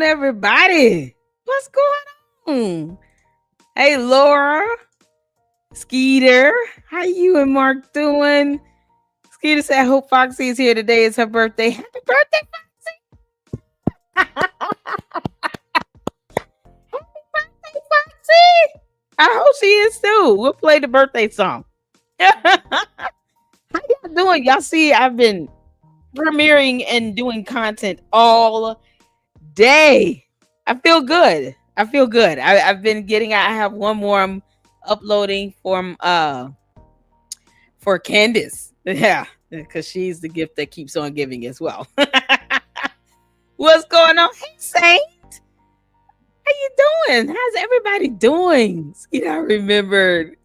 everybody? What's going on? Hey, Laura, Skeeter, how you and Mark doing? Skeeter said, "I hope Foxy is here today. It's her birthday. Happy birthday, Foxy! Happy birthday, Foxy! I hope she is too. We'll play the birthday song. How y'all doing? Y'all see, I've been premiering and doing content all day. I feel good. I feel good. I've been getting. I have one more I'm uploading for Candace. Yeah, because she's the gift that keeps on giving as well. What's going on? Hey, Saint, how you doing? How's everybody doing? I remembered.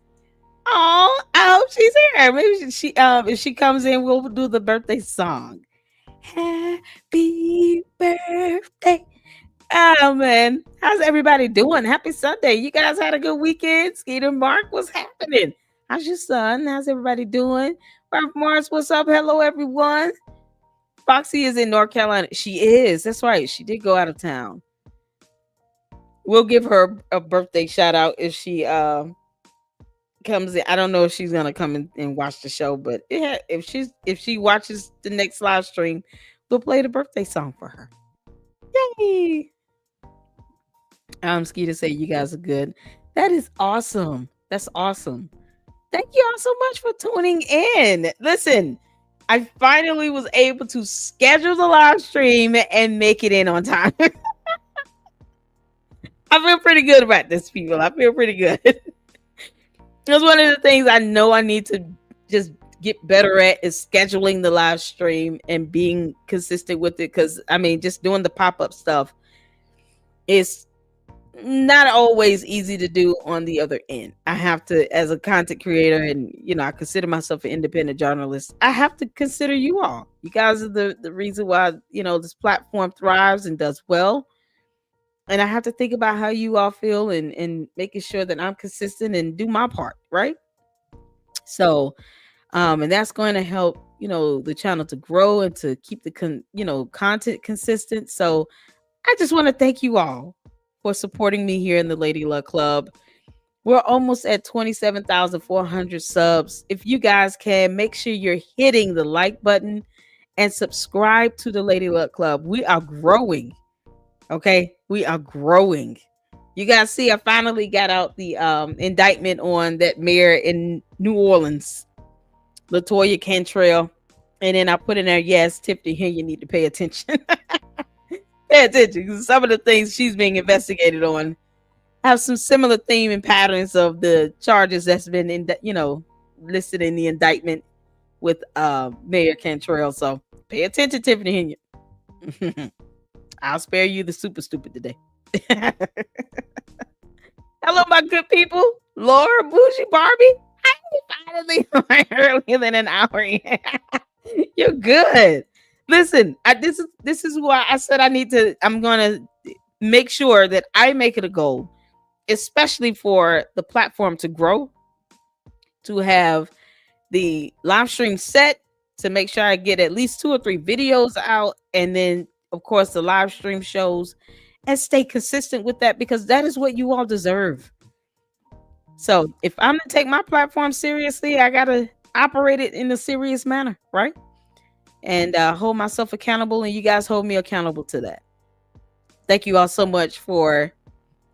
Oh, I hope she's here. Maybe she if she comes in, we'll do the birthday song. Happy birthday. Oh man, how's everybody doing? Happy Sunday. You guys had a good weekend. Skeeter Mark, what's happening? How's your son? How's everybody doing? Ralph Mars, what's up? Hello, everyone. Foxy is in North Carolina. She is. That's right. She did go out of town. We'll give her a birthday shout out if she comes in. I don't know if she's gonna come in and watch the show, but if she watches the next live stream, we'll play the birthday song for her. Yay! Skeeter say you guys are good. That is awesome. That's awesome. Thank you all so much for tuning in. Listen, I finally was able to schedule the live stream and make it in on time. I feel pretty good about this, people. I feel pretty good. That's one of the things I know I need to just get better at is scheduling the live stream and being consistent with it. Because I mean, just doing the pop-up stuff is not always easy to do on the other end. I have to, as a content creator, and I consider myself an independent journalist, I have to consider you all. You guys are the reason why this platform thrives and does well. And I have to think about how you all feel and making sure that I'm consistent and do my part, right? So and that's going to help the channel to grow and to keep the content consistent. So I just want to thank you all for supporting me here in the Lady Luck Club. We're almost at 27,400 subs. If you guys can, make sure you're hitting the like button and subscribe to the Lady Luck Club. We are growing. Okay, we are growing. You guys see, I finally got out the indictment on that mayor in New Orleans, LaToya Cantrell. And then I put in there, yes, Tiffany, here you need to pay attention. Pay attention, because some of the things she's being investigated on have some similar theme and patterns of the charges that's been listed in the indictment with Mayor Cantrell. So pay attention, Tiffany Henry. I'll spare you the super stupid today. Hello, my good people. Laura, Bougie, Barbie. Finally, earlier than an hour. You're good. Listen, this is why I said I'm gonna make sure that I make it a goal, especially for the platform to grow, to have the live stream set, to make sure I get at least 2 or 3 videos out, and then of course the live stream shows, and stay consistent with that, because that is what you all deserve. So if I'm gonna take my platform seriously, I gotta operate it in a serious manner, right? And hold myself accountable, and you guys hold me accountable to that. Thank you all so much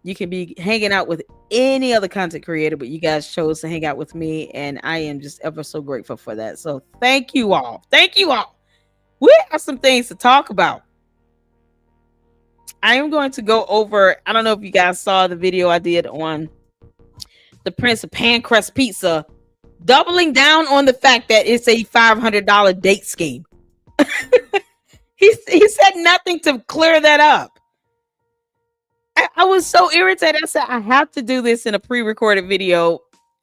you can be hanging out with any other content creator, but you guys chose to hang out with me, and I am just ever so grateful for that. So thank you all. Thank you all. We have some things to talk about. I am going to go over, I don't know if you guys saw the video I did on the Prince of Pancrust Pizza, doubling down on the fact that it's a $500 date scheme. He said nothing to clear that up. I was so irritated. I said, I have to do this in a pre-recorded video.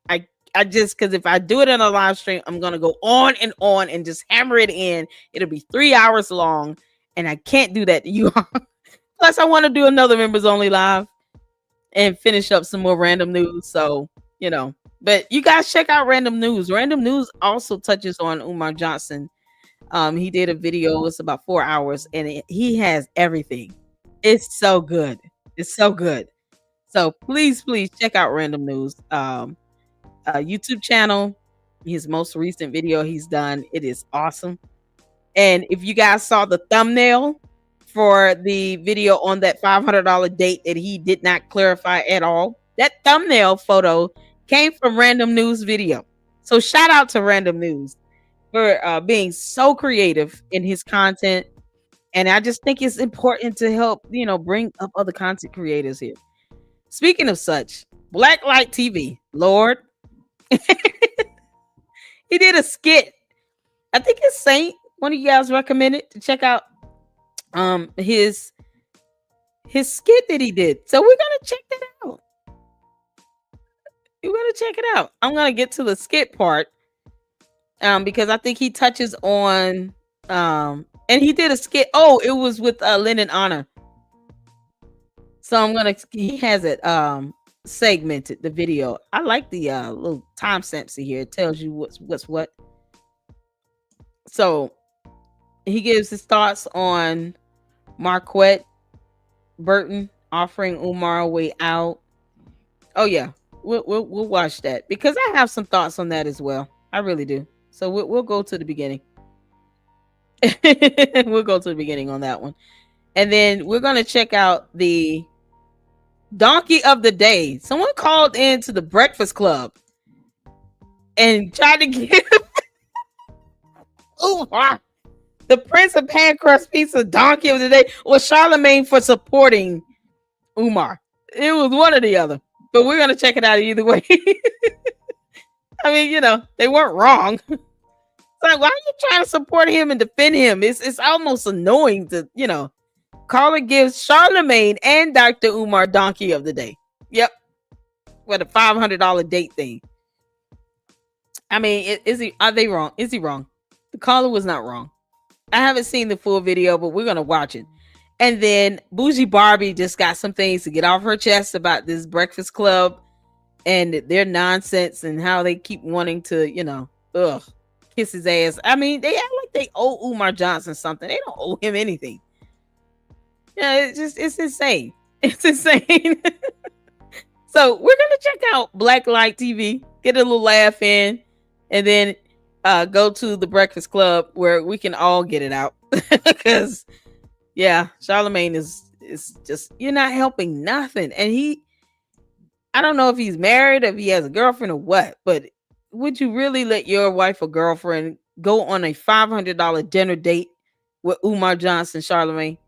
I just, because if I do it in a live stream, I'm going to go on and just hammer it in. It'll be 3 hours long, and I can't do that to you all. Plus, I want to do another members only live and finish up some more random news. So, but you guys check out Random News. Random News also touches on Umar Johnson. He did a video. It's about 4 hours, and he has everything. It's so good. It's so good. So please, please check out Random News YouTube channel. His most recent video he's done. It is awesome. And if you guys saw the thumbnail for the video on that $500 date that he did not clarify at all, that thumbnail photo came from Random News video. So shout out to Random News for being so creative in his content. And I just think it's important to help, bring up other content creators here. Speaking of such, Blacklight TV, Lord, he did a skit. I think it's Saint. One of you guys recommended to check out his skit that he did. So we're gonna check that out. We're gonna check it out. I'm gonna get to the skit part because I think he touches on and he did a skit. Oh, it was with Lynn and Honor. So he has it segmented the video. I like the little timestamps here. It tells you what's what. So he gives his thoughts on Marquette Burton offering Umar a way out. Oh yeah, we'll watch that because I have some thoughts on that as well. I really do. So we'll go to the beginning. We'll go to the beginning on that one, and then we're gonna check out the donkey of the day. Someone called into the Breakfast Club and tried to give Umar the Prince of Pan Crust Pizza donkey of the day was Charlemagne for supporting Umar. It was one or the other, but we're gonna check it out either way. I mean, they weren't wrong. It's like, why are you trying to support him and defend him? It's almost annoying to, Caller gives Charlemagne and Dr. Umar donkey of the day. Yep. With a $500 date thing. I mean, are they wrong? Is he wrong? The caller was not wrong. I haven't seen the full video, but we're going to watch it. And then Bougie Barbie just got some things to get off her chest about this Breakfast Club and their nonsense and how they keep wanting to, kiss his ass. I mean, they act like they owe Umar Johnson something. They don't owe him anything. Yeah, it's insane. It's insane. So we're gonna check out Blacklight TV, get a little laugh in, and then go to the Breakfast Club where we can all get it out. Because Charlemagne is just, you're not helping nothing. And I don't know if he's married, if he has a girlfriend or what, but would you really let your wife or girlfriend go on a $500 dinner date with Umar Johnson, Charlemagne?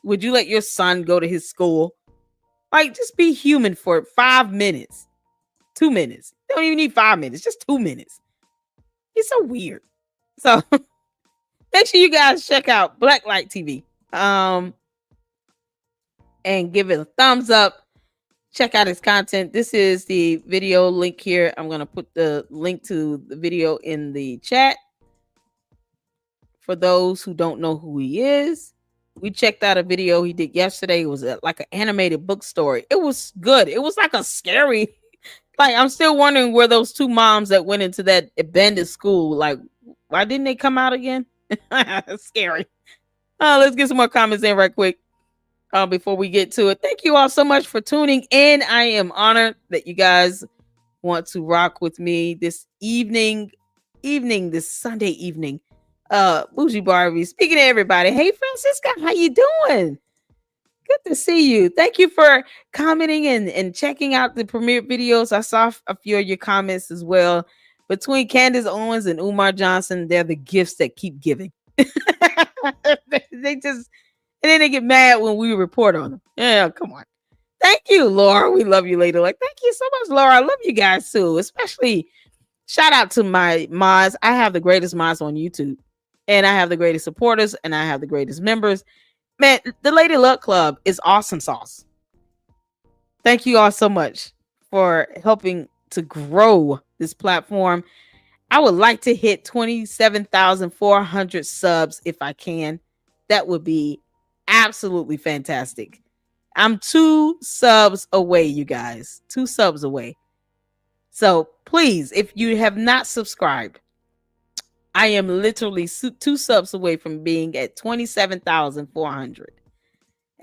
Would you let your son go to his school? Like, just be human for 5 minutes, 2 minutes. You don't even need 5 minutes, just 2 minutes. He's so weird. So make sure you guys check out Blacklight TV and give it a thumbs up. Check out his content. This is the video link here. I'm going to put the link to the video in the chat for those who don't know who he is. We checked out a video he did yesterday. It was like an animated book story. It was good. It was like a scary, like, I'm still wondering where those two moms that went into that abandoned school, like, why didn't they come out again? Scary. Let's get some more comments in right quick before we get to it. Thank you all so much for tuning in. I am honored that you guys want to rock with me this this Sunday evening. Bougie Barbie, speaking to everybody. Hey, Francisca, how you doing? Good to see you. Thank you for commenting and checking out the premiere videos. I saw a few of your comments as well. Between Candace Owens and Umar Johnson, they're the gifts that keep giving. They just, and then they get mad when we report on them. Yeah, come on. Thank you, Laura. We love you, Lady Luck. Thank you so much, Laura. I love you guys too. Especially shout out to my mods. I have the greatest mods on YouTube. And I have the greatest supporters and I have the greatest members. Man, the Lady Luck Club is awesome sauce. Thank you all so much for helping to grow this platform. I would like to hit 27,400 subs if I can. That would be absolutely fantastic. I'm 2 subs away, you guys. 2 subs away. So please, if you have not subscribed, I am literally 2 subs away from being at 27,400.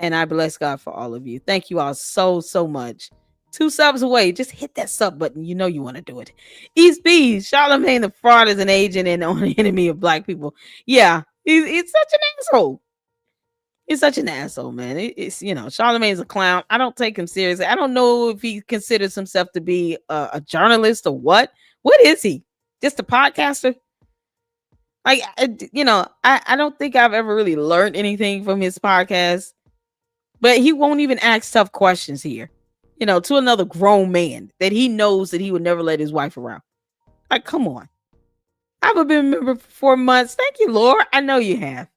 And I bless God for all of you. Thank you all so, so much. 2 subs away. Just hit that sub button. You know you want to do it. East Bees, Charlemagne the fraud is an agent and only enemy of black people. Yeah, he's such an asshole. He's such an asshole, man. It's, you know, Charlemagne's a clown. I don't take him seriously. I don't know if he considers himself to be a journalist or what. What is he? Just a podcaster? Like, you know, I don't think I've ever really learned anything from his podcast. But he won't even ask tough questions here, you know, to another grown man that he knows that he would never let his wife around. Like, come on. I've been a member for 4 months. Thank you, Laura. I know you have.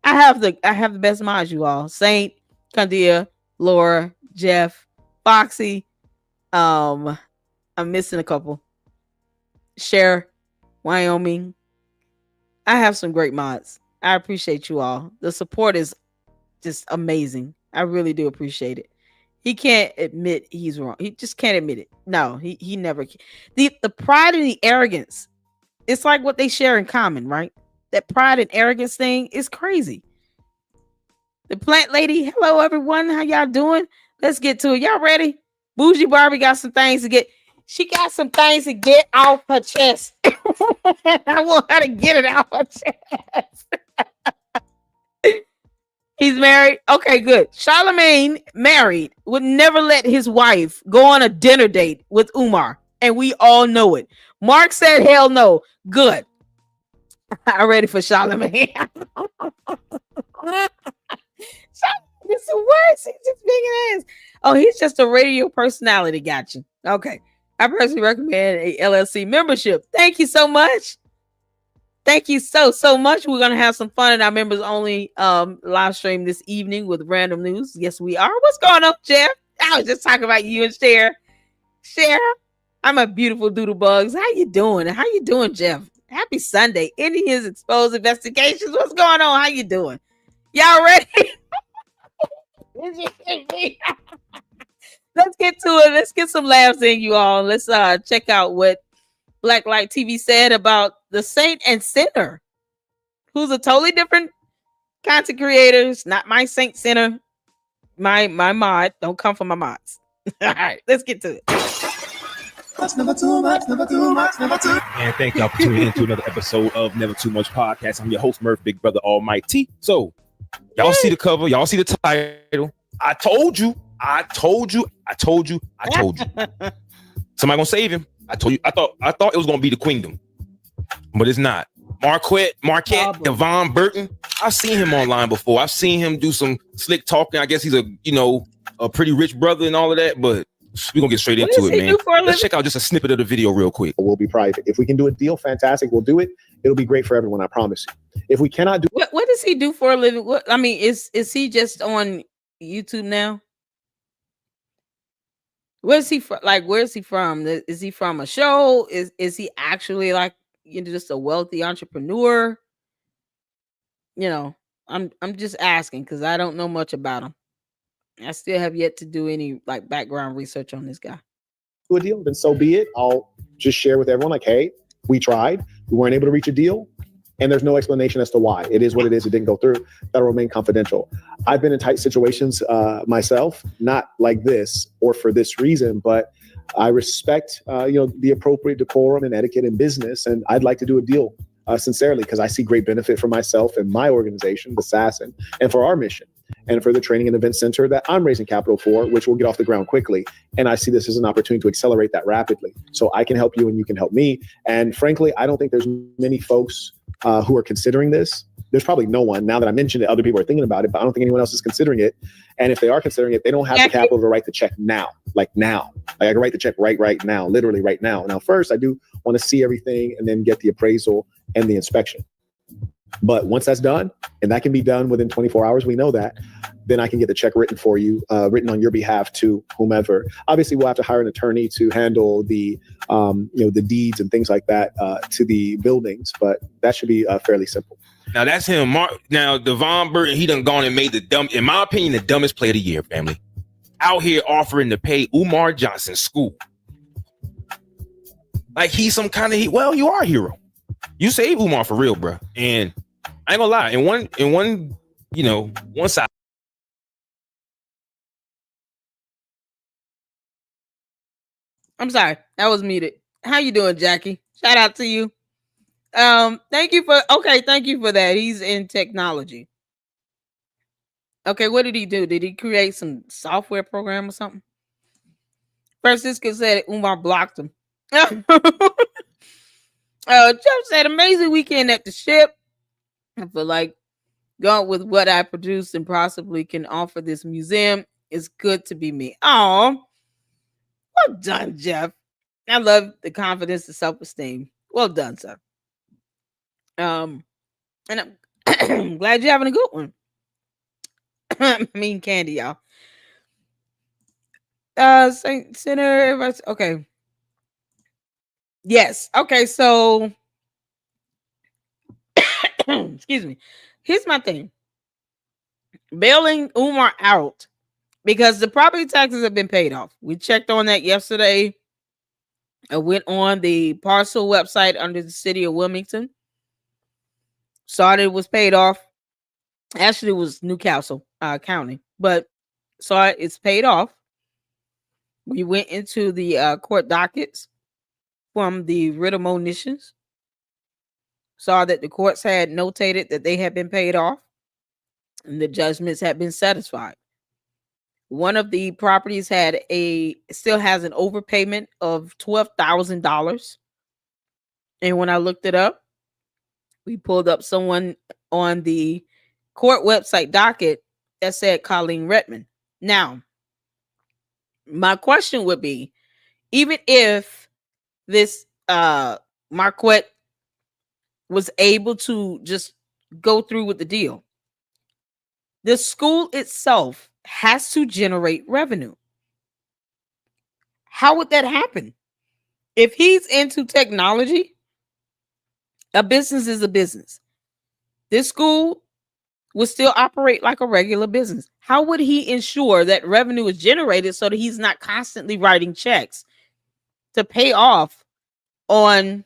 I have the best minds, you all. Saint, Candia, Laura, Jeff, Foxy. I'm missing a couple. Cher, Wyoming. I have some great mods. I appreciate you all. The support is just amazing. I really do appreciate it. He can't admit he's wrong. He just can't admit it. No, he never can. The pride and the arrogance, it's like what they share in common, right? That pride and arrogance thing is crazy. The plant lady, hello everyone. How y'all doing? Let's get to it. Y'all ready? Bougie Barbie got some things to get. She got some things to get off her chest. I want her to get it off her chest. He's married. Okay, good. Charlemagne, married, would never let his wife go on a dinner date with Umar. And we all know it. Mark said, hell no. Good. I'm ready for Charlemagne. It's the worst. He's just big ass. Oh, he's just a radio personality. Got you. Okay. I personally recommend a LLC membership. Thank you so much. Thank you so much. We're going to have some fun in our members only live stream this evening with random news. Yes, we are. What's going on, Jeff? I was just talking about you and Cher. Cher, I'm a beautiful doodle bugs. How you doing? How you doing, Jeff? Happy Sunday. Indians exposed investigations. What's going on? How you doing? Y'all ready? Let's get to it. Let's get some laughs in, you all. Let's check out what Blacklight TV said about the saint and sinner, who's a totally different content creator. It's not my saint sinner, my mod. Don't come for my mods. All right, let's get to it. That's never too much, never too much, never too. And thank y'all for tuning in to another episode of Never Too Much Podcast. I'm your host, Murph, Big Brother Almighty. So, y'all see the cover, y'all see the title. I told you. Somebody gonna save him. I told you. I thought it was gonna be the Queendom, but it's not. Marquette, Devon Burton. I've seen him online before. I've seen him do some slick talking. I guess he's a pretty rich brother and all of that. But we're gonna get straight into it, man. Let's check out just a snippet of the video real quick. We'll be private. If we can do a deal, fantastic. We'll do it. It'll be great for everyone. I promise you. If we cannot do, what does he do for a living? What I mean, is he just on YouTube now? Where's he from? Like, where's he from? Is he from a show? Is he actually like, just a wealthy entrepreneur? You know, I'm just asking because I don't know much about him. I still have yet to do any like background research on this guy. Do a deal, then so be it. I'll just share with everyone like, hey, we tried. We weren't able to reach a deal. And there's no explanation as to why. It is what it is. It didn't go through. That'll remain confidential. I've been in tight situations myself, not like this or for this reason, but I respect, the appropriate decorum and etiquette in business. And I'd like to do a deal sincerely because I see great benefit for myself and my organization, the Assassin, and for our mission and for the training and event center that I'm raising capital for, which will get off the ground quickly. And I see this as an opportunity to accelerate that rapidly. So I can help you and you can help me. And frankly, I don't think there's many folks who are considering this. There's probably no one. Now that I mentioned it, other people are thinking about it, but I don't think anyone else is considering it. And if they are considering it, they don't have the capital to write the check now. Like now. Like I can write the check right now, literally right now. Now, first, I do want to see everything and then get the appraisal and the inspection. But once that's done, and that can be done within 24 hours, we know that, then I can get the check written for you, written on your behalf to whomever. Obviously, we'll have to hire an attorney to handle the, the deeds and things like that to the buildings, but that should be fairly simple. Now that's him. Now Devon Burton, he done gone and made in my opinion, the dumbest play of the year, family. Out here offering to pay Umar Johnson school. Like he's some kind of you are a hero. You saved Umar for real, bro. And I ain't gonna lie. In one side, I'm sorry, I was muted. How you doing, Jackie? Shout out to you. Thank you for that. He's in technology. Okay, what did he do? Did he create some software program or something? Francisco said Umar blocked him. Jeff said amazing weekend at the ship. I feel like going with what I produced and possibly can offer this museum. It's good to be me. Oh, well done, Jeff. I love the confidence and self-esteem. Well done, sir. And I'm glad you're having a good one. I mean candy, y'all. Saint Center. Okay. Yes. Okay. So, excuse me. Here's my thing. Bailing Umar out because the property taxes have been paid off. We checked on that yesterday. I went on the parcel website under the city of Wilmington. Saw that it was paid off. Actually, it was Newcastle County, but saw it's paid off. We went into the court dockets from the writ of monitions. Saw that the courts had notated that they had been paid off and the judgments had been satisfied. One of the properties still has an overpayment of $12,000. And when I looked it up, we pulled up someone on the court website docket that said Colleen Redmond. Now, my question would be, even if this Marquette was able to just go through with the deal, the school itself has to generate revenue. How would that happen? If he's into technology, a business is a business. This school would still operate like a regular business. How would he ensure that revenue is generated so that he's not constantly writing checks to pay off on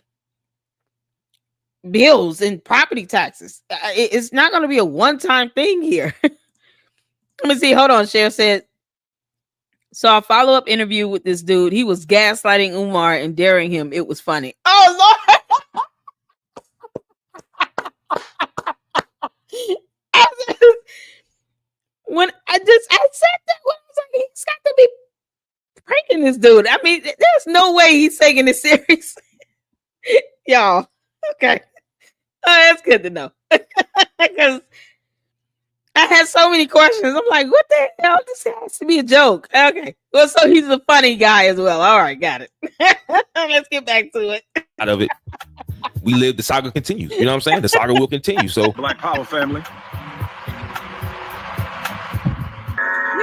bills and property taxes? It's not going to be a one-time thing here. Let me see. Hold on. Cher said, saw a follow-up interview with this dude. He was gaslighting Umar and daring him. It was funny. Oh, Lord. When I said that, I was like, he's got to be pranking this dude. I mean, there's no way he's taking this serious. Y'all. Okay. Oh, that's good to know. Because I had so many questions. I'm like, what the hell? This has to be a joke. Okay. Well, so he's a funny guy as well. All right, got it. Let's get back to it. Out of it. We live, the saga continues. You know what I'm saying? The saga will continue. So Black Power family.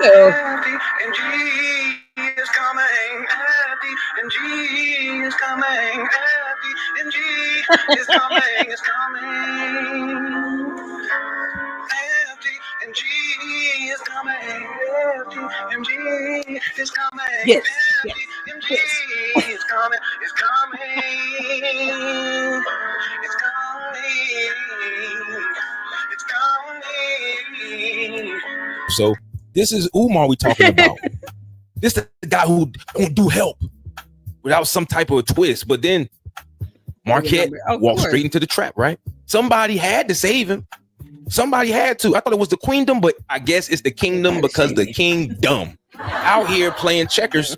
FDMG is coming. FDMG is coming. FDMG is coming. It's coming. FDMG is coming. FDMG is coming. Yes. FDMG is coming. It's coming. It's coming. It's coming. So this is Umar we talking about. This is the guy who won't do help without some type of a twist. But then Marquette walked straight into the trap, right? Somebody had to save him. Somebody had to. I thought it was the queendom, but I guess it's the kingdom because the king dumb out here playing checkers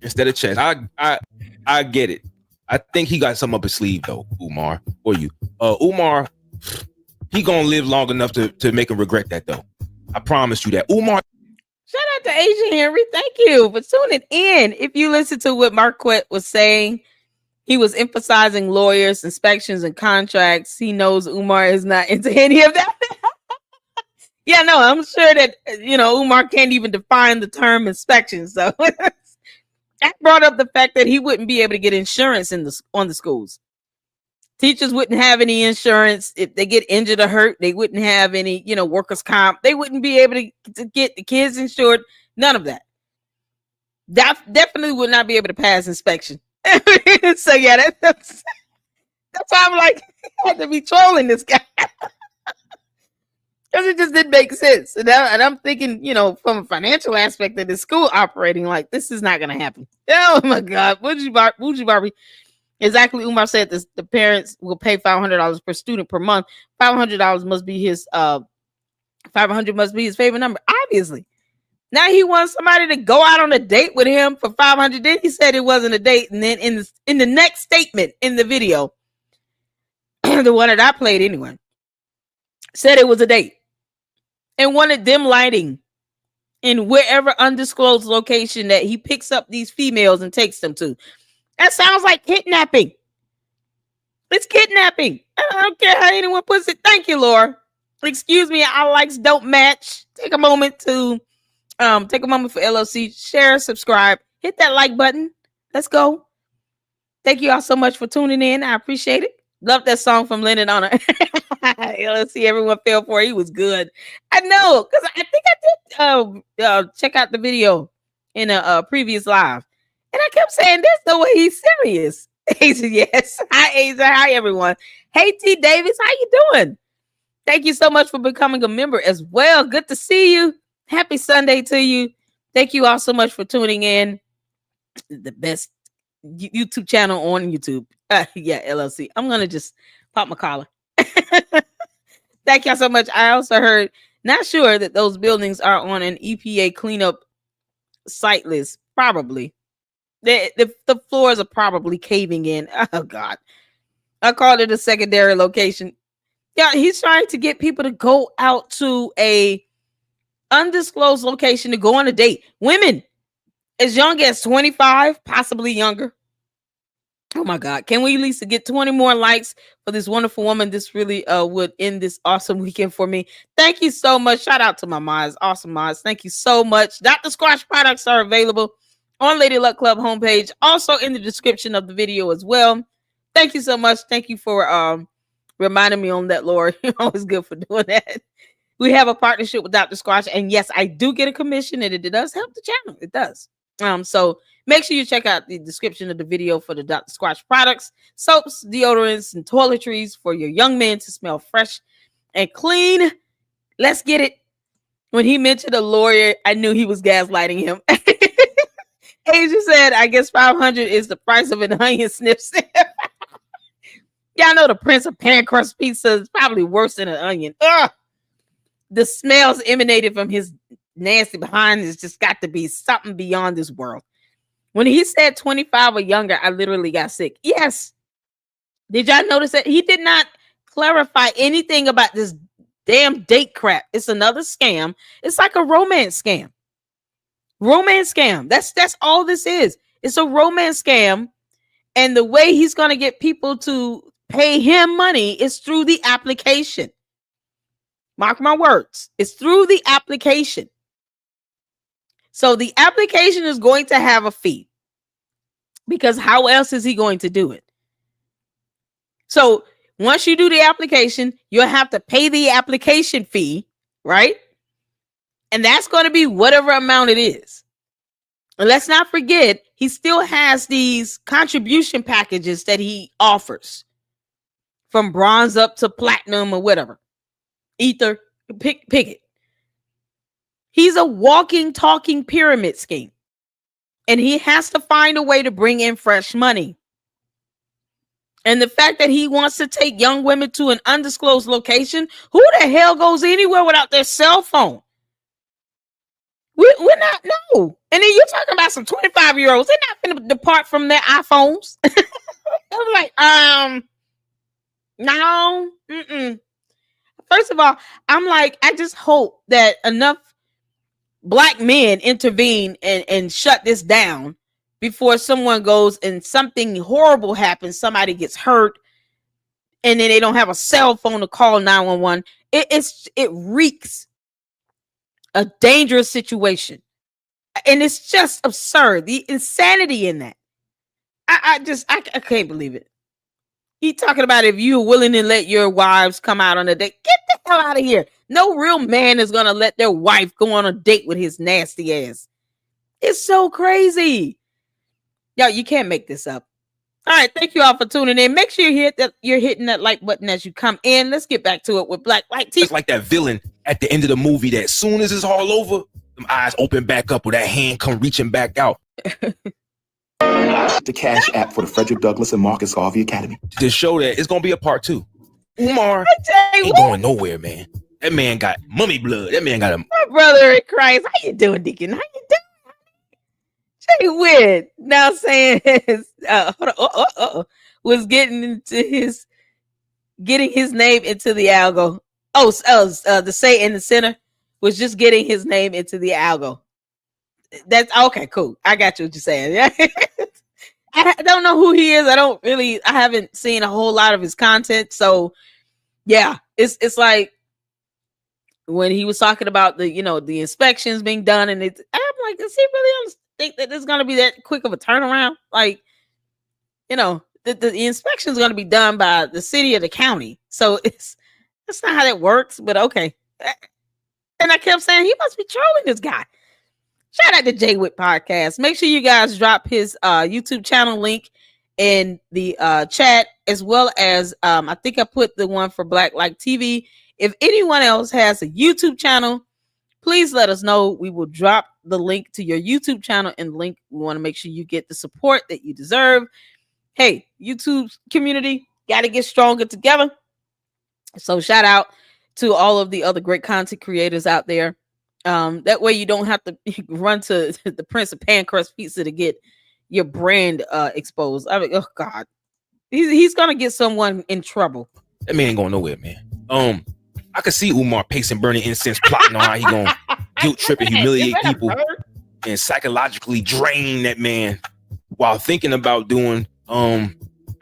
instead of chess. I get it. I think he got something up his sleeve though, Umar. Or you. Umar, he gonna live long enough to make him regret that though. I promise you that. Umar. Shout out to Asia Henry. Thank you for tuning in. If you listen to what Marquette was saying, he was emphasizing lawyers, inspections, and contracts. He knows Umar is not into any of that. Yeah, no, I'm sure that, Umar can't even define the term inspection. So that brought up the fact that he wouldn't be able to get insurance on the schools. Teachers wouldn't have any insurance. If they get injured or hurt, they wouldn't have any, workers' comp. They wouldn't be able to get the kids insured. None of that. That definitely would not be able to pass inspection. So yeah, that's why I'm like, I had to be trolling this guy. Because it just didn't make sense. And I'm thinking, from a financial aspect of the school operating, like, this is not going to happen. Oh, my God. Bougie Barbie. Exactly. Umar said this. The parents will pay $500 per student per month. $500 must be his, 500 must be his favorite number. Obviously. Now he wants somebody to go out on a date with him for 500. Then he said it wasn't a date. And then in the next statement in the video, the one that I played anyway, said it was a date and wanted dim lighting in wherever undisclosed location that he picks up these females and takes them to. That sounds like kidnapping. It's kidnapping. I don't care how anyone puts it. Thank you, Laura. Excuse me, our likes don't match. Take a moment for LLC. Share, subscribe, hit that like button. Let's go. Thank you all so much for tuning in. I appreciate it. Love that song from Lennon Honor. LLC, everyone fell for it. He was good. I know, because I think I did check out the video in a previous live. And I kept saying, there's no way he's serious. He said, yes. Hi, Asa. Hi, everyone. Hey, T. Davis. How you doing? Thank you so much for becoming a member as well. Good to see you. Happy Sunday to you. Thank you all so much for tuning in. The best YouTube channel on YouTube. Yeah, LLC. I'm going to just pop my collar. Thank y'all so much. I also heard, not sure that those buildings are on an EPA cleanup site list. Probably. The floors are probably caving in. Oh, God. I called it a secondary location. Yeah, he's trying to get people to go out to a undisclosed location to go on a date. Women as young as 25, possibly younger. Oh my God. Can we at least get 20 more likes for this wonderful woman? This really would end this awesome weekend for me. Thank you so much. Shout out to my mods. Awesome mods. Thank you so much. Dr. Squash products are available on Lady Luck Club homepage. Also in the description of the video as well. Thank you so much. Thank you for reminding me on that, Laura. You're always good for doing that. We have a partnership with Dr. Squash. And yes, I do get a commission and it does help the channel. It does. So make sure you check out the description of the video for the Dr. Squash products, soaps, deodorants, and toiletries for your young men to smell fresh and clean. Let's get it. When he mentioned a lawyer, I knew he was gaslighting him. Asia said, I guess 500 is the price of an onion snip. Y'all know the Prince of Pan Crust Pizza is probably worse than an onion. Ugh. The smells emanated from his nasty behind has just got to be something beyond this world. When he said 25 or younger, I literally got sick. Yes. Did y'all notice that he did not clarify anything about this damn date crap? It's another scam. It's like a romance scam. Romance scam. That's all this is. It's a romance scam. And the way he's going to get people to pay him money is through the application. Mark my words. It's through the application. So the application is going to have a fee, because how else is he going to do it? So once you do the application, you'll have to pay the application fee, right? And that's going to be whatever amount it is. And let's not forget, he still has these contribution packages that he offers, from bronze up to platinum or whatever. Ether, pick it. He's a walking, talking pyramid scheme. And he has to find a way to bring in fresh money. And the fact that he wants to take young women to an undisclosed location, who the hell goes anywhere without their cell phone? We're not, no. And then you're talking about some 25-year-olds. They're not going to depart from their iPhones. I'm like, no. First of all, I'm like, I just hope that enough Black men intervene and shut this down before someone goes and something horrible happens. Somebody gets hurt and then they don't have a cell phone to call 911. It reeks a dangerous situation. And it's just absurd. The insanity in that. I can't believe it. He talking about if you're willing to let your wives come out on a date. Get the hell out of here. No real man is going to let their wife go on a date with his nasty ass. It's so crazy. Yo, you can't make this up. All right, thank you all for tuning in. Make sure you're hitting that like button as you come in. Let's get back to it with Black Light TV. It's like that villain at the end of the movie that as soon as it's all over, them eyes open back up or that hand come reaching back out. The Cash App for the Frederick Douglass and Marcus Garvey Academy. To show that it's going to be a part 2. Umar ain't going nowhere, man. That man got mummy blood. That man got a... My brother in Christ. How you doing, Deacon? How you doing? Jay Witt now saying was getting his name into the algo. The say in the center was just getting his name into the algo. That's okay, cool. I got you what you're saying. Yeah. I don't know who he is. I haven't seen a whole lot of his content. So yeah, it's like when he was talking about the inspections being done, and I'm like, does he really think that there's going to be that quick of a turnaround? Like, the inspection is going to be done by the city or the county. So that's not how that works, but okay. And I kept saying, he must be trolling this guy. Shout out to Jay Witt Podcast. Make sure you guys drop his YouTube channel link in the chat, as well as I think I put the one for Black Light TV. If anyone else has a YouTube channel, please let us know. We will drop the link to your YouTube channel and link. We want to make sure you get the support that you deserve. Hey, YouTube community, got to get stronger together. So shout out to all of the other great content creators out there. That way you don't have to run to the Prince of Pancrust Pizza to get your brand exposed. I mean, oh God, he's gonna get someone in trouble. That man ain't going nowhere, man. I could see Umar pacing, burning incense, plotting on how he gonna guilt trip and humiliate people and psychologically drain that man while thinking about doing oh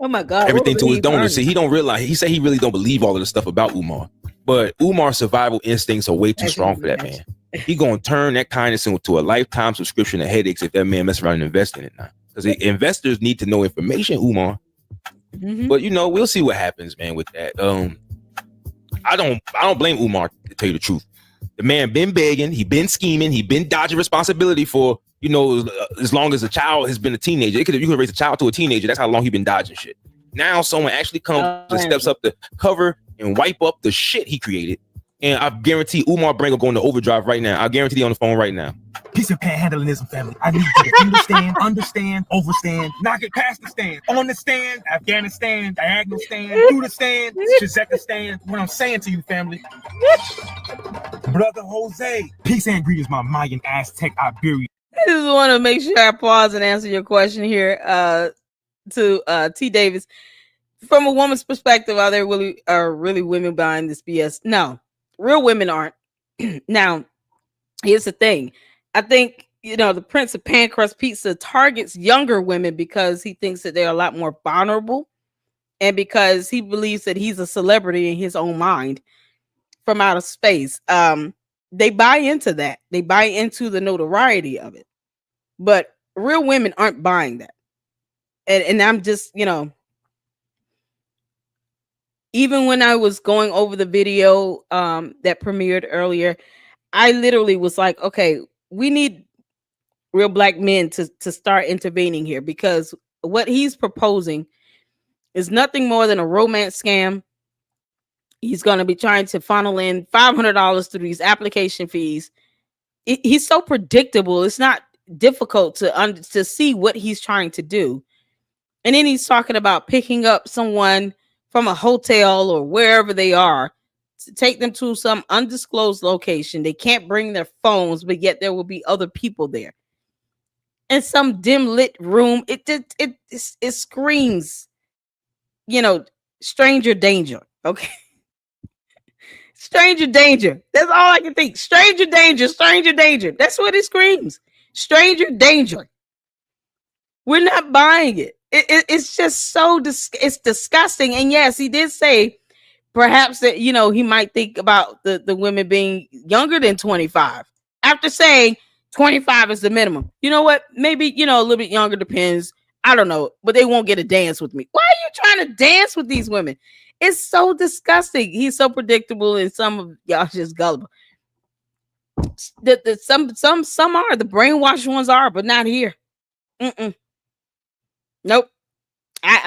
my God, everything to his donors. See, he don't realize. He said he really don't believe all of the stuff about Umar, but Umar's survival instincts are way too strong for that man. He gonna turn that kindness into a lifetime subscription to headaches if that man mess around and invest in it now. Because investors need to know information, Umar. Mm-hmm. But we'll see what happens, man, with that. I don't blame Umar, to tell you the truth. The man been begging, he been scheming, he been dodging responsibility for as long as a child has been a teenager. You could raise a child to a teenager. That's how long he been dodging shit. Now someone actually comes and steps up to cover and wipe up the shit he created. And I guarantee Umar Brain will go into overdrive right now. I guarantee you on the phone right now. Piece of panhandlingism, family. I need you to understand, overstand, knock it past the stand, on the stand, Afghanistan, diagonal stand, through the stand, Shazekistan. What I'm saying to you, family. Brother Jose, peace and greetings, my Mayan, Aztec, Iberian. I just want to make sure I pause and answer your question here to T. Davis. From a woman's perspective, are there really women buying this BS? No, real women aren't. Now, here's the thing. I think, the Prince of Pancrust Pizza targets younger women because he thinks that they're a lot more vulnerable and because he believes that he's a celebrity in his own mind from outer space. They buy into that. They buy into the notoriety of it. But real women aren't buying that. And I'm just, even when I was going over the video that premiered earlier, I literally was like, okay, we need real black men to start intervening here, because what he's proposing is nothing more than a romance scam. He's going to be trying to funnel in $500 through these application fees. He's so predictable. It's not difficult to see what he's trying to do. And then he's talking about picking up someone from a hotel or wherever they are to take them to some undisclosed location. They can't bring their phones, but yet there will be other people there. In some dim lit room, it screams, stranger danger. Okay. Stranger danger. That's all I can think. Stranger danger, stranger danger. That's what it screams. Stranger danger. We're not buying it. It's just so it's disgusting. And yes, he did say perhaps that, he might think about the women being younger than 25 after saying 25 is the minimum. You know what? Maybe, a little bit younger, depends. I don't know, but they won't get a dance with me. Why are you trying to dance with these women? It's so disgusting. He's so predictable, and some of y'all just gullible. Some are, the brainwashed ones are, but not here. Nope.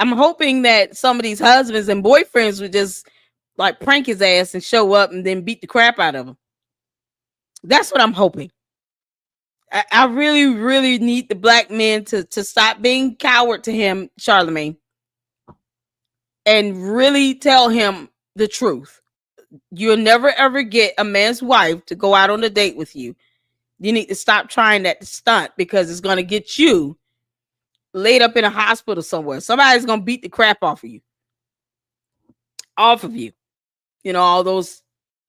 I'm hoping that some of these husbands and boyfriends would just like prank his ass and show up and then beat the crap out of him. That's what I'm hoping. I really, really need the black men to stop being coward to him, Charlemagne, and really tell him the truth. You'll never ever get a man's wife to go out on a date with you. You need to stop trying that stunt because it's going to get you laid up in a hospital somewhere. Somebody's going to beat the crap off of you. Off of you. You know, all those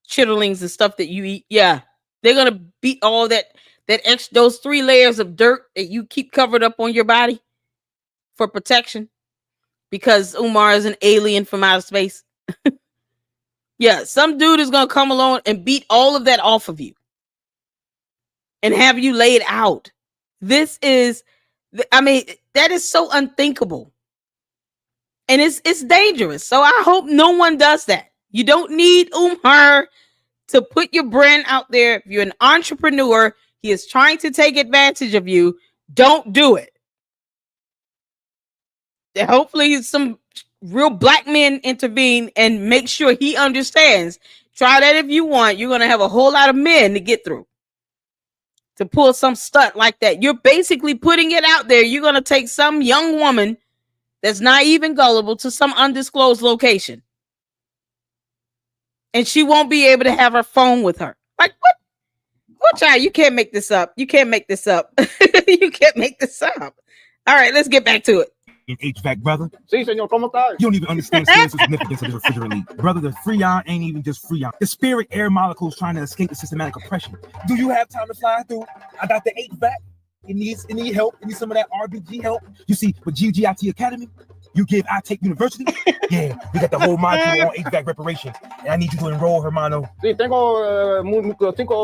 chitterlings and stuff that you eat. Yeah. They're going to beat all those 3 layers of dirt that you keep covered up on your body for protection because Umar is an alien from outer space. Yeah, some dude is going to come along and beat all of that off of you and have you laid out. That is so unthinkable. And it's dangerous. So I hope no one does that. You don't need Umar to put your brand out there. If you're an entrepreneur, he is trying to take advantage of you. Don't do it. Hopefully some real black men intervene and make sure he understands. Try that if you want. You're going to have a whole lot of men to get through to pull some stunt like that. You're basically putting it out there. You're going to take some young woman that's naive and gullible to some undisclosed location. And she won't be able to have her phone with her. Like, what? What, child? You can't make this up. You can't make this up. You can't make this up. All right, let's get back to it. In HVAC, brother. Sí, señor, ¿cómo está? You don't even understand the significance of the refrigerant leak. Brother, the freon ain't even just freon. The spirit air molecules trying to escape the systematic oppression. Do you have time to fly through? I got the HVAC. It needs help. It needs some of that RBG help. You see, with GGIT Academy, you give I Take University. Yeah, we got the whole module on HVAC reparation. And I need you to enroll, hermano. Sí, tengo cinco.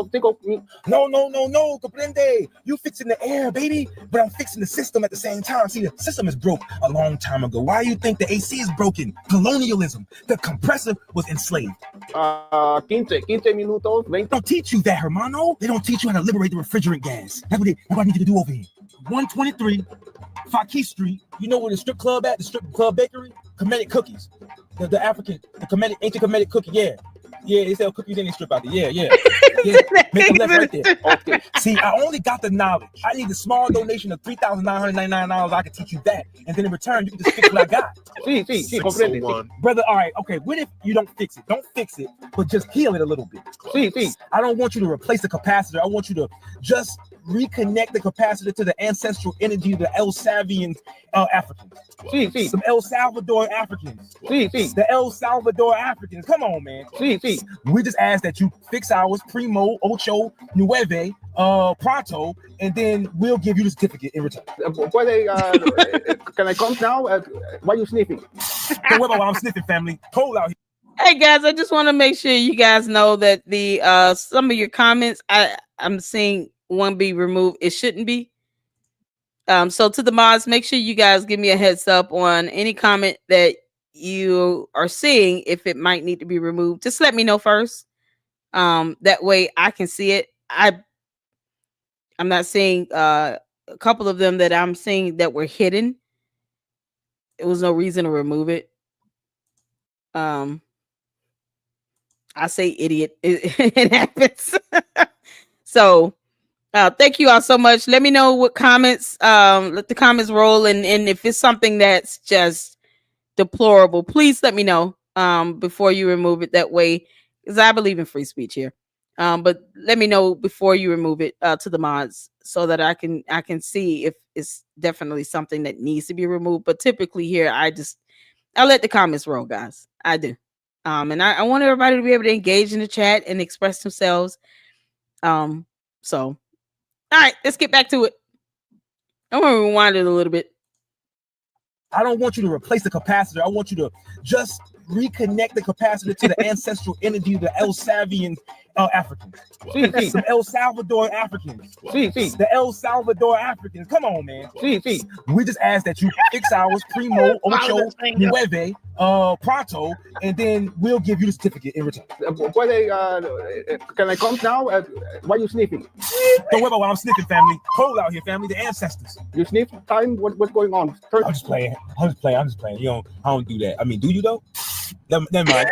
No, comprende. You fixing the air, baby. But I'm fixing the system at the same time. See, the system is broke a long time ago. Why do you think the AC is broken? Colonialism. The compressor was enslaved. 15 minutos, 20. They don't teach you that, hermano. They don't teach you how to liberate the refrigerant gas. That's what I need you to do over here. 123 Faki Street. You know where the strip club at? The strip club bakery? Kemetic cookies. The ancient Kemetic cookie. Yeah, they sell cookies in the strip out there. Yeah. Make a left right there. Okay. See, I only got the knowledge. I need a small donation of $3,999. I can teach you that, and then in return, you can just fix what I got. Sí, comprende. Brother, all right, okay. What if you don't fix it? Don't fix it, but just heal it a little bit. Sí. I don't want you to replace the capacitor. I want you to just reconnect the capacitor to the ancestral energy of the El Salvadorian Africans. Sí. Some El Salvador Africans. Sí. The El Salvador Africans. Come on, man. Sí. We just ask that you fix ours primo, ocho, nueve, pronto, and then we'll give you the certificate in return. Can I come now? Why are you sniffing? Don't worry about why I'm sniffing, family. Cold out here. Hey guys, I just want to make sure you guys know that the some of your comments I'm seeing one be removed. It shouldn't be. So to the mods, make sure you guys give me a heads up on any comment that you are seeing if it might need to be removed. Just let me know first. That way I can see it. I'm not seeing a couple of them that I'm seeing that were hidden. There was no reason to remove it. I say idiot. It happens. So thank you all so much. Let me know what comments, let the comments roll. And if it's something that's just deplorable, please let me know before you remove it, that way, because I believe in free speech here. But let me know before you remove it to the mods so that I can see if it's definitely something that needs to be removed. But typically here, I let the comments roll, guys. I do. And I want everybody to be able to engage in the chat and express themselves. So all right, let's get back to it. I'm going to rewind it a little bit. I don't want you to replace the capacitor. I want you to just reconnect the capacitor to the ancestral energy of the El Savian Africans. Some El Salvador Africans. The El Salvador Africans. Come on, man. We just ask that you 6 hours, primo, ocho, nueve, pronto, and then we'll give you the certificate in return. Can I come now? Why are you sniffing? Don't worry about what I'm sniffing, family. Cold out here, family. The ancestors. You sniff time? What's going on? I'm just playing. You know, I don't do that. I mean, do you though? Never mind.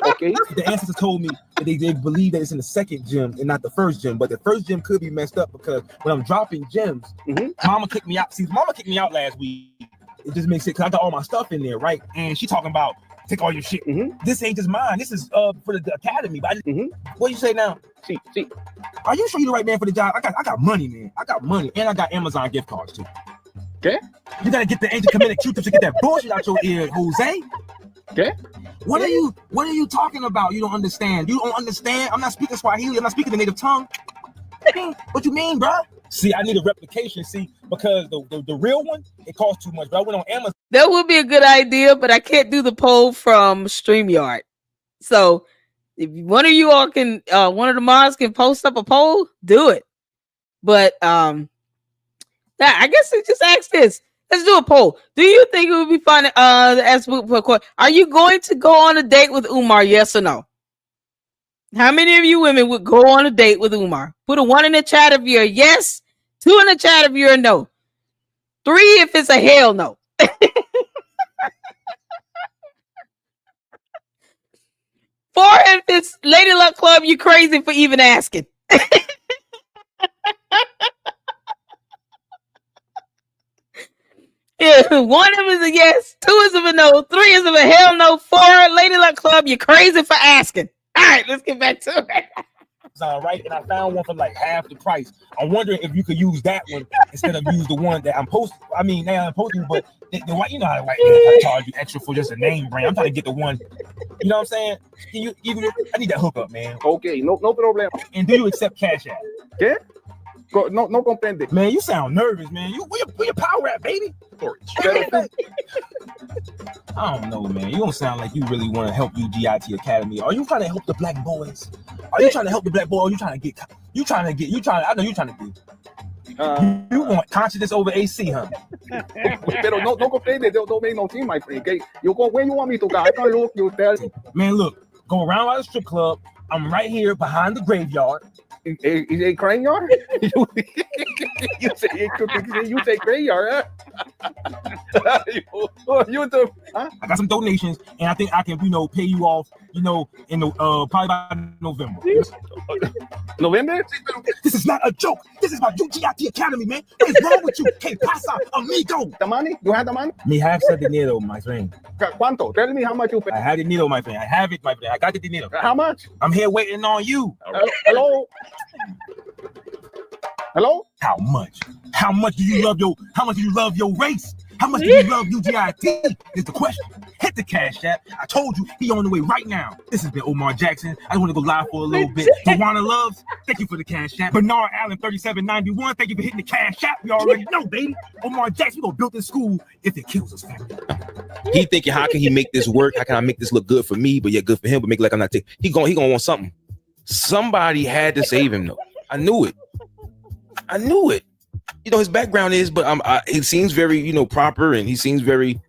Okay. The ancestors told me that they believe that it's in the second gym and not the first gym, but the first gym could be messed up because when I'm dropping gems, Mama kicked me out. See, Mama kicked me out last week. It just makes it because I got all my stuff in there, right? And she talking about take all your shit. This ain't just mine. This is for the academy. But what you say now? See. Are you sure you're the right man for the job? I got money, man. I got money, and I got Amazon gift cards too. Okay. You gotta get the ancient comedic Q-tips to get that bullshit out your ear, Jose. Okay. What are you talking about? You don't understand. You don't understand. I'm not speaking Swahili. I'm not speaking the native tongue. What you mean, bro? See, I need a replication. See, because the real one, it costs too much. But I went on Amazon. That would be a good idea, but I can't do the poll from StreamYard. So if one of you all can, one of the mods can post up a poll, do it. But I guess I just ask this. Let's do a poll. Do you think it would be fun? Are you going to go on a date with Umar? Yes or no? How many of you women would go on a date with Umar? Put a 1 in the chat if you're a yes, 2 in the chat if you're a no, 3 if it's a hell no. 4 if it's Lady Luck Club, you crazy for even asking. Yeah, 1 if it's a yes, 2 is of a no, 3 is of a hell no, 4 Lady Luck Club, you're crazy for asking. All right, let's get back to it. Right, and I found one for like half the price. I'm wondering if you could use that one instead of use the one that I'm posting. I mean, now I'm posting, but you know how white man charge you extra for just a name brand. I'm trying to get the one. You know what I'm saying? Can you even? I need that hookup, man. Okay, no problem. And do you accept Cash App? ¿Qué? No comprende. Man, you sound nervous, man. Where your power at, baby? I don't know, man. You don't sound like you really want to help UGIT Academy. Are you trying to help the black boys? Are you trying to help the black boy? Or are you trying to get? I know you're trying to do. You want consciousness over AC, huh? Pero no comprende. Don't make no team, my friend. Okay, you go where you want me to go. I can look. You tell. Man, look. Go around by the strip club. I'm right here behind the graveyard. Is a graveyard? you say graveyard, huh? I got some donations, and I think I can, pay you off, in the probably by November. November? This is not a joke. This is my UGIT Academy, man. What is wrong with you? Que pasa, amigo? The money? You have the money? Me have the dinero, my friend. ¿Cuánto? Tell me how much you pay. I have the dinero, my friend. I have it, my friend. I got the dinero. How much? I'm here waiting on you. Hello? Hello? How much? How much do you love your race? How much do you love UGIT? Is the question. Hit the Cash App. I told you he on the way right now. This has been Umar Jackson. I just want to go live for a little bit. Tawana Loves, thank you for the Cash App. Bernard Allen 3791, thank you for hitting the Cash App. You already know, baby. Umar Jackson, we gonna build this school if it kills us, family. He thinking, how can he make this work? How can I make this look good for me, but yet good for him, but make it like I'm not taking? He gonna want something. Somebody had to save him though. I knew it. His background is, but he seems very, proper, and he seems very,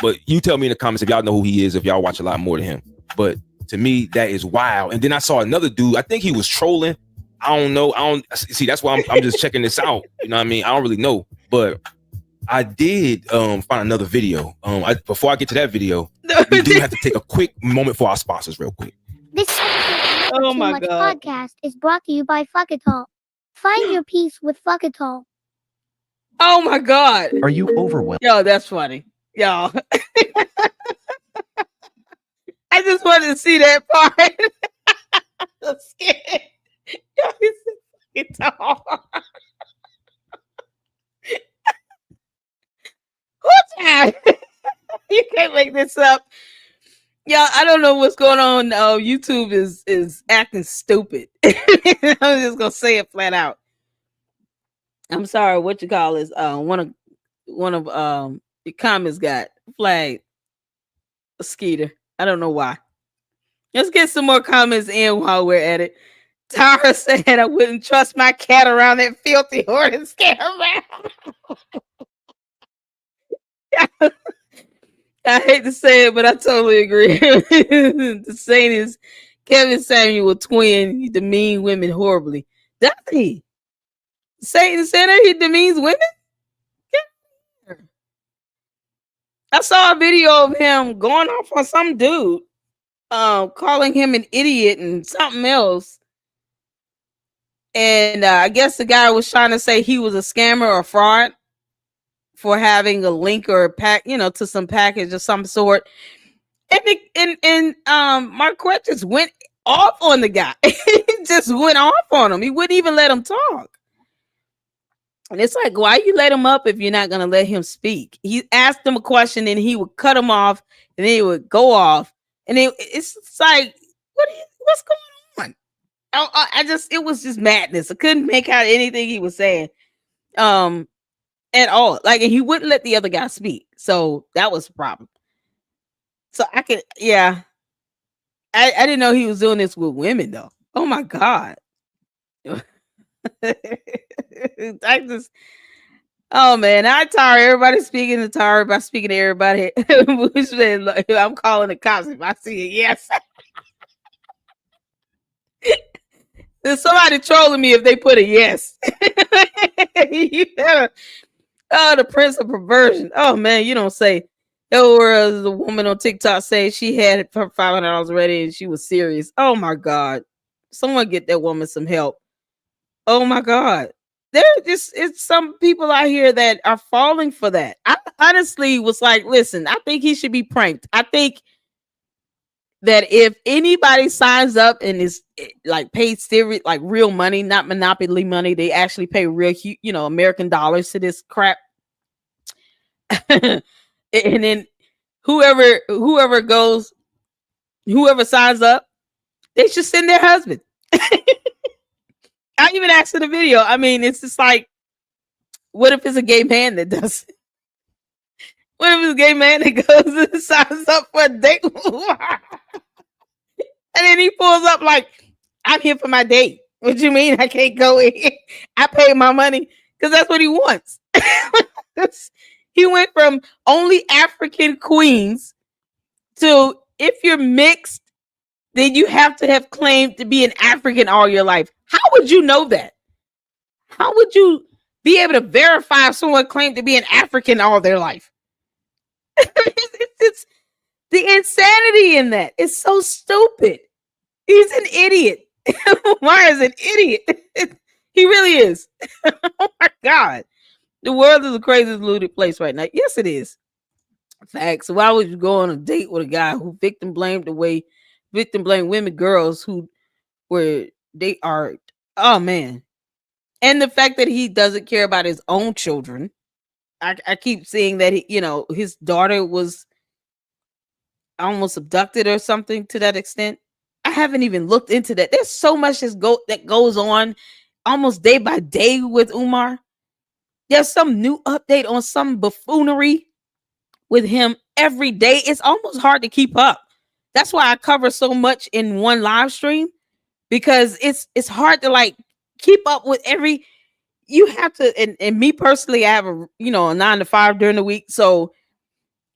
but you tell me in the comments if y'all know who he is, if y'all watch a lot more than him. But to me, that is wild. And then I saw another dude. I think he was trolling. I don't know. See. That's why I'm just checking this out. You know what I mean? I don't really know, but I did find another video. Before I get to that video, we do have to take a quick moment for our sponsors, real quick. This episode of Too Much Podcast is brought to you by Fuckatall. Find your peace with Fuckatall. Oh my God. Are you overwhelmed? Yo, that's funny. Yo. I just wanted to see that part. I'm so scared. Yo, he's Fuckatall. What's that? You can't make this up. Yeah, I don't know what's going on. YouTube is acting stupid. I'm just gonna say it flat out. I'm sorry. What you call is one of your comments got flagged Skeeter. I don't know why. Let's get some more comments in while we're at it. Tara said, I wouldn't trust my cat around that filthy horse and scare him. I hate to say it, but I totally agree. The saying is Kevin Samuel twin, he demean women horribly. Does he? Satan Center, he demeans women? I saw a video of him going off on some dude, calling him an idiot and something else. And I guess the guy was trying to say he was a scammer or fraud for having a link or a pack, to some package of some sort. And Marquette just went off on the guy. He just went off on him. He wouldn't even let him talk. And it's like, why you let him up if you're not going to let him speak? He asked him a question and he would cut him off and then he would go off. And it's like, what's going on? It was just madness. I couldn't make out anything he was saying at all. Like, and he wouldn't let the other guy speak. So that was the problem. So I didn't know he was doing this with women though. Oh my God. Oh man, I tire everybody speaking to Tara by speaking to everybody. I'm calling the cops if I see it. Yes. There's somebody trolling me if they put a yes. Oh, the prince of perversion. Oh man, you don't say. There was a woman on TikTok saying she had her $500 ready and she was serious. Oh my God. Someone get that woman some help. Oh my God. It's some people out here that are falling for that. I honestly was like, listen, I think he should be pranked. I think that if anybody signs up and is like paid serious, like real money, not monopoly money, they actually pay real, American dollars to this crap. And then whoever signs up, they should send their husband. I even asked in the video. I mean, it's just like, what if it's a gay man that does it? What if it's a gay man that goes and signs up for a date? And then he pulls up like, I'm here for my date. What you mean I can't go in? I paid my money because that's what he wants. He went from only African queens to if you're mixed, then you have to have claimed to be an African all your life. How would you know that? How would you be able to verify if someone claimed to be an African all their life? It's the insanity in that. It's so stupid. He's an idiot. Umar is an idiot. He really is. Oh my God. The world is the craziest looted place right now. Yes, it is. Facts. Why would you go on a date with a guy who victim blamed women, girls who they are, oh man. And the fact that he doesn't care about his own children. I keep seeing that his daughter was almost abducted or something to that extent. I haven't even looked into that. There's so much that goes on almost day by day with Umar. There's some new update on some buffoonery with him every day. It's almost hard to keep up. That's why I cover so much in one live stream, because it's hard to like keep up with you have to, and me personally, I have a 9 to 5 during the week. So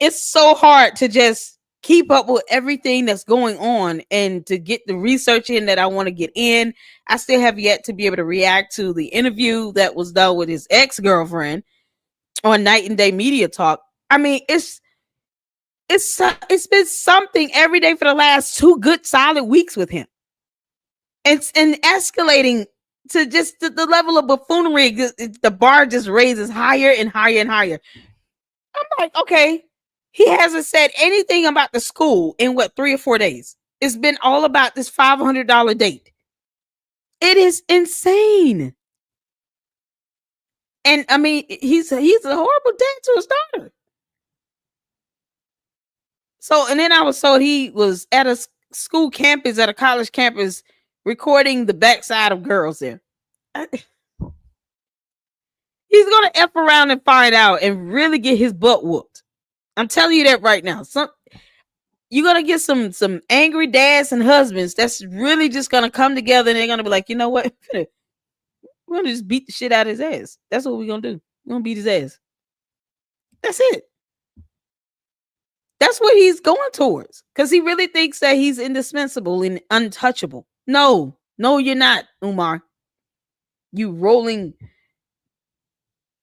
it's so hard to just keep up with everything that's going on and to get the research in that I want to get in. I still have yet to be able to react to the interview that was done with his ex-girlfriend on Night and Day Media Talk. I mean, it's been something every day for the last 2 good solid weeks with him. It's escalating to just the level of buffoonery. The bar just raises higher and higher and higher. I'm like, okay, he hasn't said anything about the school in 3 or 4 days. It's been all about this $500 date. It is insane. And I mean, he's a horrible dad to his daughter. So, and then I was told he was at a school campus, at a college campus, recording the backside of girls there. He's going to F around and find out and really get his butt whooped. I'm telling you that right now. You're gonna get some angry dads and husbands that's really just gonna come together and they're gonna be like, you know what? We're gonna just beat the shit out of his ass. That's what we're gonna do. We're gonna beat his ass. That's it. That's what he's going towards. Because he really thinks that he's indispensable and untouchable. No, you're not, Umar. You rolling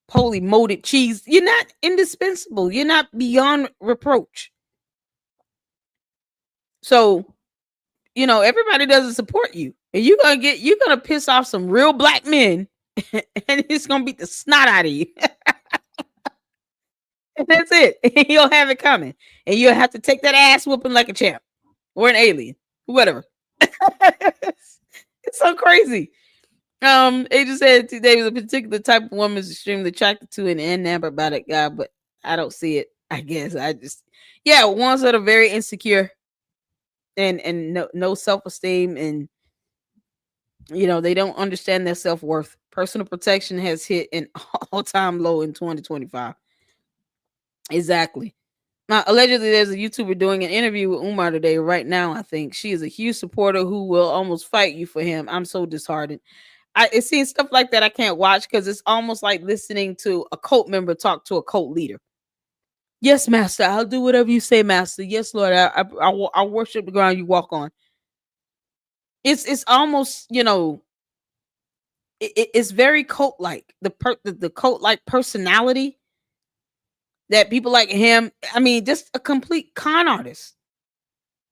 poly molded cheese. You're not indispensable. You're not beyond reproach. So, everybody doesn't support you. And you're gonna piss off some real black men, and it's gonna beat the snot out of you. And that's it. You'll have it coming. And you'll have to take that ass whooping like a champ. Or an alien. Whatever. It's so crazy. Agent said today was a particular type of woman is extremely attracted to and enamored by that guy, but I don't see it. I guess ones that are very insecure and no self-esteem, and they don't understand their self-worth. Personal protection has hit an all-time low in 2025. Exactly. Now, allegedly, there's a YouTuber doing an interview with Umar today. Right now, I think she is a huge supporter who will almost fight you for him. I'm so disheartened. It's seeing stuff like that I can't watch because it's almost like listening to a cult member talk to a cult leader. Yes, master, I'll do whatever you say, master. Yes, Lord, I worship the ground you walk on. It's almost, it's very cult-like. The cult-like personality that people like him, I mean, just a complete con artist.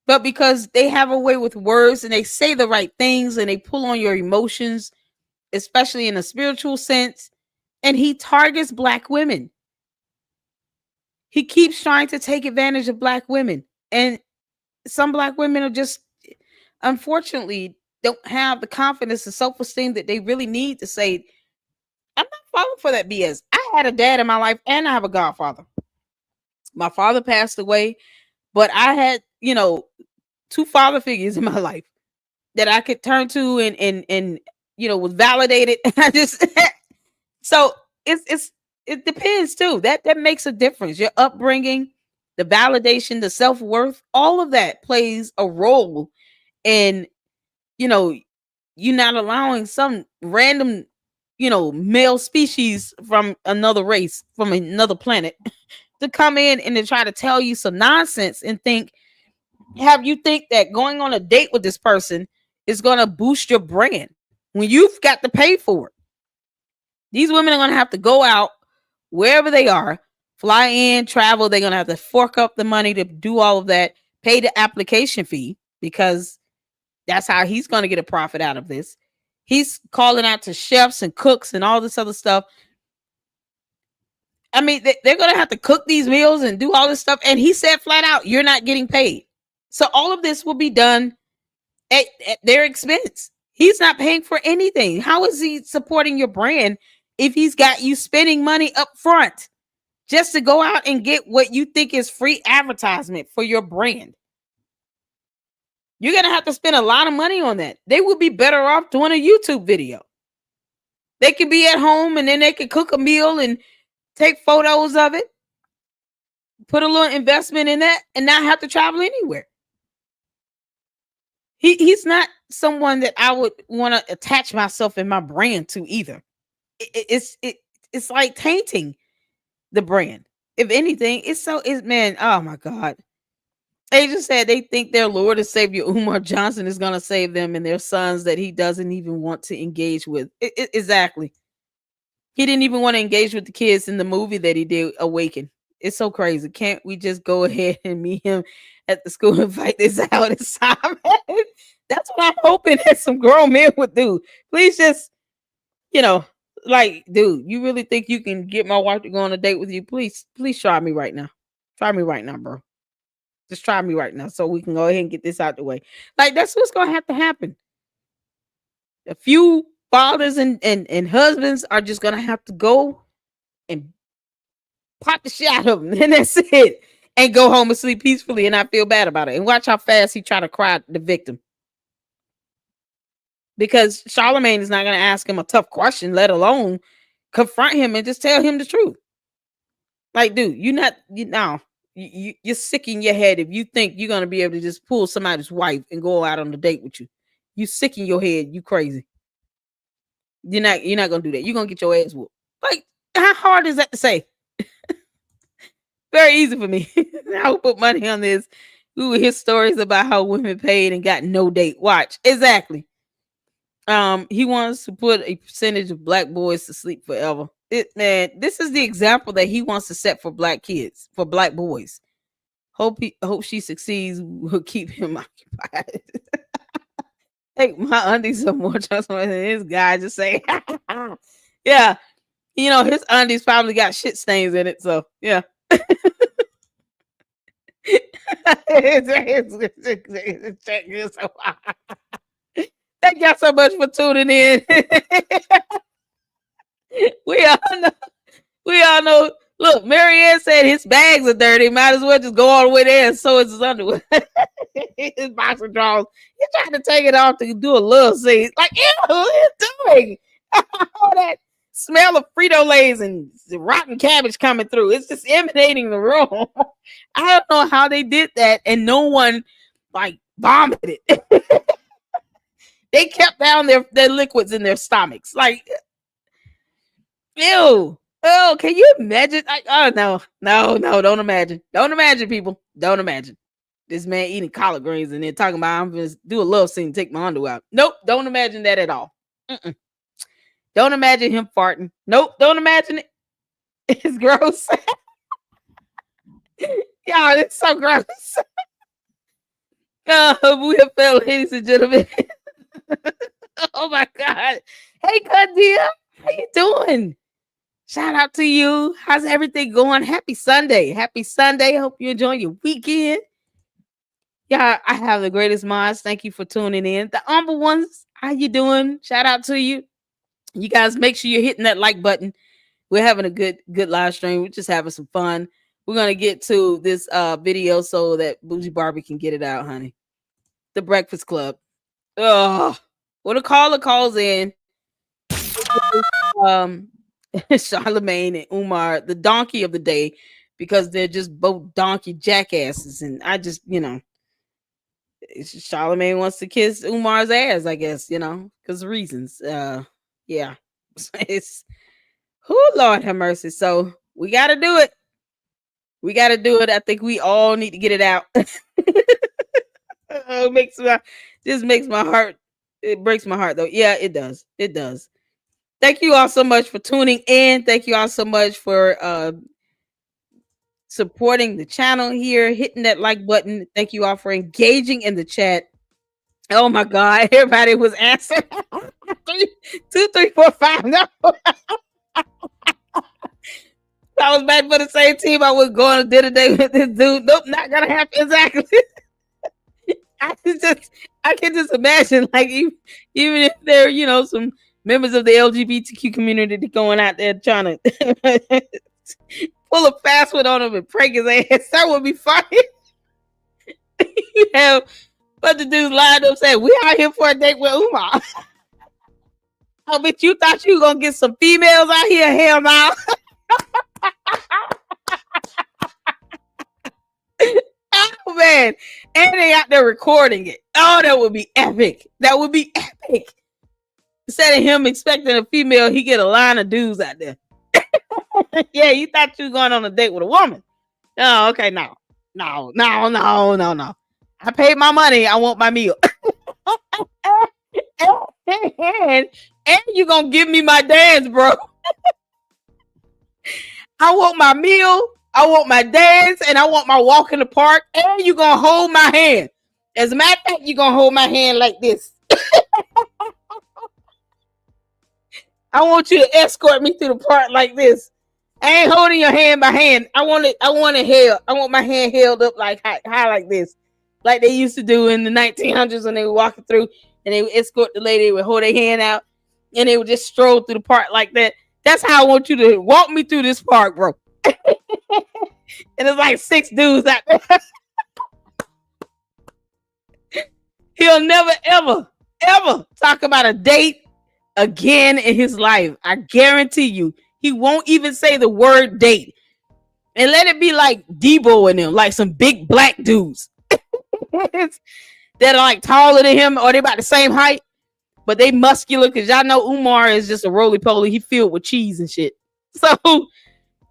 But because they have a way with words and they say the right things and they pull on your emotions, especially in a spiritual sense, and he targets black women. He keeps trying to take advantage of black women. And some black women are just, unfortunately, don't have the confidence and self-esteem that they really need to say, I'm not falling for that BS. I had a dad in my life and I have a godfather. My father passed away, but I had, two father figures in my life that I could turn to and was validated. I just so it depends too. That makes a difference. Your upbringing, the validation, the self-worth, all of that plays a role in, you not allowing some random, male species from another race, from another planet to come in and to try to tell you some nonsense and have you think that going on a date with this person is going to boost your brand when you've got to pay for it. These women are going to have to go out wherever they are, fly in, travel. They're going to have to fork up the money to do all of that, pay the application fee, because that's how he's going to get a profit out of this. He's calling out to chefs and cooks and all this other stuff. I mean, they're going to have to cook these meals and do all this stuff. And he said flat out, you're not getting paid. So all of this will be done at their expense. He's not paying for anything. How is he supporting your brand if he's got you spending money up front just to go out and get what you think is free advertisement for your brand? You're going to have to spend a lot of money on that. They would be better off doing a YouTube video. They could be at home and then they could cook a meal and take photos of it, put a little investment in that, and not have to travel anywhere. He's not someone that I would want to attach myself in my brand to either. It's like tainting the brand. If anything, man, oh my God. They just said they think their Lord and Savior Umar Johnson is going to save them and their sons that he doesn't even want to engage with. Exactly. He didn't even want to engage with the kids in the movie that he did, Awaken. It's so crazy. Can't we just go ahead and meet him at the school and fight this out? That's what I'm hoping that some grown men would do. Please just, like, dude, you really think you can get my wife to go on a date with you? Please try me right now. Try me right now, bro. Just try me right now so we can go ahead and get this out the way. Like, that's what's going to have to happen. A few fathers and husbands are just going to have to go and pop the shit out of them. And that's it. And go home and sleep peacefully and not feel bad about it. And watch how fast he try to cry the victim. Because Charlemagne is not going to ask him a tough question, let alone confront him and just tell him the truth. Like, dude, no. you're sick in your head if you think you're gonna be able to just pull somebody's wife and go out on a date with you. You sick in your head. You crazy. You're not gonna do that. You're gonna get your ass whooped. Like, how hard is that to say? Very easy for me. I would put money on this. We would hear stories about how women paid and got no date. Watch. Exactly. He wants to put a percentage of black boys to sleep forever. This is the example that he wants to set for black kids, for black boys. Hope she succeeds. Will keep him occupied. Take my undies some more. Just this guy just say, yeah, you know his undies probably got shit stains in it. So yeah. Thank y'all so much for tuning in. We all know. Look, Marianne said his bags are dirty. Might as well just go all the way there and sew his underwear. His boxer drawers. He's trying to take it off to do a little scene. Like, ew, what are you doing? All that smell of Frito-Lays and rotten cabbage coming through. It's just emanating the room. I don't know how they did that and no one like vomited. They kept down their liquids in their stomachs. Like, ew. Oh, can you imagine? No, don't imagine. Don't imagine, people. Don't imagine. This man eating collard greens and then talking about I'm going to do a love scene, take my underwear out. Nope, don't imagine that at all. Don't imagine him farting. Nope, don't imagine it. It's gross. Y'all, it's so gross. We have failed, ladies and gentlemen. Oh my God. Hey, Kadia, how you doing? Shout out to you. How's everything going? Happy Sunday. Happy Sunday. Hope you're enjoying your weekend. Yeah, I have the greatest minds. Thank you for tuning in. The humble ones, how you doing? Shout out to you. You guys make sure you're hitting that like button. We're having a good live stream. We're just having some fun. We're going to get to this video so that Bougie Barbie can get it out, honey. The Breakfast Club. Oh, when a caller calls in, Charlemagne and Umar, the donkey of the day, because they're just both donkey jackasses. And I just, Charlemagne wants to kiss Umar's ass, I guess, because of reasons. Yeah. It's, oh, Lord have mercy. So we got to do it. We got to do it. I think we all need to get it out. It makes my heart. It breaks my heart, though. Yeah, it does. It does. Thank you all so much for tuning in. Thank you all so much for supporting the channel here, hitting that like button. Thank you all for engaging in the chat. Oh my God, everybody was answering. 2, 3, 4, 5. No. I was back for the same team. I was going to dinner date with this dude. Nope, not gonna happen. Exactly. I can just imagine, like, even if they're, some members of the LGBTQ community going out there trying to pull a fast one on him and prank his ass. That would be funny. You have a bunch of dudes lined up saying, we out here for a date with Umar. Oh, but you thought you were going to get some females out here? Hell no. Oh, man. And they out there recording it. Oh, that would be epic. That would be epic. Instead of him expecting a female, he get a line of dudes out there. Yeah, you thought you were going on a date with a woman. Oh, okay, no. I paid my money. I want my meal. and you gonna give me my dance, bro. I want my meal. I want my dance, and I want my walk in the park. And you gonna hold my hand. As a matter of fact, you gonna hold my hand like this. I want you to escort me through the park like this. I ain't holding your hand by hand. I want it held. I want my hand held up like high like this, like they used to do in the 1900s when they were walking through and they would escort the lady. They would hold their hand out and they would just stroll through the park like that. That's how I want you to walk me through this park, bro. And there's like 6 dudes out there. He'll never, ever talk about a date again in his life. I guarantee you. He won't even say the word date. and let it be like Debo and them, like some big black dudes that are like taller than him, or they about the same height, but they muscular. Because y'all know Umar is just a roly poly. He filled with cheese and shit. So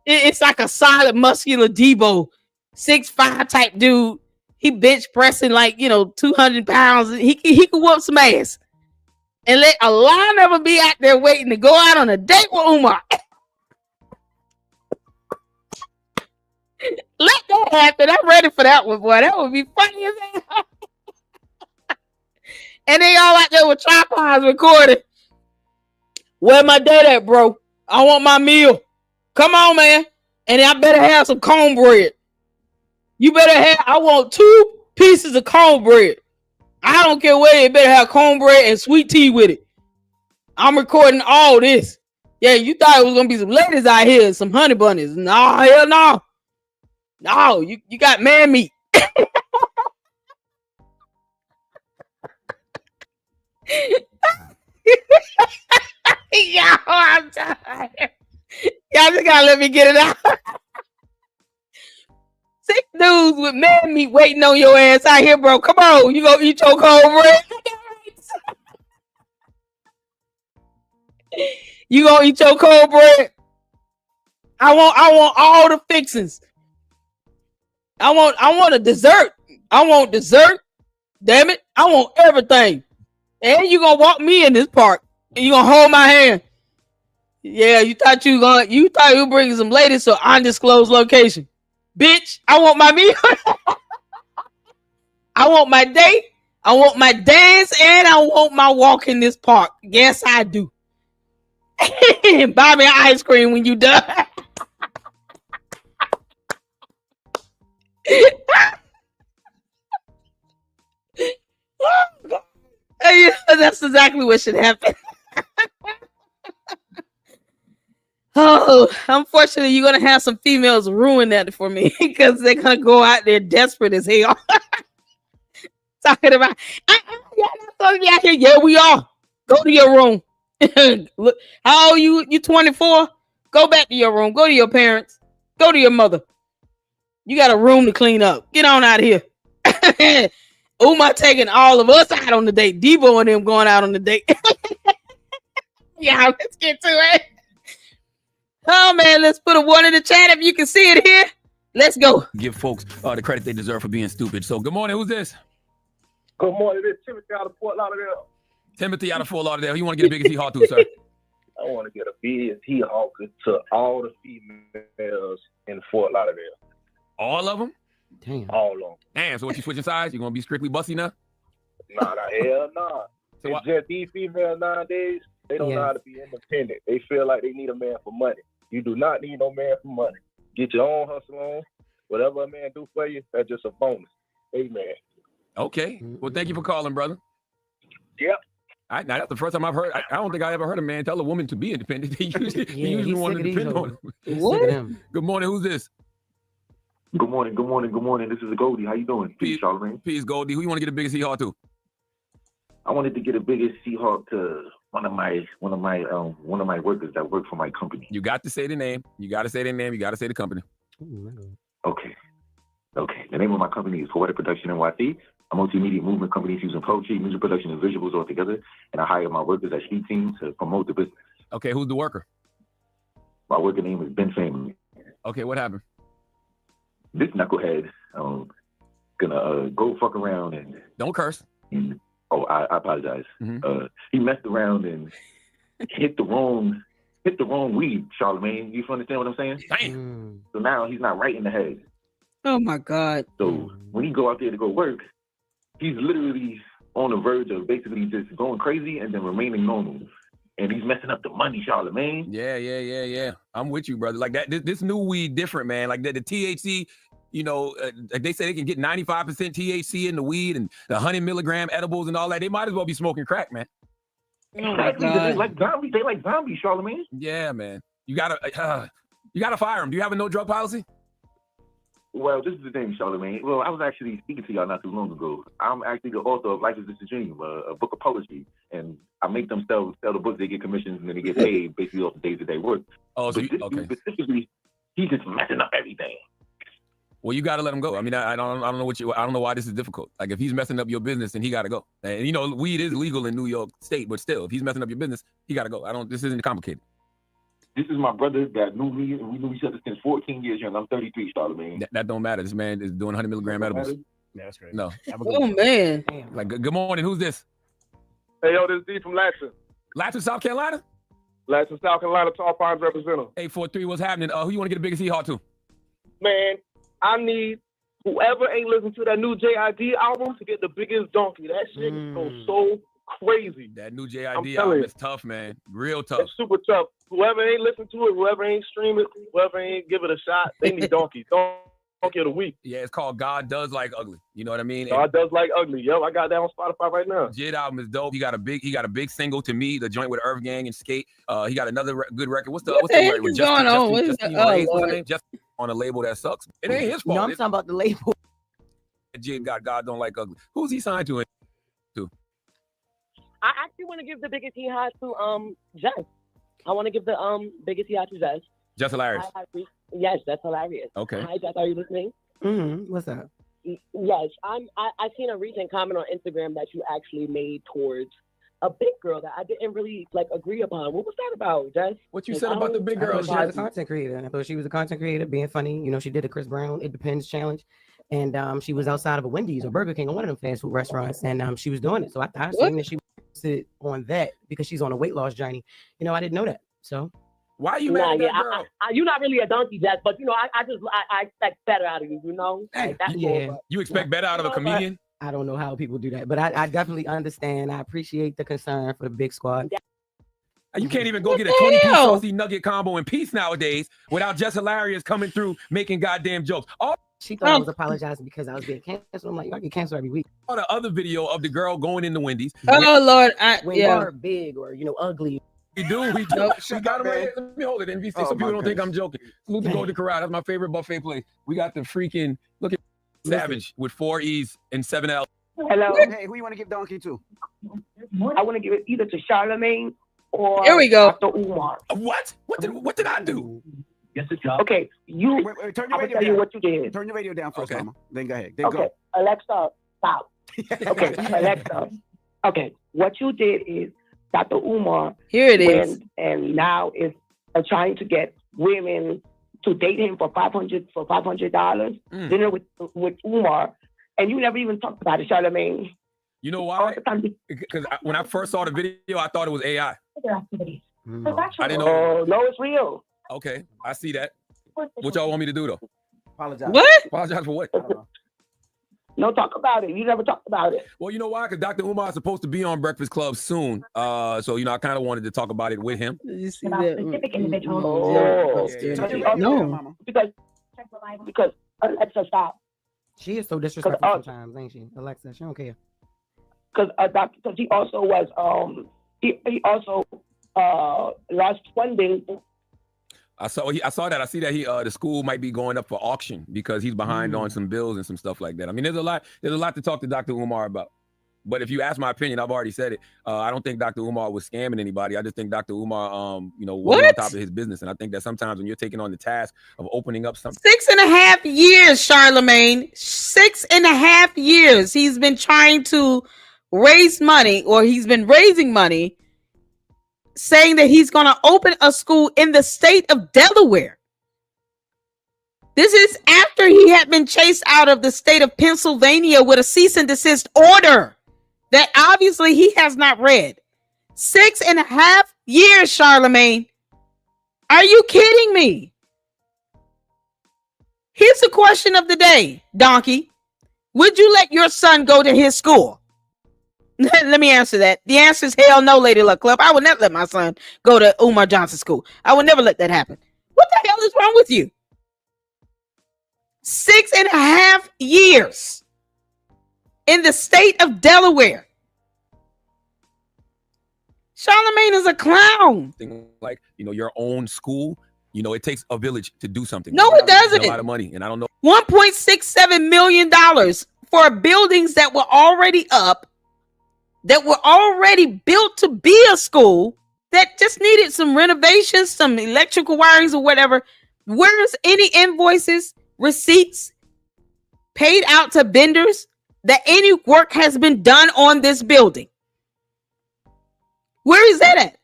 it's like a solid muscular Debo, 6'5" type dude. He bench pressing like 200 pounds. He could whoop some ass. And let a lot of them be out there waiting to go out on a date with Umar. Let that happen. I'm ready for that one, boy. That would be funny as hell. And they all out there with tripods recording. Where my date at, bro? I want my meal. Come on, man. And I better have some cornbread. You better have, I want 2 pieces of cornbread. I don't care where, it better have cornbread and sweet tea with it. I'm recording all this. Yeah, you thought it was gonna be some ladies out here, some honey bunnies. No, hell no. No, you got man meat. Yo, I'm tired. Y'all just gotta let me get it out. 6 dudes with man meat waiting on your ass out here, bro. Come on, you gonna eat your cornbread? You gonna eat your cornbread? I want all the fixings. I want a dessert. I want dessert. Damn it, I want everything. And you gonna walk me in this park. And you gonna hold my hand. Yeah, you thought you were bringing some ladies to undisclosed location. Bitch, I want my meal. I want my date. I want my dance, and I want my walk in this park. Yes, I do. Buy me ice cream when you done. That's exactly what should happen. Oh, unfortunately, you're gonna have some females ruin that for me because they're gonna go out there desperate as hell. Talking about, y'all not supposed to be out here. Yeah, we are. Go to your room. Look, how old you? You 24? Go back to your room. Go to your parents. Go to your mother. You got a room to clean up. Get on out of here. Umar taking all of us out on the date. Debo and them going out on the date. Yeah, let's get to it. Oh man, let's put a 1 in the chat if you can see it here. Let's go. Give folks the credit they deserve for being stupid. So good morning. Who's this? Good morning. This is Timothy out of Fort Lauderdale. Timothy out of Fort Lauderdale. You want to get a big hee-haw too, sir? I want to get a big hee-haw to all the females in Fort Lauderdale. All of them? Damn. All of them. Damn, so what, you switching sides? You going to be strictly bussy now? Nah, hell nah. So It's just these females nowadays, they don't know how to be independent. They feel like they need a man for money. You do not need no man for money. Get your own hustle on. Whatever a man do for you, that's just a bonus. Amen. Okay. Well, thank you for calling, brother. Yep. Now, that's the first time I've heard. I don't think I ever heard a man tell a woman to be independent. They usually want to depend on him. What? Good morning. Who's this? Good morning. This is Goldie. How you doing? Peace, Charlamagne. Peace, Goldie. Who you want to get the biggest hee-haw to? I wanted to get the biggest hee-haw to one of my workers that work for my company. You got to say the name. You got to say the company. Okay. The name of my company is Poetic Production NYC. A multimedia movement company using poetry, music production, and visuals all together. And I hire my workers as street teams to promote the business. Okay, who's the worker? My worker name is Ben Family. Okay, what happened? This knucklehead gonna go fuck around and don't curse. I apologize. He messed around and hit the wrong weed, Charlamagne. You understand what I'm saying? Damn. So now he's not right in the head. Oh my God. So when he go out there to go work, he's literally on the verge of basically just going crazy and then remaining normal. And he's messing up the money, Charlamagne. Yeah. I'm with you, brother. Like that, this new weed different, man. Like the THC, like they say they can get 95% THC in the weed and the 100 milligram edibles and all that. They might as well be smoking crack, man. Oh my God. They like zombies, Charlamagne. Yeah, man. You gotta fire them. Do you have a no drug policy? Well, this is the thing, Charlamagne. Well, I was actually speaking to y'all not too long ago. I'm actually the author of Life is Just a Dream, a book of poetry, and I make them sell the books. They get commissions and then they get paid basically off the days that they work. Oh, so okay. He's just messing up everything. Well, you got to let him go. I mean, I don't know why this is difficult. Like, if he's messing up your business, then he got to go. And you know, weed is legal in New York State, but still, if he's messing up your business, he got to go. This isn't complicated. This is my brother that knew me, and we knew each other since 14 years young. I'm 33, Charlamagne. That don't matter. This man is doing 100 milligram edibles. Yeah, that's great. No. Oh man. Like, good morning. Who's this? Hey, yo, this is D from Latson. Latson, South Carolina? Latson, South Carolina, Tall Pines representative. 843, what's happening? Who you want to get the biggest hee-haw to? Man, I need whoever ain't listened to that new JID album to get the biggest donkey. That shit goes so crazy. That new JID album is tough, man. Real tough. It's super tough. Whoever ain't listened to it, whoever ain't stream it, whoever ain't give it a shot, they need donkey. Donkey of the week. Yeah, it's called God Does Like Ugly. You know what I mean? God Does Like Ugly. Yo, I got that on Spotify right now. JID album is dope. He got a big single to me, the joint with Irv Gang and Skate. He got another good record. What's the record with going on? What is that? Just on a label that sucks. It ain't his fault. No, I'm talking about the label. JID got God Don't Like Ugly. Who's he signed to? I actually want to give the biggest hee-haw to Jess. I want to give the biggest hee-haw to Jess. Just hilarious. Yes, that's hilarious. Okay. Hi, Jess. Are you listening? What's up? Yes, I seen a recent comment on Instagram that you actually made towards a big girl that I didn't really agree upon. What was that about, Jess? What you said about the big girl? She was a content creator. I thought she was a content creator, being funny. You know, she did a Chris Brown It Depends challenge, and she was outside of a Wendy's or Burger King or one of them fast food restaurants, and she was doing it. So I thought that she posted on that because she's on a weight loss journey. You know, I didn't know that. So. Why are you mad at that girl? You're not really a donkey, Jess, but you know, I expect better out of you, you know? You expect better out of a comedian? I don't know how people do that, but I definitely understand. I appreciate the concern for the big squad. You can't even go get a 20-piece saucy nugget combo in peace nowadays without Just Hilarious coming through making goddamn jokes. She thought I was apologizing because I was getting canceled. I'm like, I get canceled every week. On the other video of the girl going into Wendy's. Oh Lord, when you're big or ugly. We do. Nope. We got them right here. Let me hold it. NBC, so people don't think I'm joking. Salute to Golden Corral. That's my favorite buffet place. We got the freaking, look at Savage with 4 E's and 7 L's. Hello. Hey, who you want to give donkey to? I want to give it either to Charlamagne or here we go. Dr. Umar. What? What did I do? Yes, it's job. Okay, wait, turn your radio down. What you did. Turn your radio down first, okay. Mama. Then go ahead. Okay, Alexa, stop. Okay, Alexa. Okay, what you did is Dr. Umar. Here it is. And now is trying to get women to date him for $500 dinner with Umar, and you never even talked about it, Charlamagne. You know why? Because when I first saw the video, I thought it was AI. I didn't know. Oh, no, it's real. Okay, I see that. What y'all want me to do though? Apologize. What? Apologize for what? No, talk about it. You never talked about it. Well, you know why? Because Dr. Umar is supposed to be on Breakfast Club soon. So, you know, I kind of wanted to talk about it with him. You see that? No. Because Alexa, stop. She is so disrespectful sometimes, ain't she? Alexa, she don't care. Because he also was he also lost funding. I saw that. I see that the school might be going up for auction because he's behind on some bills and some stuff like that. I mean, there's a lot to talk to Dr. Umar about. But if you ask my opinion, I've already said it. I don't think Dr. Umar was scamming anybody. I just think Dr. Umar, was on top of his business. And I think that sometimes when you're taking on the task of opening up something. 6.5 years, Charlamagne. 6.5 years. He's been trying to raise money, or he's been raising money, saying that he's going to open a school in the state of Delaware. This is after he had been chased out of the state of Pennsylvania with a cease and desist order that obviously he has not read. 6.5 years, Charlamagne. Are you kidding me? Here's the question of the day, Donkey. Would you let your son go to his school? Let me answer that. The answer is hell no, Lady Luck Club. I would not let my son go to Umar Johnson School. I would never let that happen. What the hell is wrong with you? 6.5 years in the state of Delaware. Charlamagne is a clown. Like, your own school, it takes a village to do something. No, it doesn't. A lot of money, and I don't know. $1.67 million for buildings that were already up, that were already built to be a school, that just needed some renovations, some electrical wirings or whatever. Where's any invoices, receipts paid out to vendors that any work has been done on this building? Where is that at?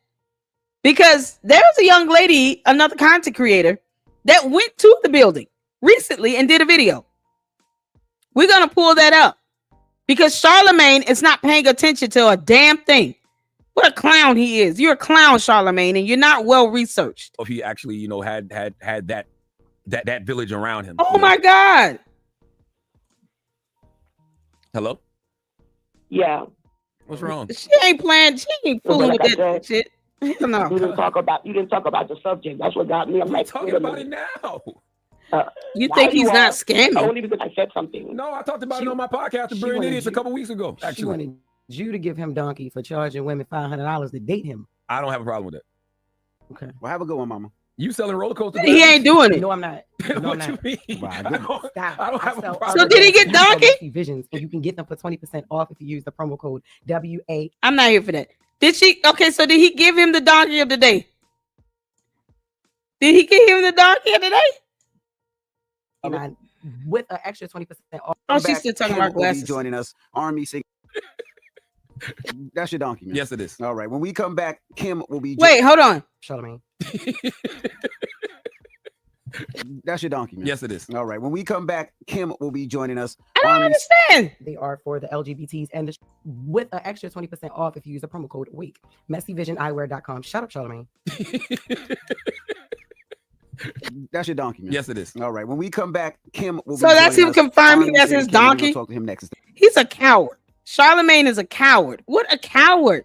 Because there's a young lady, another content creator, that went to the building recently and did a video. We're going to pull that up because Charlemagne is not paying attention to a damn thing. What a clown he is. You're a clown, Charlemagne, and you're not well researched. If he actually, you know, had that village around him. Oh my God. Hello? Yeah. What's wrong? She ain't playing. She ain't fooling with that shit. No. You didn't talk about the subject. That's what got me. I'm like, talking about it now. You think he's not scamming? Only because I said something. No, I talked about it on my podcast, The Brilliant Idiots, a couple weeks ago. She Actually, wanted you to give him donkey for charging women $500 to date him. I don't have a problem with that. Okay. Well, have a good one, mama. You selling roller coasters? He ain't doing it. No, I'm not. No, What I'm you not. mean? I don't have a problem. So did he get donkey? Visions, and you can get them for 20% off if you use the promo code WA. I'm not here for that. Did she? Okay, so did he give him the donkey of the day? Did he give him the donkey of the day? With an extra 20% off. Oh, she's still talking about glasses. Joining us, Army sing. That's your donkey, man. Yes, it is. All right. When we come back, Kim will be. Wait, hold on. Charlemagne. That's your donkey, man. Yes, it is. All right. When we come back, Kim will be joining us. I don't understand. They are for the LGBTs and with an extra 20% off if you use the promo code WAKE. MessyVisionEyewear.com. Shut up, Charlemagne. That's your donkey, man. Yes, it is. All right. When we come back, Kim will be. So that's him confirming that's his donkey? We'll talk to him next. He's a coward. Charlemagne is a coward. What a coward.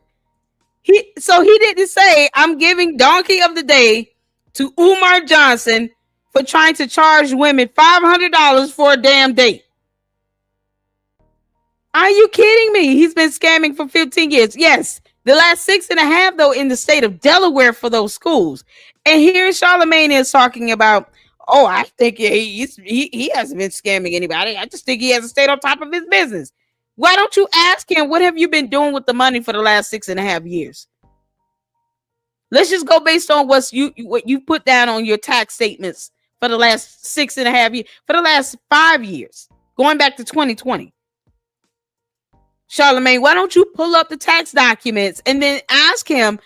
He didn't say, I'm giving donkey of the day to Umar Johnson for trying to charge women $500 for a damn date. Are you kidding me? He's been scamming for 15 years. Yes, the last 6.5 though in the state of Delaware for those schools. And here Charlemagne is talking about, oh, I think he hasn't been scamming anybody. I just think he hasn't stayed on top of his business. Why don't you ask him, what have you been doing with the money for the last 6.5 years? Let's just go based on what you put down on your tax statements for the last 6.5 years, for the last 5 years, going back to 2020. Charlemagne, why don't you pull up the tax documents and then ask him,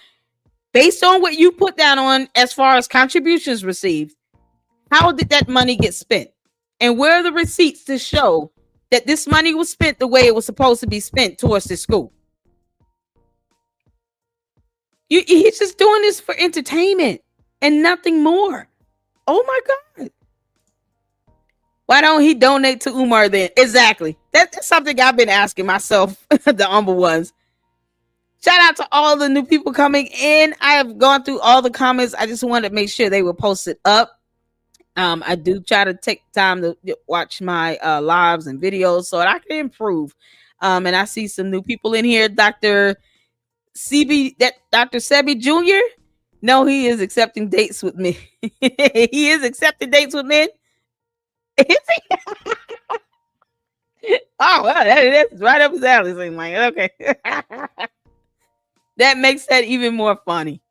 based on what you put down on as far as contributions received, how did that money get spent? And where are the receipts to show that this money was spent the way it was supposed to be spent towards this school? He's just doing this for entertainment and nothing more. Oh my God. Why don't he donate to Umar then? Exactly. That's something I've been asking myself, the humble ones. Shout out to all the new people coming in. I have gone through all the comments. I just wanted to make sure they were posted up. I do try to take time to watch my lives and videos so that I can improve. And I see some new people in here. Dr. Sebi Jr. No, he is accepting dates with me. He is accepting dates with men. Is he? Oh, well, that's right up his alley. So like, okay. That makes that even more funny.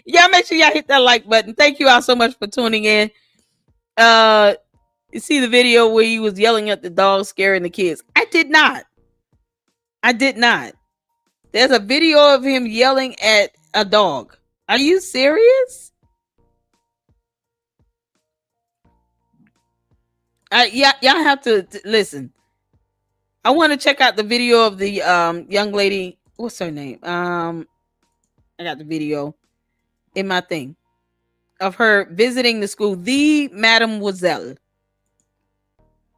Y'all make sure y'all hit that like button. Thank you all so much for tuning in. You see the video where he was yelling at the dog, scaring the kids. I did not. There's a video of him yelling at a dog. Are you serious? Y'all have to listen. I want to check out the video of the young lady. What's her name? I got the video in my thing of her visiting the school. The Madame Zelle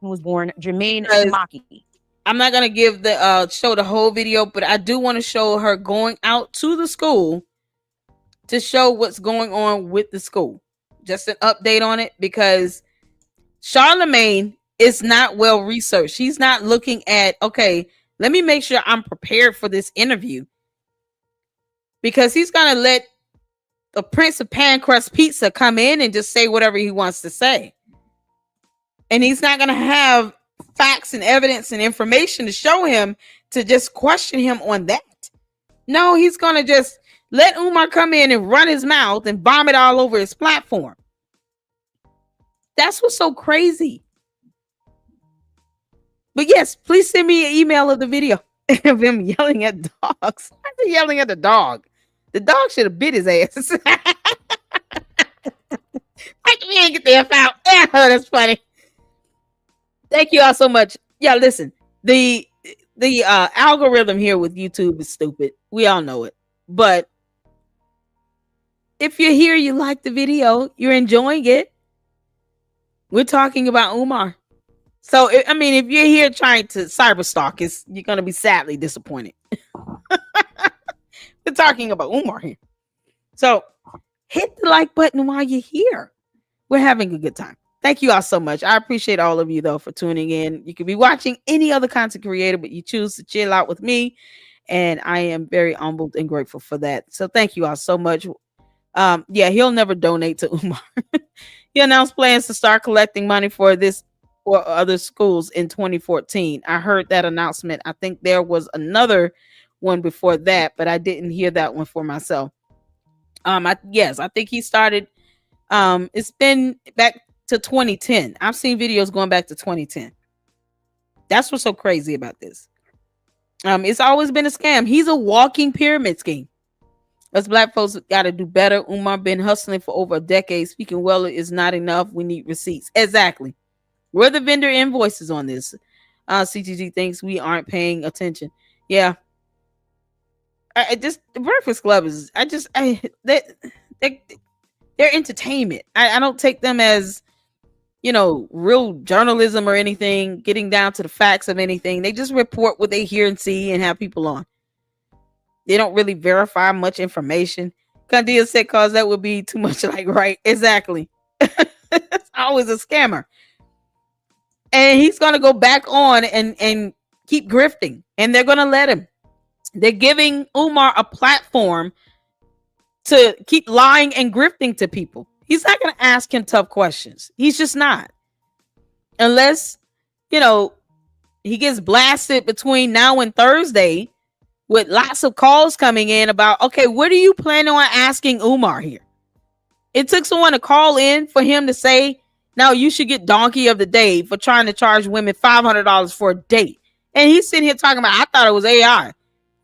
was born Jermaine Maki. I'm not gonna give the show the whole video, but I do want to show her going out to the school to show what's going on with the school. Just an update on it, because Charlemagne is not well researched. He's not looking at, okay, let me make sure I'm prepared for this interview, because he's gonna let the Prince of Pancrust Pizza come in and just say whatever he wants to say, and he's not gonna have facts and evidence and information to show him to just question him on that. No, he's gonna just Let Umar come in and run his mouth and vomit all over his platform. That's what's so crazy. But yes, please send me an email of the video of him yelling at dogs. Why is he yelling at the dog? The dog should have bit his ass. I can't get the F out. Oh, that's funny. Thank you all so much. Yeah, listen, the algorithm here with YouTube is stupid. We all know it. But if you're here, you like the video, you're enjoying it. We're talking about Umar. So, I mean, if you're here trying to cyberstalk, you're going to be sadly disappointed. We're talking about Umar here. So, hit the like button while you're here. We're having a good time. Thank you all so much. I appreciate all of you, though, for tuning in. You could be watching any other content creator, but you choose to chill out with me. And I am very humbled and grateful for that. So, thank you all so much. Yeah, he'll never donate to Umar. He announced plans to start collecting money for this or other schools in 2014. I heard that announcement. I think there was another one before that, but I didn't hear that one for myself. I think he started. It's been back to 2010. I've seen videos going back to 2010. That's what's so crazy about this. It's always been a scam. He's a walking pyramid scheme. Us black folks got to do better. Umar been hustling for over a decade. Speaking well is not enough. We need receipts. Exactly. We're the vendor invoices on this. CTG thinks we aren't paying attention. Yeah. The Breakfast Club is. They're entertainment. I don't take them as, real journalism or anything. Getting down to the facts of anything. They just report what they hear and see and have people on. They don't really verify much information. Candia said, cause that would be too much like, right? Exactly. It's always a scammer. And he's going to go back on and keep grifting. And they're going to let him. They're giving Umar a platform to keep lying and grifting to people. He's not going to ask him tough questions. He's just not. Unless, he gets blasted between now and Thursday with lots of calls coming in about, okay, what are you planning on asking Umar here? It took someone to call in for him to say, now you should get donkey of the day for trying to charge women $500 for a date. And he's sitting here talking about, I thought it was AI.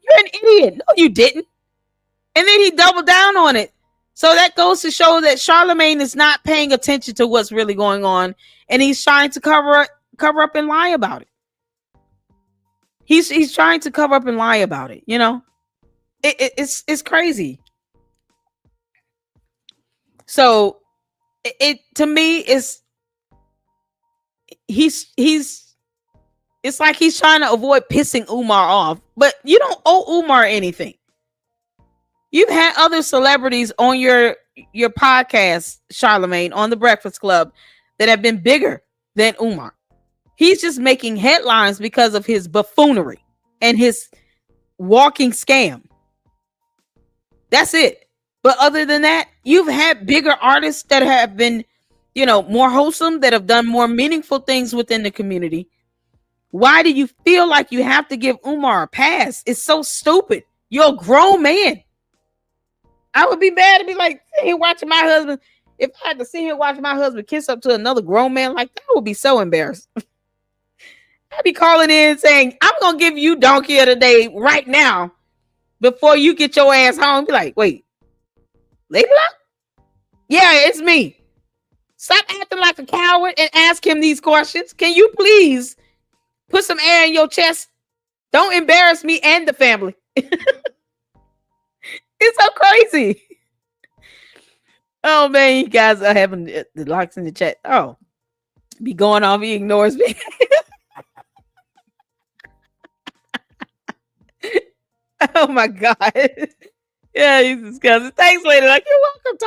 You're an idiot. No, you didn't. And then he doubled down on it. So that goes to show that Charlemagne is not paying attention to what's really going on. And he's trying to cover up and lie about it. He's trying to cover up and lie about it. It's crazy. So it to me is it's like he's trying to avoid pissing Umar off, but you don't owe Umar anything. You've had other celebrities on your podcast, Charlemagne, on the Breakfast Club, that have been bigger than Umar. He's just making headlines because of his buffoonery and his walking scam. That's it. But other than that, you've had bigger artists that have been, more wholesome, that have done more meaningful things within the community. Why do you feel like you have to give Umar a pass? It's so stupid. You're a grown man. I would be mad to be like, sitting here watching my husband. If I had to sit here watching my husband kiss up to another grown man like that, I would be so embarrassed. I'd be calling in saying, I'm going to give you donkey of the day right now before you get your ass home. Be like, wait, Lady Luck? Yeah, it's me. Stop acting like a coward and ask him these questions. Can you please put some air in your chest? Don't embarrass me and the family. It's so crazy. Oh, man, you guys are having the likes in the chat. Oh, be going off. He ignores me. Oh my God. Yeah, he's disgusting. Thanks, Lady Luck. You're welcome,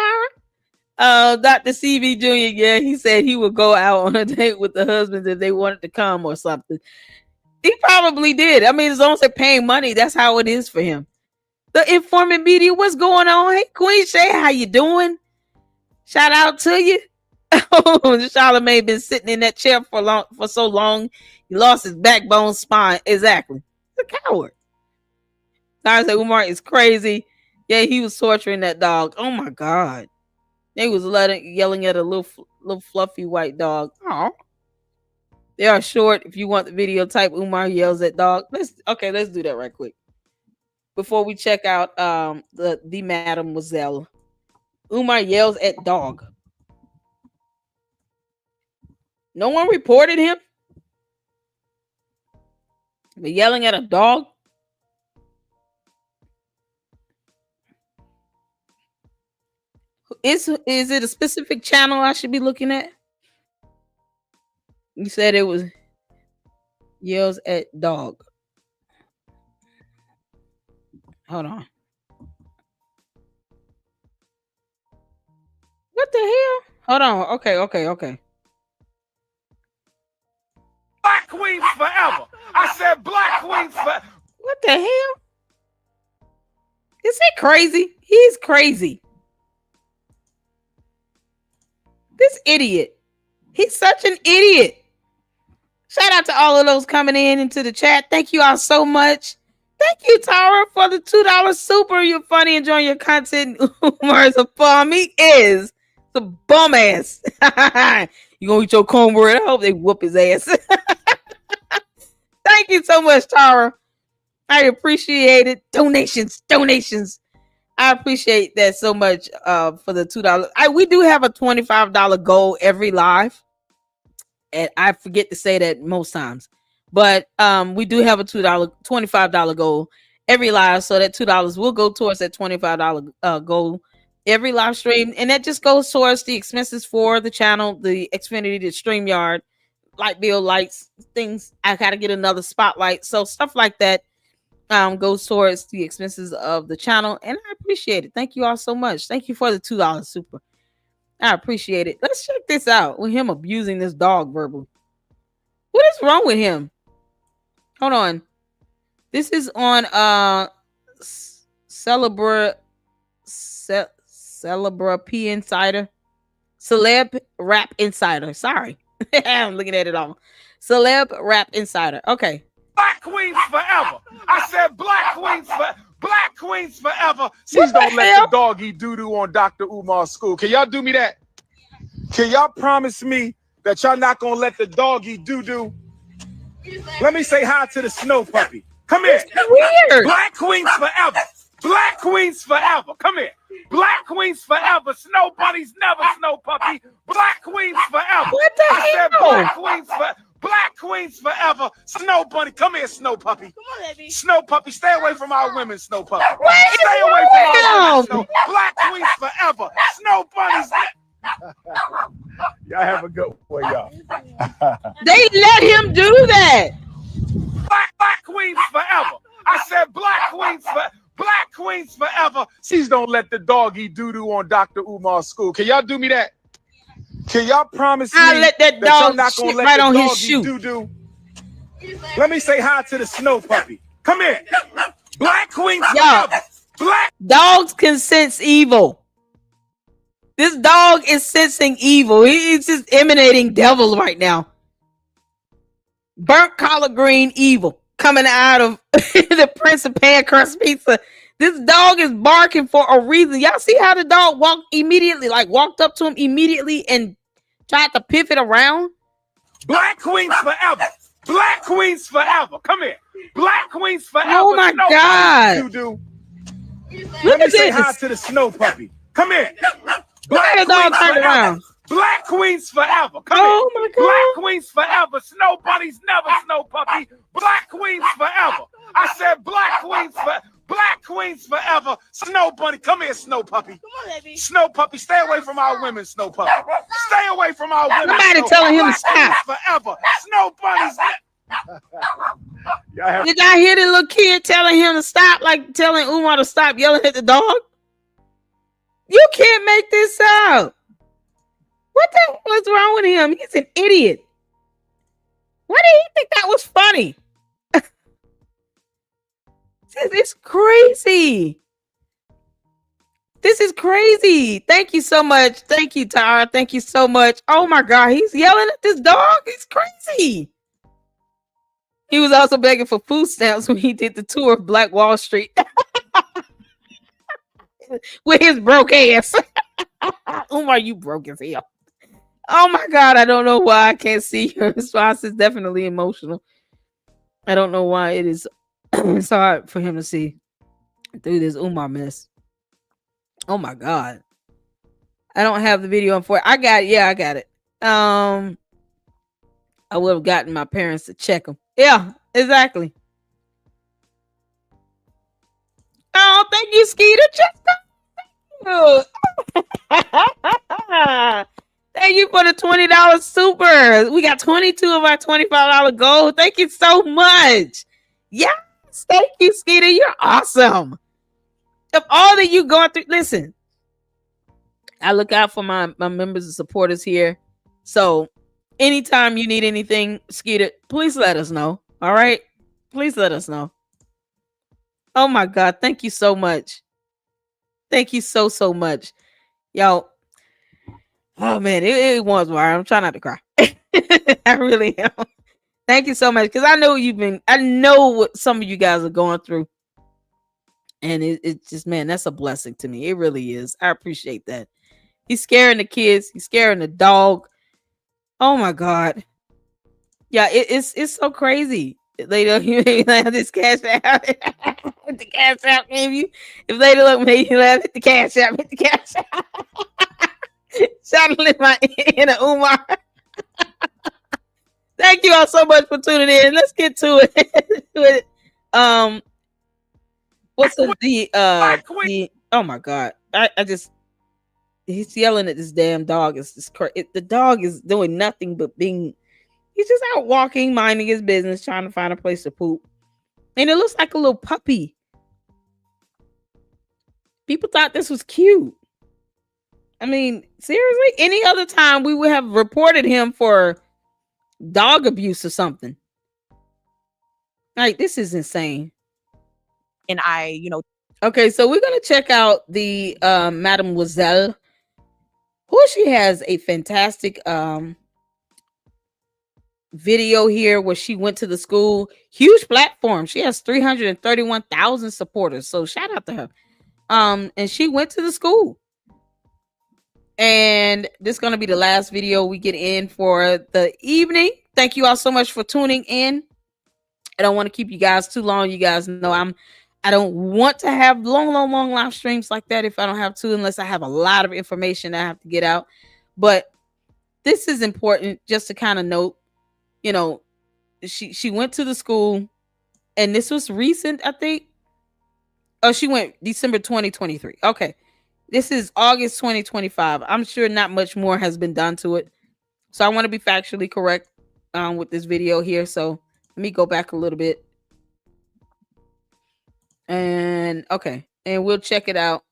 Tara. Dr. CV Jr., yeah, he said he would go out on a date with the husbands if they wanted to come or something. He probably did. I mean, as long as they're paying money, that's how it is for him. The informant media, what's going on? Hey, Queen Shay, how you doing? Shout out to you. Oh, Charlemagne been sitting in that chair for so long, he lost his backbone spine. Exactly. He's a coward. Tara said Umar is crazy. Yeah, he was torturing that dog. Oh my god. They was yelling at a little fluffy white dog. Oh. They are short. If you want the video, type Umar yells at dog. Let's do that right quick. Before we check out the Mademoiselle. Umar yells at dog. No one reported him. But yelling at a dog. Is it a specific channel I should be looking at? You said it was yells at dog. Hold on. What the hell? Hold on. Okay. Black queens forever. I said black queens forever. What the hell? Is he crazy? He's crazy. This idiot. He's such an idiot. Shout out to all of those coming into the chat. Thank you all so much. Thank you, Tara, for the $2 super. You're funny, enjoying your content. Umar is a bum. He is. The bum ass. You gonna eat your cornbread? I hope they whoop his ass. Thank you so much, Tara. I appreciate it. Donations. I appreciate that so much for the $2. We do have a $25 goal every live. And I forget to say that most times. But we do have a $25 goal every live. So that $2 will go towards that $25 goal every live stream. And that just goes towards the expenses for the channel, the Xfinity, the StreamYard, light bill, lights, things. I got to get another spotlight. So stuff like that goes towards the expenses of the channel. And I appreciate it. Thank you all so much. Thank you for the $2 super. I appreciate it. Let's check this out with him abusing this dog verbally. What is wrong with him? Hold on. This is on Celebra P Insider. Celeb Rap Insider. Sorry. I'm looking at it all. Celeb Rap Insider. Okay. Black queens forever. I said black queens forever. Black queens forever. Please don't let the dog eat doo-doo on Dr. Umar's school. Can y'all do me that? Can y'all promise me that y'all not gonna let the dog eat doo-doo? Let me say hi to the snow puppy. Come here. Weird. Black queens forever. Black queens forever. Come here. Black queens forever. Snow bunnies never snow puppy. Black queens forever. What the hell? I said black queens forever. Black queens forever. Snow bunny. Come here, snow puppy. Come on, baby. Snow puppy. Stay away from our women, snow puppy. Stay away from our women, snow. Black queens forever. Snow bunnies. Y'all have a good one, y'all. They let him do that. Black queens forever. I said black queens forever. Black queens forever. Please don't let the dog eat doo-doo on Dr. Umar's school. Can y'all do me that? Can y'all promise me let that dog not gonna shit let right the on his dog shoe? eat doo-doo? Let me say hi to the snow puppy. Come here. Black queens forever. Black dogs can sense evil. This dog is sensing evil. He's just emanating devil right now. Burnt collard green evil coming out of the Prince of Pan Crust Pizza. This dog is barking for a reason. Y'all see how the dog walked up to him immediately and tried to pivot around? Black queens forever. Black queens forever. Come here. Black queens forever. Oh my Snow God. Doo-doo. Let me say hi to the snow puppy. Come here. Black queens forever. Black queens forever. Come here. My God. Black queens forever. Snow bunnies never snow puppy. Black queens forever. I said black queens forever. Black queens forever. Snow bunny. Come here, snow puppy. Come on, baby. Snow puppy. Stay away from our women, snow puppy. Stay away from our women. Somebody telling him to stop. Forever. Snow bunnies. Did y'all hear the little kid telling him to stop? Like telling Umar to stop yelling at the dog? You can't make this up. What the hell is wrong with him? He's an idiot. Why did he think that was funny? This is crazy. This is crazy. Thank you so much. Thank you, Tara. Thank you so much. Oh my God, he's yelling at this dog. It's crazy. He was also begging for food stamps when he did the tour of Black Wall Street. with his broke ass. Umar, you broke as hell. Oh my God, I don't know why I can't see your response. Is definitely emotional. I don't know why it is it's hard for him to see through this Umar mess. Oh my God. I don't have the video for it. I got it. Yeah, I got it. I would have gotten my parents to check them. Yeah, exactly. Oh, thank you, Skeeter. Thank you for the $20 super. We got 22 of our $25 gold. Thank you so much. Yes, thank you, Skeeter. You're awesome. Of all that you going through, listen, I look out for my members and supporters here. So anytime you need anything, Skeeter, please let us know. All right? Please let us know. Oh my God. Thank you so much. Thank you so much. Yo. Oh man, it was wild. I'm trying not to cry. I really am. Thank you so much. Because I know what some of you guys are going through. And it's just, man, that's a blessing to me. It really is. I appreciate that. He's scaring the kids. He's scaring the dog. Oh my God. Yeah, it's so crazy. They don't have this cash out. The cash out gave you. If Lady Luck made you laugh, hit the cash out. Hit the cash out. Shout out to my inner Umar. Thank you all so much for tuning in. Let's get to it. What's the oh my God. I just he's yelling at this damn dog. It's just the dog is doing nothing but being. He's just out walking, minding his business, trying to find a place to poop, and it looks like a little puppy. People thought this was cute. I mean, seriously, any other time we would have reported him for dog abuse or something. Like, this is insane. And okay, so we're gonna check out the Mademoiselle, who she has a fantastic video here where she went to the school. Huge platform. She has 331,000 supporters. So shout out to her. And she went to the school. And this is going to be the last video we get in for the evening. Thank you all so much for tuning in. I don't want to keep you guys too long. You guys know I don't want to have long live streams like that if I don't have to, unless I have a lot of information I have to get out. But this is important just to kind of note, you know, she went to the school, and this was recent, I think. Oh, she went December 2023. Okay. This is August 2025. I'm sure not much more has been done to it. So I want to be factually correct with this video here. So let me go back a little bit. And okay. And we'll check it out.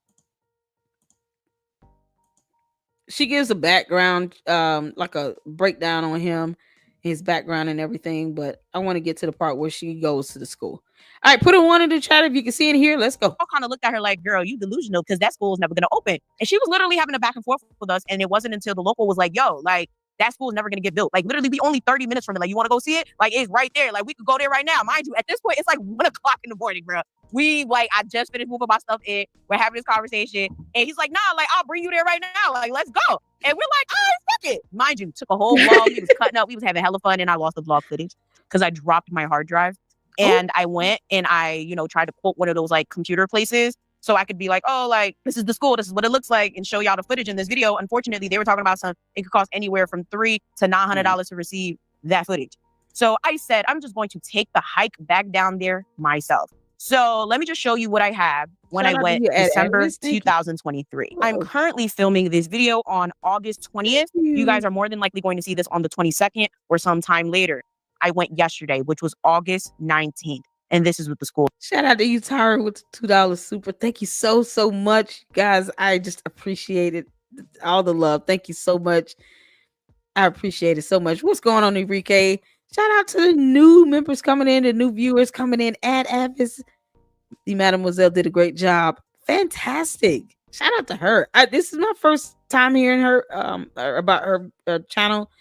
She gives a background, like a breakdown on him, his background and everything. But I want to get to the part where she goes to the school. All right, put a one in the chat if you can see it here. Let's go. I kind of looked at her like, girl, you delusional, because that school is never going to open. And she was literally having a back and forth with us. And it wasn't until the local was like, yo, like, that school is never going to get built. Like, literally, we only 30 minutes from it. Like, you want to go see it? Like, it's right there. Like, we could go there right now. Mind you, at this point, it's like 1 o'clock in the morning, bro. I just finished moving my stuff in. We're having this conversation. And he's like, nah, like, I'll bring you there right now. Like, let's go. And we're like, all right, fuck it. Mind you, took a whole vlog. We was cutting up. We was having hella fun. And I lost the vlog footage because I dropped my hard drive. And I went and I, tried to quote one of those like computer places so I could be like, oh, like, this is the school. This is what it looks like, and show y'all the footage in this video. Unfortunately, they were talking about it could cost anywhere from $300 to $900 to receive that footage. So I said, I'm just going to take the hike back down there myself. So let me just show you what I have when I went December 2023. I'm currently filming this video on August 20th. You guys are more than likely going to see this on the 22nd or sometime later. I went yesterday, which was August 19th. And this is what the school. Shout out to you, Tyra, with the $2 super. Thank you so much, guys. I just appreciate it. All the love. Thank you so much. I appreciate it so much. What's going on, Enrique? Shout out to the new members coming in, the new viewers coming in. Avis. The Mademoiselle did a great job. Fantastic. Shout out to her. This is my first time hearing her about her channel.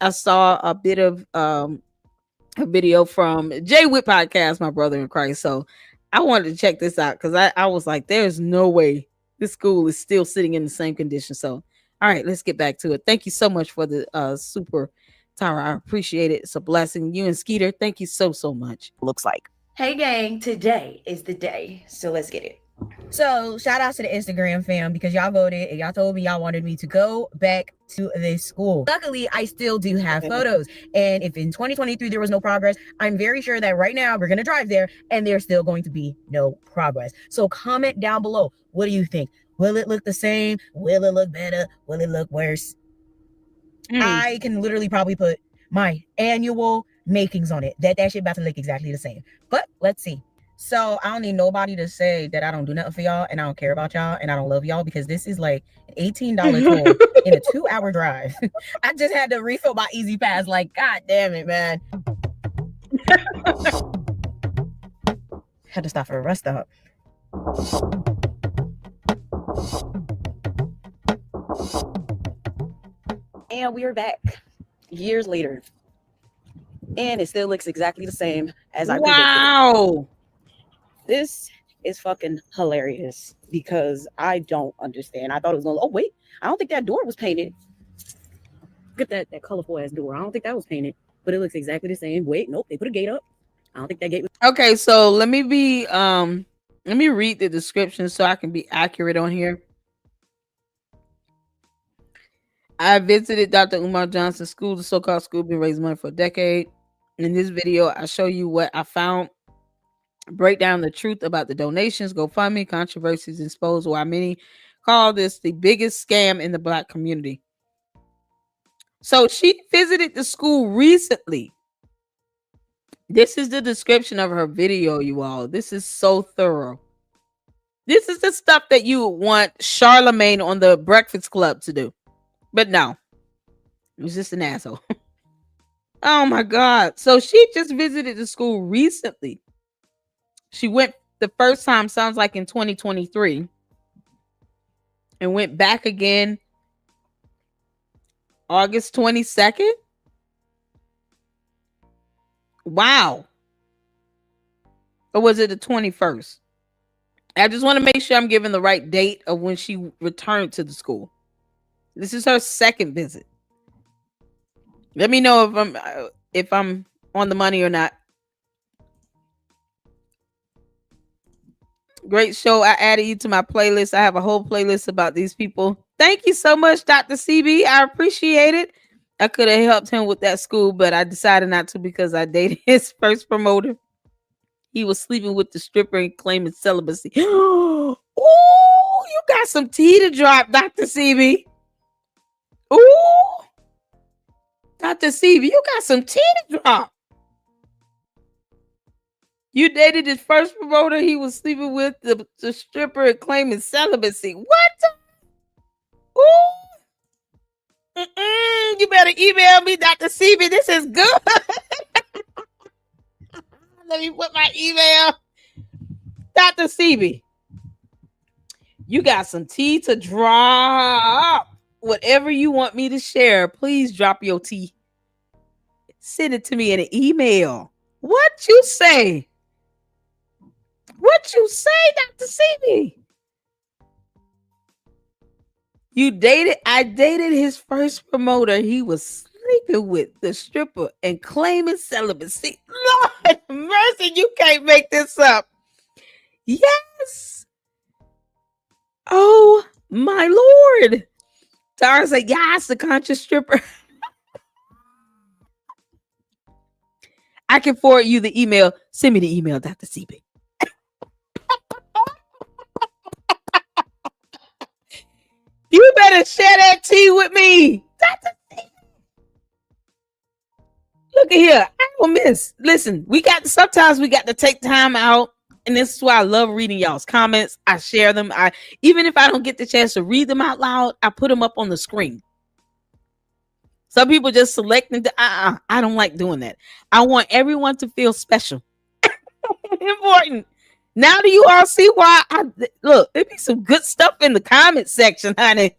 I saw a bit of a video from Jay Witt Podcast, my brother in Christ. So I wanted to check this out because I was like, there's no way This school is still sitting in the same condition. So, all right, let's get back to it. Thank you so much for the super Tara. I appreciate it. It's a blessing. You and Skeeter, thank you so much. Looks like. Hey gang, today is the day. So let's get it. So shout out to the Instagram fam because y'all voted and y'all told me y'all wanted me to go back to this school. Luckily, I still do have photos. And if in 2023 there was no progress, I'm very sure that right now we're going to drive there and there's still going to be no progress. So comment down below. What do you think? Will it look the same? Will it look better? Will it look worse? I can literally probably put my annual makings on it. That shit about to look exactly the same. But let's see. So I don't need nobody to say that I don't do nothing for y'all and I don't care about y'all and I don't love y'all because this is like an $18 toll in a 2-hour drive. I just had to refill my Easy Pass. Like, God damn it, man. Had to stop for a rest stop. And we are back years later. And it still looks exactly the same as I predicted. Wow. This is fucking hilarious because I don't understand. I thought it was going to, oh wait, I don't think that door was painted. Look at that colorful ass door. I don't think that was painted, but it looks exactly the same. Wait, nope, they put a gate up. I don't think that gate was. Okay, so let me read the description so I can be accurate on here. I visited Dr. Umar Johnson's school, the so-called school been raising money for a decade. In this video, I show you what I found. Break down the truth about the donations, GoFundMe, controversies, expose why many call this the biggest scam in the Black community. So she visited the school recently. This is the description of her video, you all. This is so thorough. This is the stuff that you want Charlemagne on the Breakfast Club to do. But no, it was just an asshole. Oh my God. So she just visited the school recently. She went the first time, sounds like in 2023, and went back again August 22nd. Wow. Or was it the 21st? I just want to make sure I'm giving the right date of when she returned to the school. This is her second visit. Let me know if I'm on the money or not. Great show. I added you to my playlist. I have a whole playlist about these people. Thank you so much, Dr. CB. I appreciate it. I could have helped him with that school, but I decided not to because I dated his first promoter. He was sleeping with the stripper and claiming celibacy. Oh, you got some tea to drop, Dr. CB. Oh, Dr. CB, you got some tea to drop. You dated his first promoter. He was sleeping with the stripper and claiming celibacy. What? Ooh. You better email me, Dr. CB. This is good. Let me put my email. Dr. CB, you got some tea to drop. Whatever you want me to share, please drop your tea. Send it to me in an email. What you say? What you say, Dr. CB? I dated his first promoter. He was sleeping with the stripper and claiming celibacy. Lord mercy, you can't make this up. Yes. Oh my Lord. Tara said, yes, the conscious stripper. I can forward you the email. Send me the email, Dr. CB. You better share that tea with me. Dr. CB. Look at here. I don't miss. Listen, sometimes we got to take time out. And this is why I love reading y'all's comments. I share them. Even if I don't get the chance to read them out loud, I put them up on the screen. Some people just select them. I don't like doing that. I want everyone to feel special. Important. Now do you all see why look, there be some good stuff in the comment section, honey.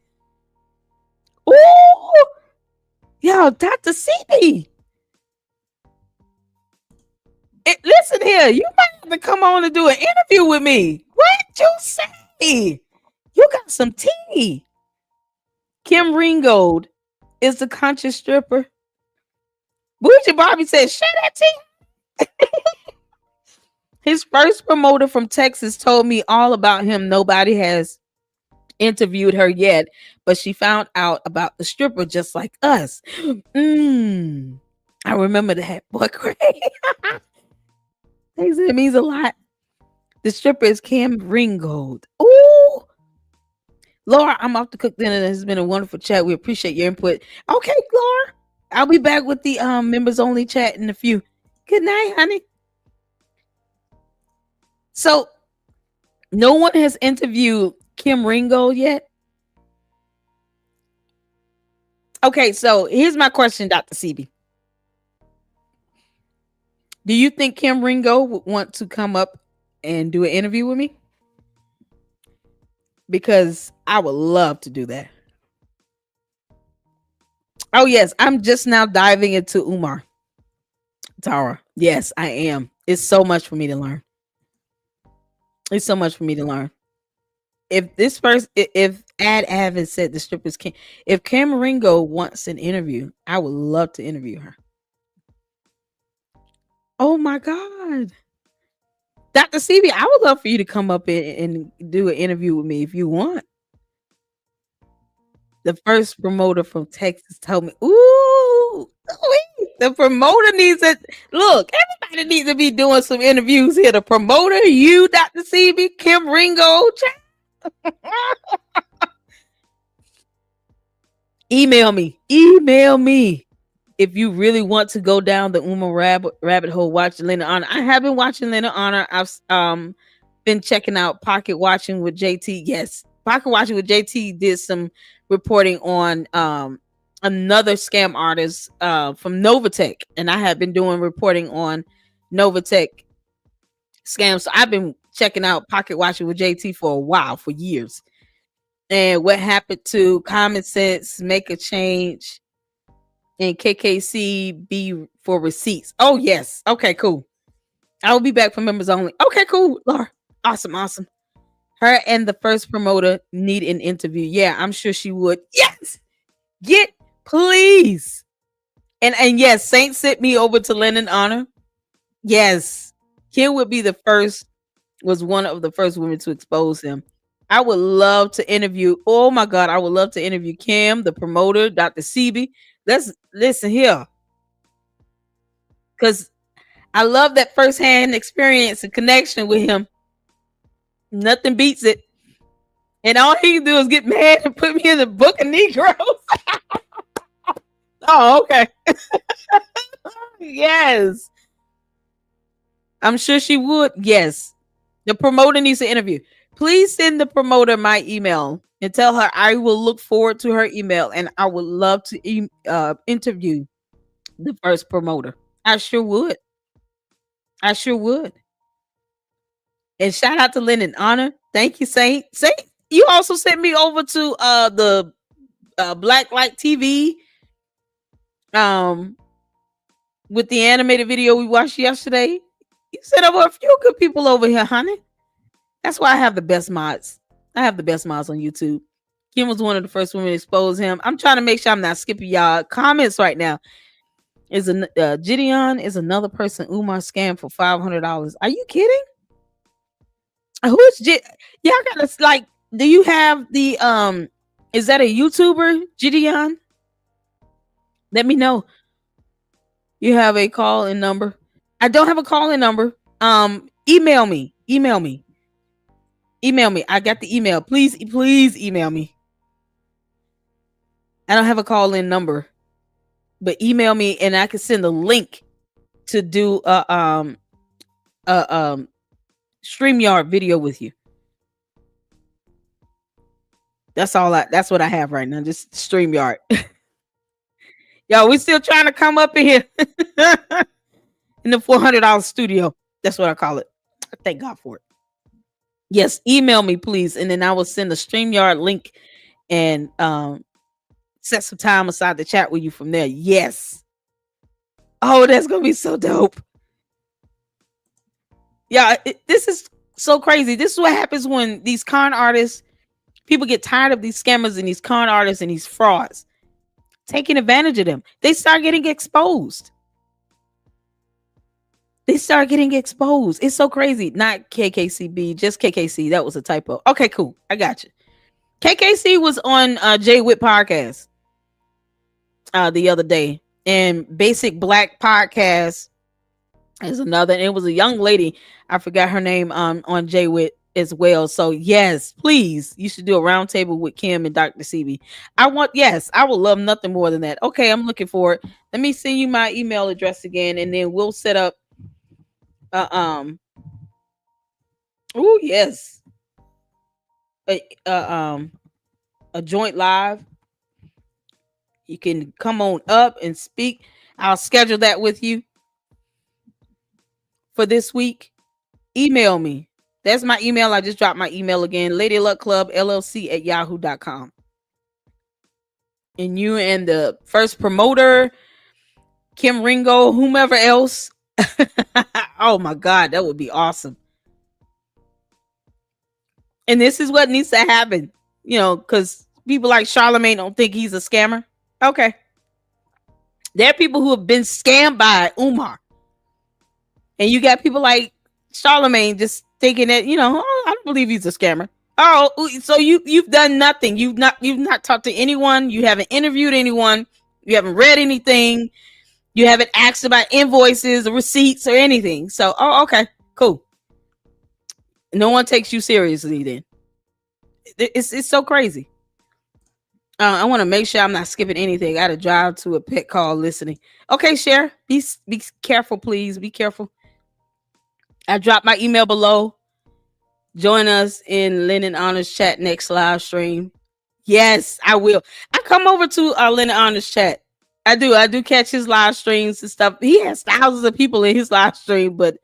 Ooh. Yo, Dr. CB. Listen here, you might have to come on and do an interview with me. What you say? You got some tea. Kim Ringgold is the conscious stripper. Bougie Bobby said, share that tea. His first promoter from Texas told me all about him. Nobody has interviewed her yet, but she found out about the stripper just like us. I remember that. Boy, Craig. It means a lot. The stripper is Kim Ringgold. Ooh. Laura, I'm off to cook dinner. This has been a wonderful chat. We appreciate your input. Okay, Laura. I'll be back with the members only chat in a few. Good night, honey. So, no one has interviewed Kim Ringgold yet? Okay, so here's my question, Dr. CB. Do you think Kim Ringgold would want to come up and do an interview with me? Because I would love to do that. Oh, yes, I'm just now diving into Umar. Tara. Yes, I am. It's so much for me to learn. It's so much for me to learn. If this person, if Ad Avid said the strippers can, if Kim Ringgold wants an interview, I would love to interview her. Oh my God. Dr. CB, I would love for you to come up and do an interview with me if you want. The first promoter from Texas told me, ooh, the promoter needs it. Look, everybody needs to be doing some interviews here. The promoter, you, Dr. CB, Kim Ringgold. Email me if you really want to go down the Umar rabbit hole. Watch Linda Honor. I have been watching Linda Honor. I've been checking out Pocket Watching with JT. Yes, Pocket Watching with JT did some reporting on another scam artist from Novatech, and I have been doing reporting on Novatech scams. So I've been checking out Pocket Watching with JT for a while, for years. And what happened to Common Sense, Make a Change, and KKC be for receipts. Oh, yes. Okay, cool. I will be back for members only. Okay, cool. Laura. Awesome. Her and the first promoter need an interview. Yeah, I'm sure she would. Yes. Please. And yes, Saint sent me over to Lennon Honor. Yes. Kim would be the first, was one of the first women to expose him. I would love to interview. Oh my God, I would love to interview Kim, the promoter, Dr. CB. Let's listen here. Because I love that firsthand experience and connection with him. Nothing beats it. And all he can do is get mad and put me in the book of Negroes. Oh, okay. Yes. I'm sure she would. Yes. The promoter needs to interview. Please send the promoter my email and tell her I will look forward to her email, and I would love to interview the first promoter. I sure would. And shout out to Lennon Honor. Thank you, Saint. Saint, you also sent me over to the Black Light TV with the animated video we watched yesterday. You sent over a few good people over here, honey. That's why I have the best mods. I have the best mods on YouTube. Kim was one of the first women to expose him. I'm trying to make sure I'm not skipping y'all comments right now. Is Gideon is another person Umar scammed for $500. Are you kidding? Who's y'all gotta, like, do you have the is that a YouTuber, Gideon? Let me know. You have a call-in number? I don't have a call-in number. Email me. I got the email. Please email me. I don't have a call-in number, but email me and I can send a link to do a StreamYard video with you. That's what I have right now. Just StreamYard. Yo, we still trying to come up in here in the $400 studio. That's what I call it. Thank God for it. Yes, email me, please, and then I will send a StreamYard link and set some time aside to chat with you from there. Yes. Oh, that's gonna be so dope. Yeah, this is so crazy. This is what happens when these con artists People get tired of these scammers and these con artists and these frauds taking advantage of them. They start getting exposed. It's so crazy. Not KKCB, just KKC. That was a typo. Okay, cool. I got you. KKC was on Jay Witt podcast the other day, and Basic Black Podcast is another. And it was a young lady. I forgot her name on Jay Witt as well. So yes, please, you should do a roundtable with Kim and Dr. CB. I would love nothing more than that. Okay, I'm looking for it. Let me send you my email address again, and then we'll set up. Oh yes, a joint live. You can come on up and speak. I'll schedule that with you for this week. Email me. That's my email. I just dropped my email again. LadyLuckClubLLC@yahoo.com. And you and the first promoter, Kim Ringo, whomever else. Oh my God, that would be awesome. And this is what needs to happen, because people like Charlamagne don't think he's a scammer. Okay. There are people who have been scammed by Umar. And you got people like Charlamagne just thinking that, I don't believe he's a scammer. Oh, so you've done nothing. You've not talked to anyone. You haven't interviewed anyone. You haven't read anything. You haven't asked about invoices or receipts or anything. So, okay, cool. No one takes you seriously then. It's so crazy. I want to make sure I'm not skipping anything. I got to drive to a pet call listening. Okay, Cher, be careful, please. Be careful. I dropped my email below. Join us in Lennon Honors Chat next live stream. Yes, I will. I come over to Lennon Honors Chat. I do catch his live streams and stuff. He has thousands of people in his live stream, but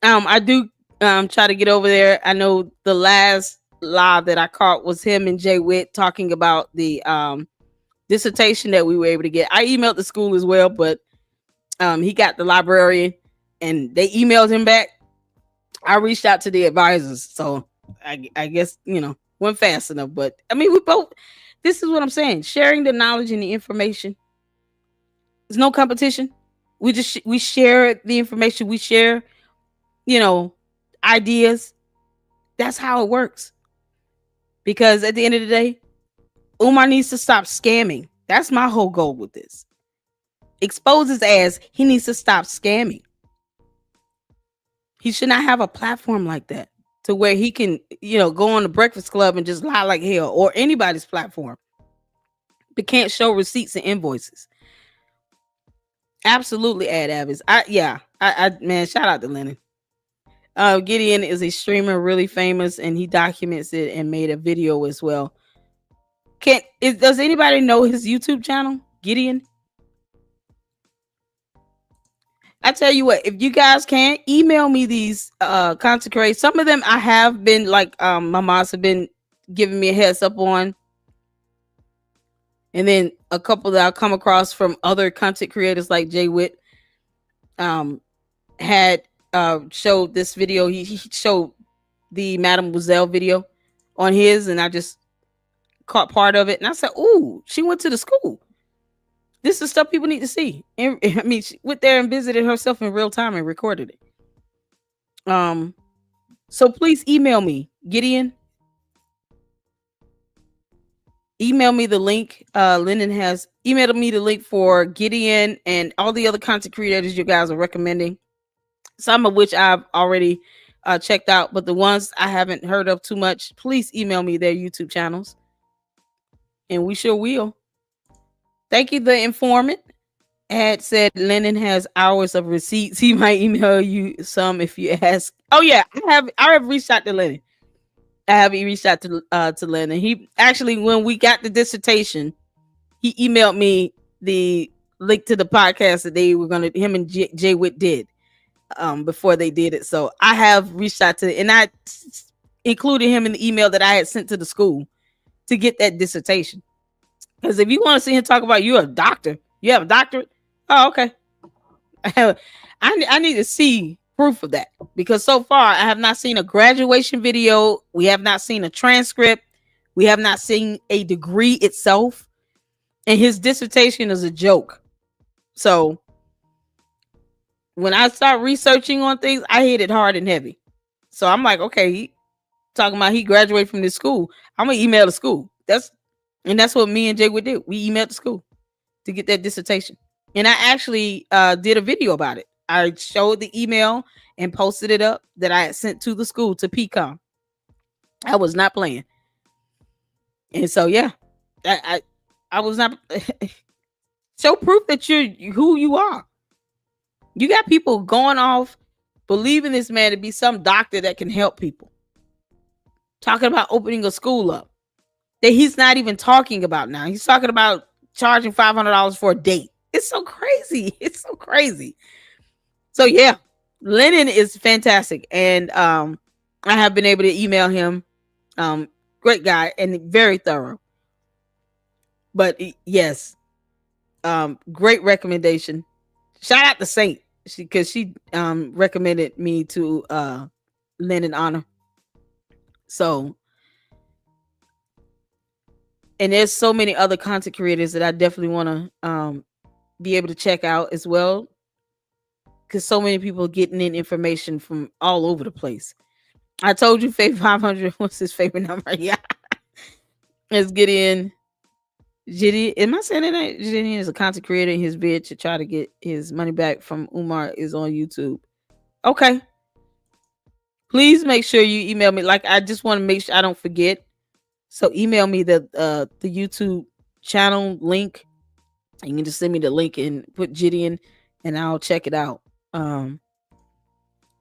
I do try to get over there. I know the last live that I caught was him and Jay Witt talking about the dissertation that we were able to get. I emailed the school as well, but he got the librarian and they emailed him back. I reached out to the advisors, so I guess went fast enough. But I mean, this is what I'm saying: sharing the knowledge and the information. There's no competition. We share the information. We share, ideas. That's how it works. Because at the end of the day, Umar needs to stop scamming. That's my whole goal with this. Expose his ass. He needs to stop scamming. He should not have a platform like that to where he can, go on the Breakfast Club and just lie like hell, or anybody's platform, but can't show receipts and invoices. Absolutely, Ad Abbas. Man, shout out to Lennon. Gideon is a streamer, really famous, and he documents it and made a video as well. Does anybody know his YouTube channel, Gideon? I tell you what, if you guys can email me these content creators, some of them I have been my moms have been giving me a heads up on, and then a couple that I'll come across from other content creators like Jay Witt had showed this video. He showed the Madame Zelle video on his, and I just caught part of it, and I said, "Ooh, she went to the school. This is stuff people need to see." And I mean, she went there and visited herself in real time and recorded it. So please email me, Gideon. Email me the link. Lennon has emailed me the link for Gideon and all the other content creators you guys are recommending. Some of which I've already checked out, but the ones I haven't heard of too much, please email me their YouTube channels, and we sure will. Thank you, the informant. Ad said Lennon has hours of receipts. He might email you some if you ask. Oh yeah, I have reached out to Lennon. I have reached out to Lennon. He actually, when we got the dissertation, he emailed me the link to the podcast that they were gonna. Him and Jay Witt did before they did it. So I have reached out to, and I included him in the email that I had sent to the school to get that dissertation. Because if you want to see him talk about you're a doctor, you have a doctorate. Oh, okay. I need to see proof of that, because so far I have not seen a graduation video. We have not seen a transcript. We have not seen a degree itself, and his dissertation is a joke. So when I start researching on things, I hit it hard and heavy. So I'm like, okay, he talking about he graduated from this school. I'm gonna email the school. That's what me and Jay would do. We emailed the school to get that dissertation. And I actually did a video about it. I showed the email and posted it up that I had sent to the school to PCOM. I was not playing. And so yeah, I was not show proof that you're who you are. You got people going off believing this man to be some doctor that can help people. Talking about opening a school up that he's not even talking about now. He's talking about charging $500 for a date. It's so crazy. It's so crazy. So yeah, Lennon is fantastic. And I have been able to email him. Great guy and very thorough. But yes, great recommendation. Shout out to Saint because she recommended me to Lennon Honor. So, and there's so many other content creators that I definitely want to be able to check out as well, because so many people are getting in information from all over the place. I told you Faith 500 was his favorite number. Yeah. Let's get in. Gideon, am I saying that? Gideon is a content creator in his bid to try to get his money back from Umar is on YouTube. Okay. Please make sure you email me. Like, I just want to make sure I don't forget. So email me the YouTube channel link. You can just send me the link and put Gideon and I'll check it out.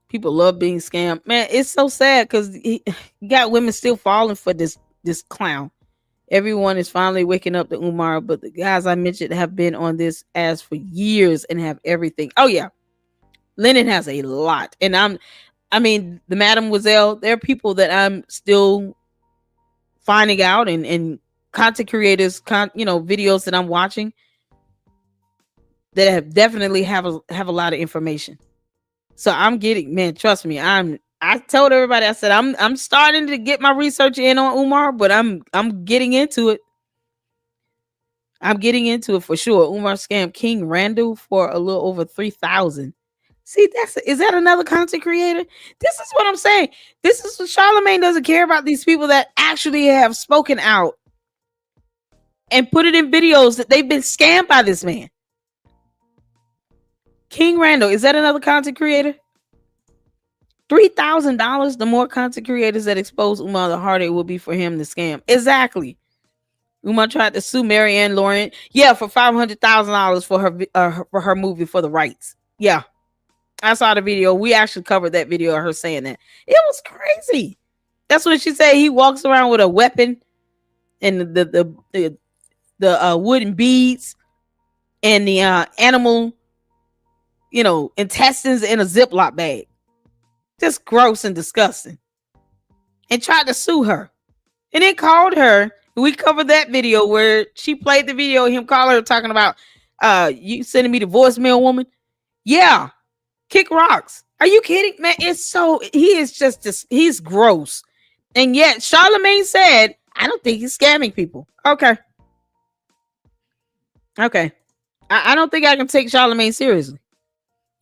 People love being scammed. Man, it's so sad because you got women still falling for this clown. Everyone is finally waking up to Umar, but the guys I mentioned have been on this ass for years and have everything. Oh yeah. Lennon has a lot. And the Mademoiselle, there are people that I'm still finding out and content creators, videos that I'm watching that have definitely have a lot of information. So I'm getting, man, trust me, I told everybody, I said, I'm starting to get my research in on Umar, but I'm getting into it. I'm getting into it for sure. Umar scammed King Randall for a little over 3,000. See, is that another content creator? This is what I'm saying. This is what Charlemagne doesn't care about, these people that actually have spoken out and put it in videos that they've been scammed by this man. King Randall, is that another content creator? $3,000. The more content creators that expose Umar, the harder it will be for him to scam. Exactly. Umar tried to sue Marianne Laurent. Yeah, for $500,000 for her movie for the rights. Yeah. I saw the video. We actually covered that video of her saying that. It was crazy. That's what she said. He walks around with a weapon and the wooden beads and the animal, intestines in a Ziploc bag. Just gross and disgusting. And tried to sue her. And then called her. We covered that video where she played the video of him calling her talking about you sending me the voicemail, woman. Yeah. Kick rocks. Are you kidding, man? He's gross. And yet Charlemagne said, I don't think he's scamming people. Okay. I don't think I can take Charlemagne seriously.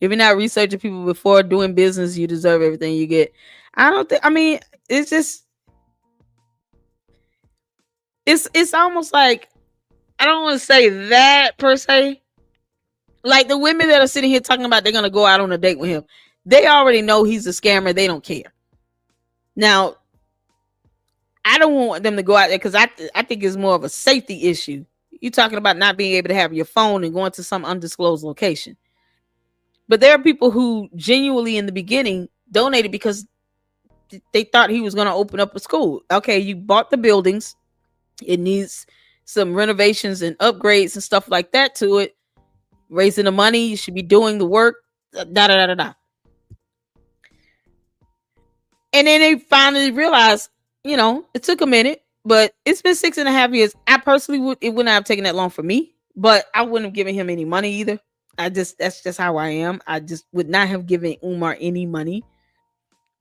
If you're not researching people before doing business, you deserve everything you get. It's just, it's almost like, I don't want to say that per se. Like the women that are sitting here talking about they're going to go out on a date with him. They already know he's a scammer. They don't care. Now, I don't want them to go out there because I think it's more of a safety issue. You're talking about not being able to have your phone and going to some undisclosed location. But there are people who genuinely in the beginning donated because they thought he was going to open up a school. Okay, you bought the buildings. It needs some renovations and upgrades and stuff like that to it. Raising the money, you should be doing the work. And then they finally realized, it took a minute, but it's been 6.5 years. I personally it wouldn't have taken that long for me, but I wouldn't have given him any money either. That's just how I am. I just would not have given Umar any money.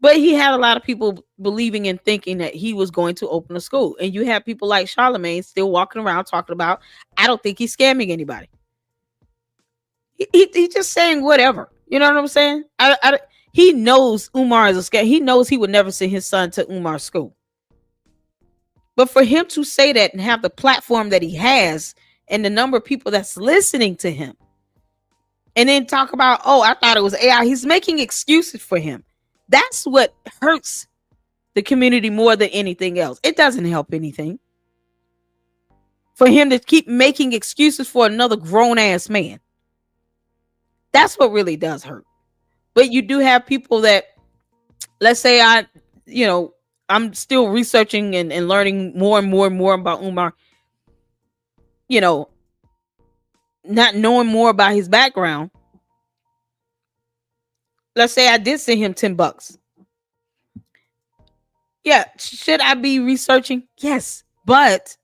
But he had a lot of people believing and thinking that he was going to open a school. And you have people like Charlemagne still walking around talking about, I don't think he's scamming anybody. He's just saying whatever. You know what I'm saying? He knows Umar is a scam. He knows he would never send his son to Umar's school. But for him to say that and have the platform that he has and the number of people that's listening to him, and then talk about, oh, I thought it was AI. He's making excuses for him. That's what hurts the community more than anything else. It doesn't help anything for him to keep making excuses for another grown-ass man. That's what really does hurt. But you do have people that, let's say I'm still researching and learning more and more and more about Umar, not knowing more about his background. Let's say I did send him $10. Yeah, should I be researching? Yes, but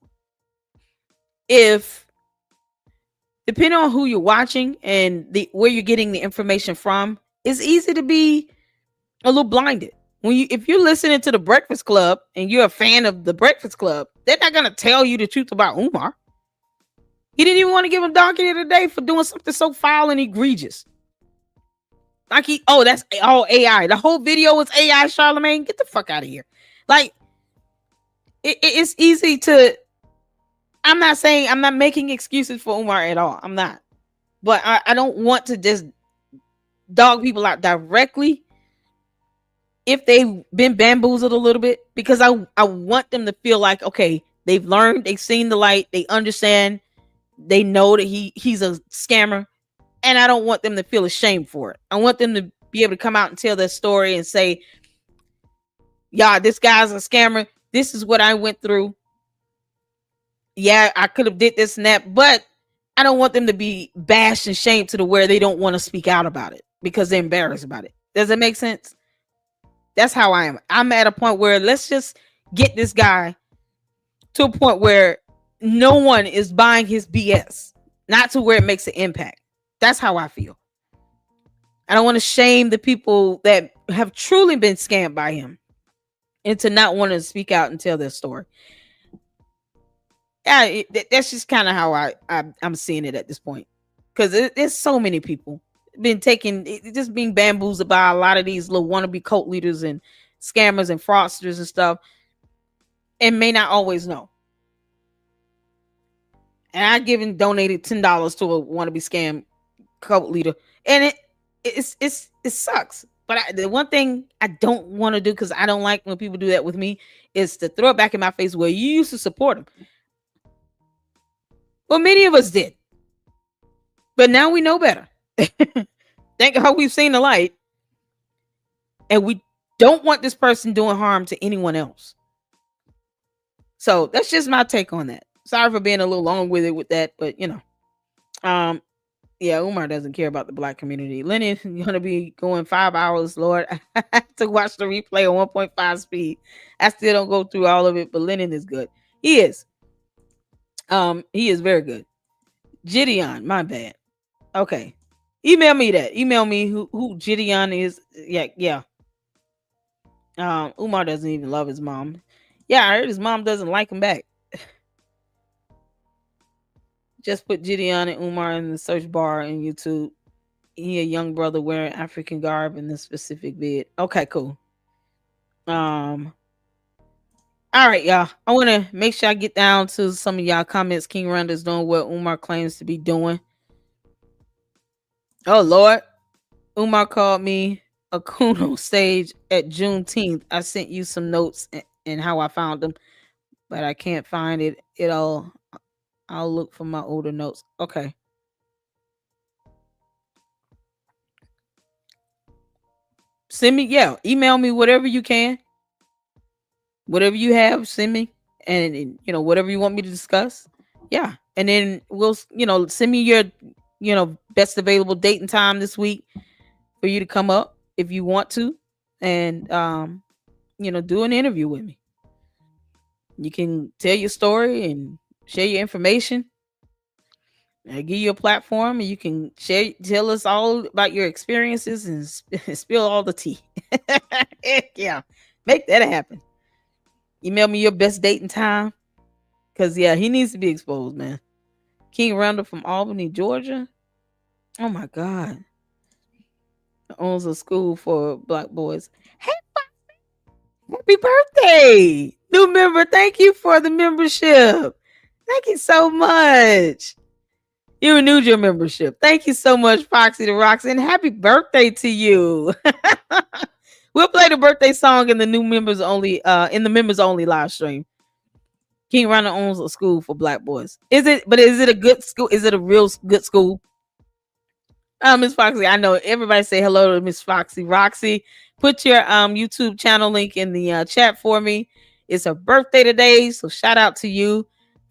if depending on who you're watching and where you're getting the information from, it's easy to be a little blinded. If you're listening to the Breakfast Club and you're a fan of the Breakfast Club, they're not gonna tell you the truth about Umar. He didn't even want to give him donkey of the day for doing something so foul and egregious. Like that's all AI. The whole video was AI. Charlemagne, get the fuck out of here. Like it's easy to. I'm not making excuses for Umar at all. I'm not, but I don't want to just dog people out directly if they've been bamboozled a little bit, because I want them to feel like, okay, they've learned, they've seen the light, they understand, they know that he's a scammer. And I don't want them to feel ashamed for it. I want them to be able to come out and tell their story and say, yeah, this guy's a scammer. This is what I went through. Yeah, I could have did this and that, but I don't want them to be bashed and shamed to the where they don't want to speak out about it because they're embarrassed about it. Does that make sense? That's how I am. I'm at a point where let's just get this guy to a point where no one is buying his BS, not to where it makes an impact. That's how I feel. I don't want to shame the people that have truly been scammed by him into not wanting to speak out and tell their story. Yeah, that's just kind of how I'm seeing it at this point. Because there's so many people been just being bamboozled by a lot of these little wannabe cult leaders and scammers and fraudsters and stuff, and may not always know. And I donated $10 to a wannabe scam cult leader, and it sucks. But the one thing I don't want to do, because I don't like when people do that with me, is to throw it back in my face where you used to support them. Well, many of us did, but now we know better. Thank God we've seen the light, and we don't want this person doing harm to anyone else. So that's just my take on that. Sorry for being a little long with it with that, but yeah, Umar doesn't care about the black community. Lenny is gonna be going 5 hours, Lord. I have to watch the replay on 1.5 speed. I still don't go through all of it, but Lennon is good. He is very good. Gideon, my bad. Okay. Email me that. Email me who Gideon is. Yeah. Umar doesn't even love his mom. Yeah, I heard his mom doesn't like him back. Just put Gideon and Umar in the search bar in YouTube. He a young brother wearing African garb in this specific vid. Okay, cool. All right, y'all. I want to make sure I get down to some of y'all comments. King Ronda's doing what Umar claims to be doing. Oh, Lord. Umar called me a coon on stage at Juneteenth. I sent you some notes and how I found them, but I can't find it. I'll look for my older notes. Okay. Email me whatever you can. Whatever you have, send me. And whatever you want me to discuss. Yeah. And then we'll, send me your, best available date and time this week for you to come up if you want to. And, do an interview with me. You can tell your story and share your information. I give you a platform and you can tell us all about your experiences and spill all the tea. Yeah, make that happen. Email me your best date and time. Cause yeah, he needs to be exposed, man. King Randall from Albany, Georgia. Oh my God. Owns a school for black boys. Happy birthday, new member. Thank you for the membership. Thank you so much. You renewed your membership. Thank you so much, Foxy the Rocks, and happy birthday to you. We'll play the birthday song in the new members only, in the members only live stream. King Ronald owns a school for black boys. Is it a good school? Is it a real good school? Miss Foxy, I know everybody say hello to Miss Foxy. Roxy, put your YouTube channel link in the chat for me. It's her birthday today, so shout out to you,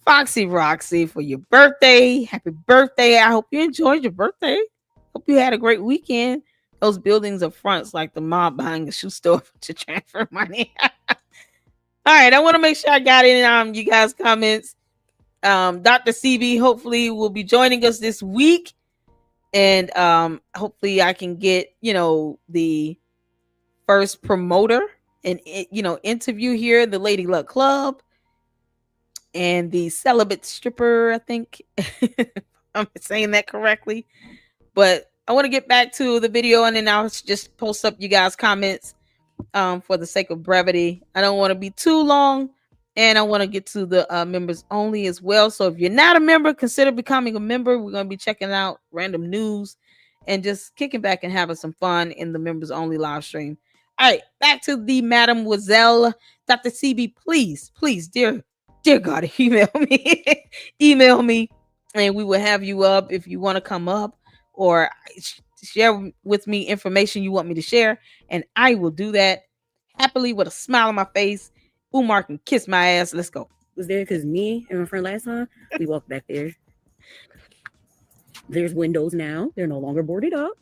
Foxy Roxy, for your birthday. Happy birthday. I hope you enjoyed your birthday. Hope you had a great weekend. Those buildings are fronts like the mob behind the shoe store to transfer money. All right, I want to make sure I got in you guys' comments. Dr. CB hopefully will be joining us this week. And hopefully I can get, the first promoter and, interview here, the Lady Luck Club and the celibate stripper, I think. I'm saying that correctly. But I want to get back to the video and then I'll just post up you guys' comments for the sake of brevity. I don't want to be too long. And I want to get to the members only as well. So if you're not a member, consider becoming a member. We're going to be checking out random news and just kicking back and having some fun in the members only live stream. All right, back to the Mademoiselle. Dr. CB, please, dear God, email me. Email me and we will have you up if you want to come up or share with me information you want me to share. And I will do that happily with a smile on my face. Umar can kiss my ass. Let's go. Was there because me and my friend last time we walked back there. There's windows now. They're no longer boarded up.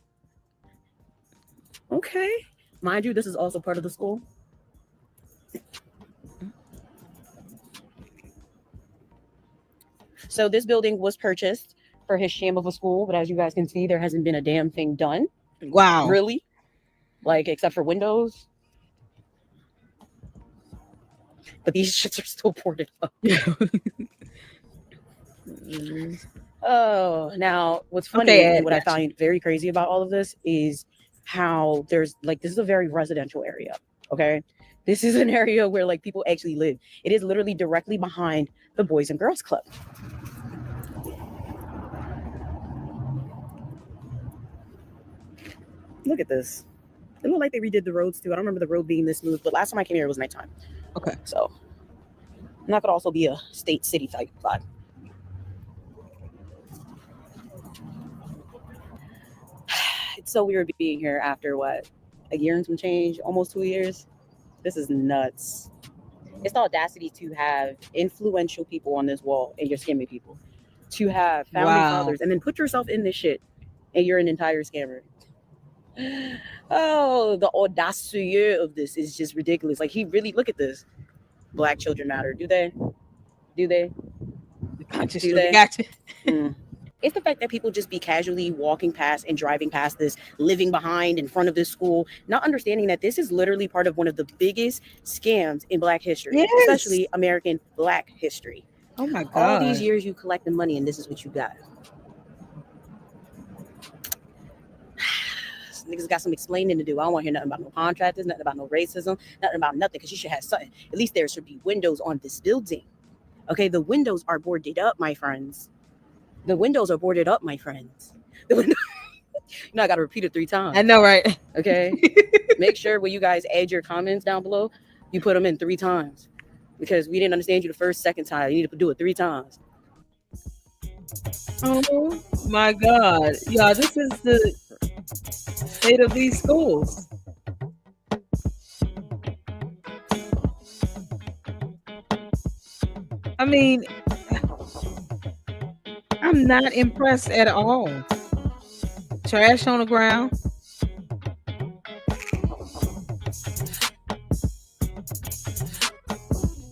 Okay. Mind you, this is also part of the school. So this building was purchased for his sham of a school, but as you guys can see, there hasn't been a damn thing done. Wow. Really? Like, except for windows. But these shits are still boarded up. Oh, now what's funny and what I find very crazy about all of this is how there's this is a very residential area. Okay. This is an area where people actually live. It is literally directly behind the Boys and Girls Club. Look at this. It looked like they redid the roads too. I don't remember the road being this smooth, but last time I came here it was nighttime. Okay. So and that could also be a state city type vibe. It's so weird being here after what? A year and some change, almost 2 years. This is nuts. It's the audacity to have influential people on this wall and you're scamming people. To have founding fathers and then put yourself in this shit and you're an entire scammer. Oh, the audacity of this is just ridiculous. He really, look at this. Black children matter. Do they? Do they? Do they? Gotcha. It's the fact that people just be casually walking past and driving past this, living behind in front of this school, not understanding that this is literally part of one of the biggest scams in Black history, especially American Black history. Oh my God. All these years you collected money and this is what you got. Niggas got some explaining to do. I don't want to hear nothing about no contractors, nothing about no racism, nothing about nothing, because you should have something. At least there should be windows on this building. Okay, the windows are boarded up, my friends. The windows are boarded up, my friends. I got to repeat it 3 times. I know, right? Okay. Make sure when you guys add your comments down below, you put them in 3 times. Because we didn't understand you the first, second time. You need to do it 3 times. Oh my God. Yeah, this is the state of these schools. I mean, I'm not impressed at all. Trash on the ground.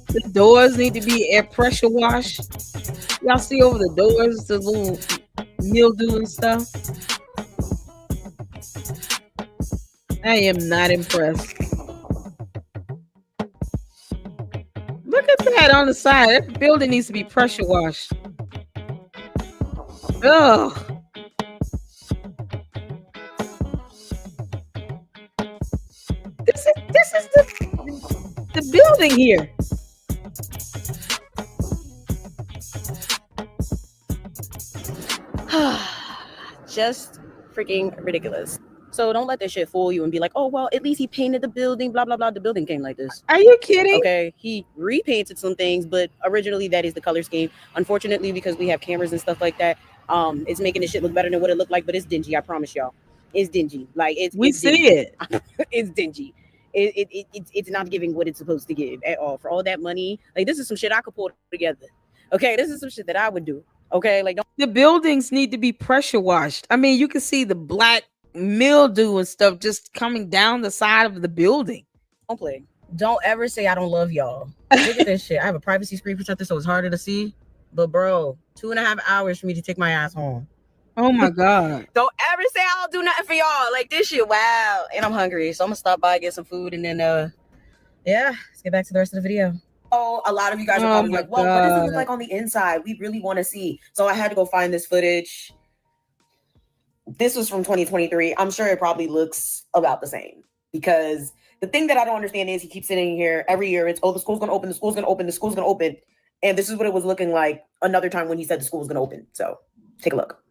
The doors need to be air pressure washed. Y'all see over the doors the little mildew and stuff. I am not impressed. that on the side. That building needs to be pressure washed. Ugh. This is the building here. Just freaking ridiculous. So don't let this shit fool you and be like, oh, well, at least he painted the building, blah, blah, blah. The building came like this. Are you kidding? Okay, he repainted some things, but originally that is the color scheme. Unfortunately, because we have cameras and stuff like that, it's making this shit look better than what it looked like, but it's dingy, I promise y'all. It's dingy. Like, it's see dingy. it. It's dingy. It's not giving what it's supposed to give at all. For all that money, like, this is some shit I could pull together. Okay, this is some shit that I would do. Okay, like, the buildings need to be pressure washed. I mean, you can see the black mildew and stuff just coming down the side of the building. Don't play. Don't ever say I don't love y'all. Look at this shit. I have a privacy screen protector, so it's harder to see. But bro, 2.5 hours for me to take my ass home. Oh my god. Don't ever say I don't do nothing for y'all. Like, this shit, wow. And I'm hungry, so I'm gonna stop by, get some food, and then yeah, let's get back to the rest of the video. Oh, a lot of you guys are probably like, well, what does it look like on the inside? We really want to see. So I had to go find this footage. This was from 2023. I'm sure it probably looks about the same, because the thing that I don't understand is he keeps sitting here every year. It's, oh, the school's going to open, the school's going to open, the school's going to open. And this is what it was looking like another time when he said the school's going to open. So take a look.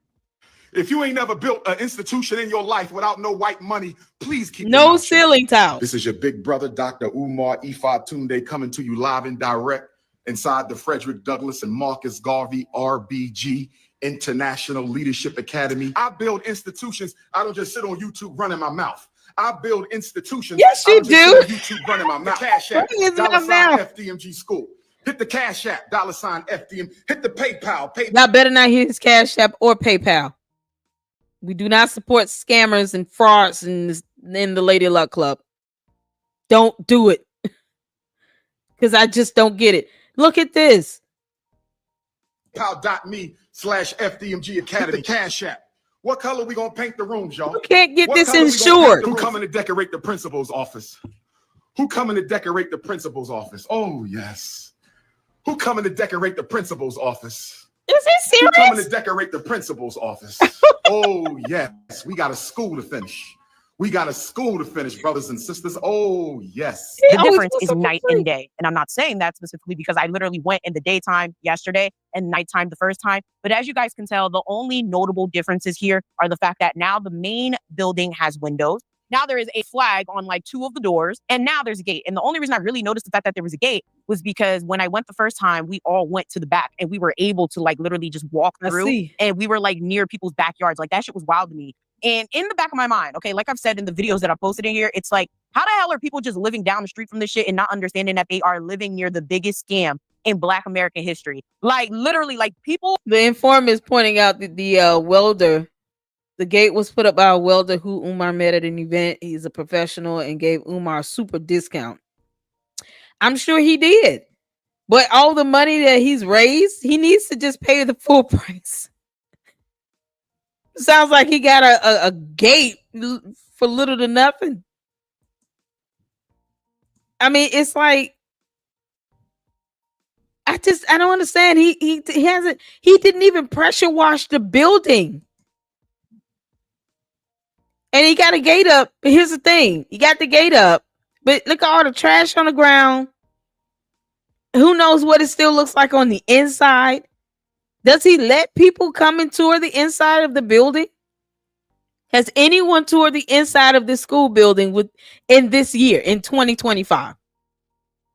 If you ain't never built an institution in your life without no white money, please keep no ceiling tile. This is your big brother, Dr. Umar Tunde, coming to you live and direct inside the Frederick Douglass and Marcus Garvey RBG International Leadership Academy. I build institutions. I don't just sit on YouTube running my mouth. I build institutions. Yes, you do. YouTube running my mouth. Cash App, $FDMG School. Hit the Cash App, $FDM. Hit the PayPal. Y'all better not hit his Cash App or PayPal. We do not support scammers and frauds in the Lady Luck Club. Don't do it. Because I just don't get it. Look at this. PayPal.me/FDMG Academy. Cash App. What color we gonna paint the rooms, y'all? You can't get this insured. Who coming to decorate the principal's office? Who coming to decorate the principal's office? Oh, yes. Who coming to decorate the principal's office? Is it serious? Who coming to decorate the principal's office? Oh, yes. We got a school to finish. We got a school to finish, brothers and sisters. Oh, yes. The difference is night and day. And I'm not saying that specifically because I literally went in the daytime yesterday and nighttime the first time. But as you guys can tell, the only notable differences here are the fact that now the main building has windows. Now there is a flag on like 2 of the doors, and now there's a gate. And the only reason I really noticed the fact that there was a gate was because when I went the first time, we all went to the back and we were able to like literally just walk through, and we were like near people's backyards. Like, that shit was wild to me. And in the back of my mind, okay, like I've said in the videos that I posted in here, it's like, how the hell are people just living down the street from this shit and not understanding that they are living near the biggest scam in Black American history? Like, literally, like, people. The informant is pointing out that the welder, the gate was put up by a welder who Umar met at an event. He's a professional and gave Umar a super discount. I'm sure he did. But all the money that he's raised, he needs to just pay the full price. Sounds like he got a gate for little to nothing. I mean, it's like, I don't understand. He didn't even pressure wash the building. And he got a gate up. But here's the thing. He got the gate up. But look at all the trash on the ground. Who knows what it still looks like on the inside? Does he let people come and tour the inside of the building? Has anyone toured the inside of this school building in this year, in 2025?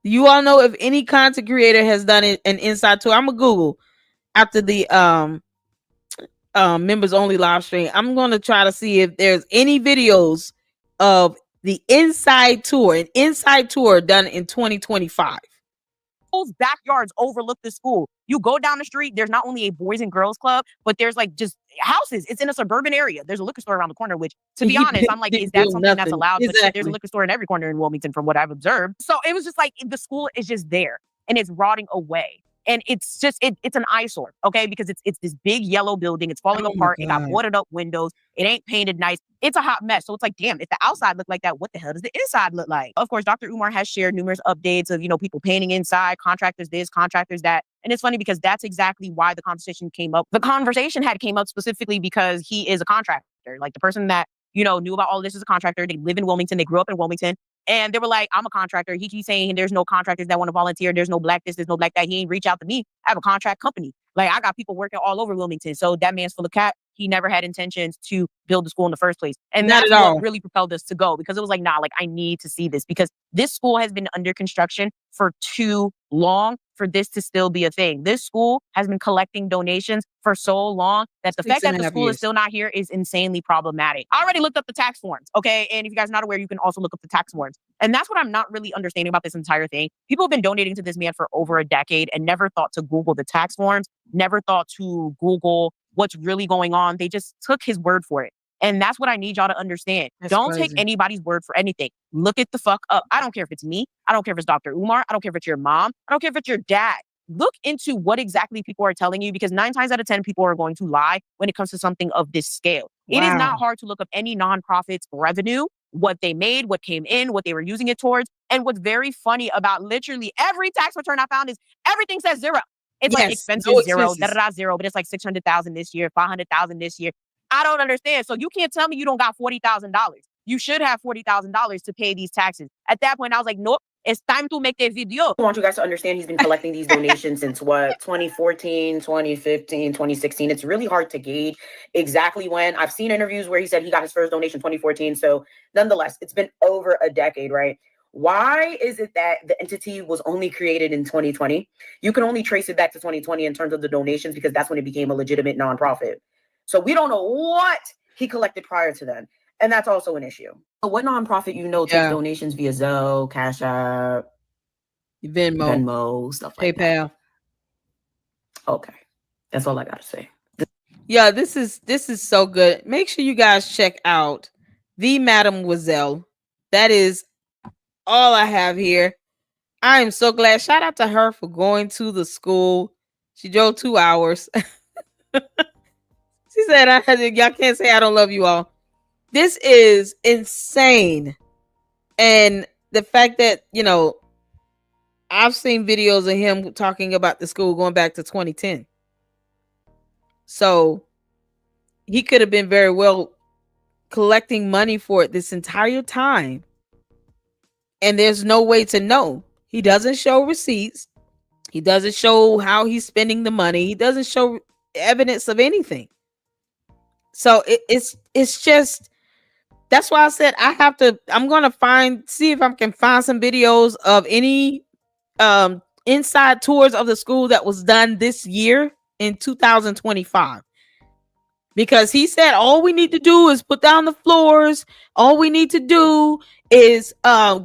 Do you all know if any content creator has done an inside tour? I'm going to Google after the members only live stream. I'm going to try to see if there's any videos of the inside tour, an inside tour done in 2025. Those backyards overlook the school. You go down the street, there's not only a boys and girls club, but there's like just houses. It's in a suburban area. There's a liquor store around the corner, which, to be honest, I'm like, is that something that's allowed? But there's a liquor store in every corner in Wilmington from what I've observed. So it was just like, the school is just there and it's rotting away. And it's just it's an eyesore, okay? Because it's this big yellow building. It's falling apart. It got boarded up windows. It ain't painted nice. It's a hot mess. So it's like, damn, if the outside look like that, what the hell does the inside look like? Of course, Dr. Umar has shared numerous updates of, people painting inside, contractors this, contractors that. And it's funny because that's exactly why the conversation came up. The conversation came up specifically because he is a contractor. Like the person that, knew about all this is a contractor. They live in Wilmington. They grew up in Wilmington. And they were like, I'm a contractor. He keeps saying there's no contractors that want to volunteer. There's no black this, there's no black that. He ain't reach out to me. I have a contract company. Like I got people working all over Wilmington. So that man's full of cat. He never had intentions to build the school in the first place. And Not that's at all. what really propelled us to go, because it was like, nah, like I need to see this, because this school has been under construction for too long for this to still be a thing. This school has been collecting donations for so long that the fact that the school is still not here is insanely problematic. I already looked up the tax forms, okay? And if you guys are not aware, you can also look up the tax forms. And that's what I'm not really understanding about this entire thing. People have been donating to this man for over a decade and never thought to Google the tax forms, never thought to Google what's really going on. They just took his word for it. And that's what I need y'all to understand. Don't take anybody's word for anything. Look it the fuck up. I don't care if it's me. I don't care if it's Dr. Umar. I don't care if it's your mom. I don't care if it's your dad. Look into what exactly people are telling you, because 9 times out of 10, people are going to lie when it comes to something of this scale. Wow. It is not hard to look up any nonprofit's revenue, what they made, what came in, what they were using it towards. And what's very funny about literally every tax return I found is everything says zero. It's like expenses zero, zero, but it's like 600,000 this year, 500,000 this year. I don't understand. So you can't tell me you don't got $40,000. You should have $40,000 to pay these taxes. At that point, I was like, nope, it's time to make a video. I want you guys to understand he's been collecting these donations since 2014, 2015, 2016. It's really hard to gauge exactly when. I've seen interviews where he said he got his first donation 2014. So nonetheless, it's been over a decade, right? Why is it that the entity was only created in 2020? You can only trace it back to 2020 in terms of the donations, because that's when it became a legitimate nonprofit. So we don't know what he collected prior to then. And that's also an issue. So what nonprofit takes donations via Zelle, Cash App, Venmo, stuff like PayPal. That? Okay. That's all I got to say. Yeah, this is so good. Make sure you guys check out the Mademoiselle. That is all I have here. I am so glad. Shout out to her for going to the school. She drove 2 hours. She said, y'all can't say I don't love you all. This is insane. And the fact that, I've seen videos of him talking about the school going back to 2010. So he could have been very well collecting money for it this entire time. And there's no way to know. He doesn't show receipts. He doesn't show how he's spending the money. He doesn't show evidence of anything. So it's just, that's why I said I'm going to see if I can find some videos of any inside tours of the school that was done this year in 2025. Because he said, all we need to do is put down the floors. All we need to do is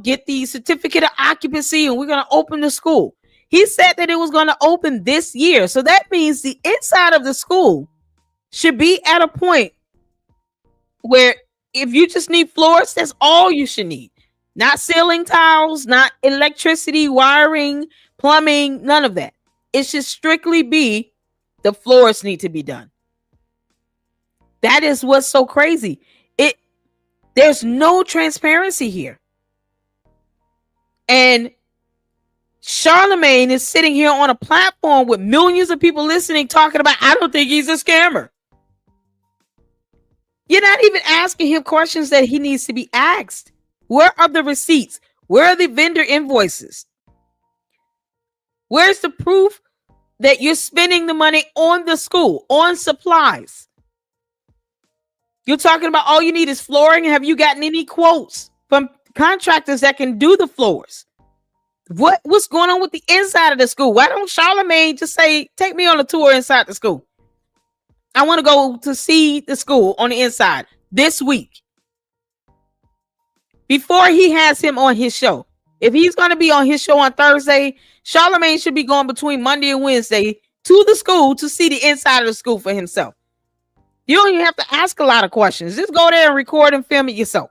get the certificate of occupancy, and we're going to open the school. He said that it was going to open this year. So that means the inside of the school should be at a point where if you just need floors, that's all you should need. Not ceiling tiles, not electricity, wiring, plumbing, none of that. It should strictly be the floors need to be done. That is what's so crazy. There's no transparency here. And Charlemagne is sitting here on a platform with millions of people listening, talking about, I don't think he's a scammer. You're not even asking him questions that he needs to be asked. Where are the receipts? Where are the vendor invoices? Where's the proof that you're spending the money on the school, on supplies? You're talking about all you need is flooring. Have you gotten any quotes from contractors that can do the floors? What's going on with the inside of the school? Why don't Charlemagne just say, take me on a tour inside the school? I want to go to see the school on the inside this week. Before he has him on his show. If he's going to be on his show on Thursday, Charlemagne should be going between Monday and Wednesday to the school to see the inside of the school for himself. You don't even have to ask a lot of questions. Just go there and record and film it yourself.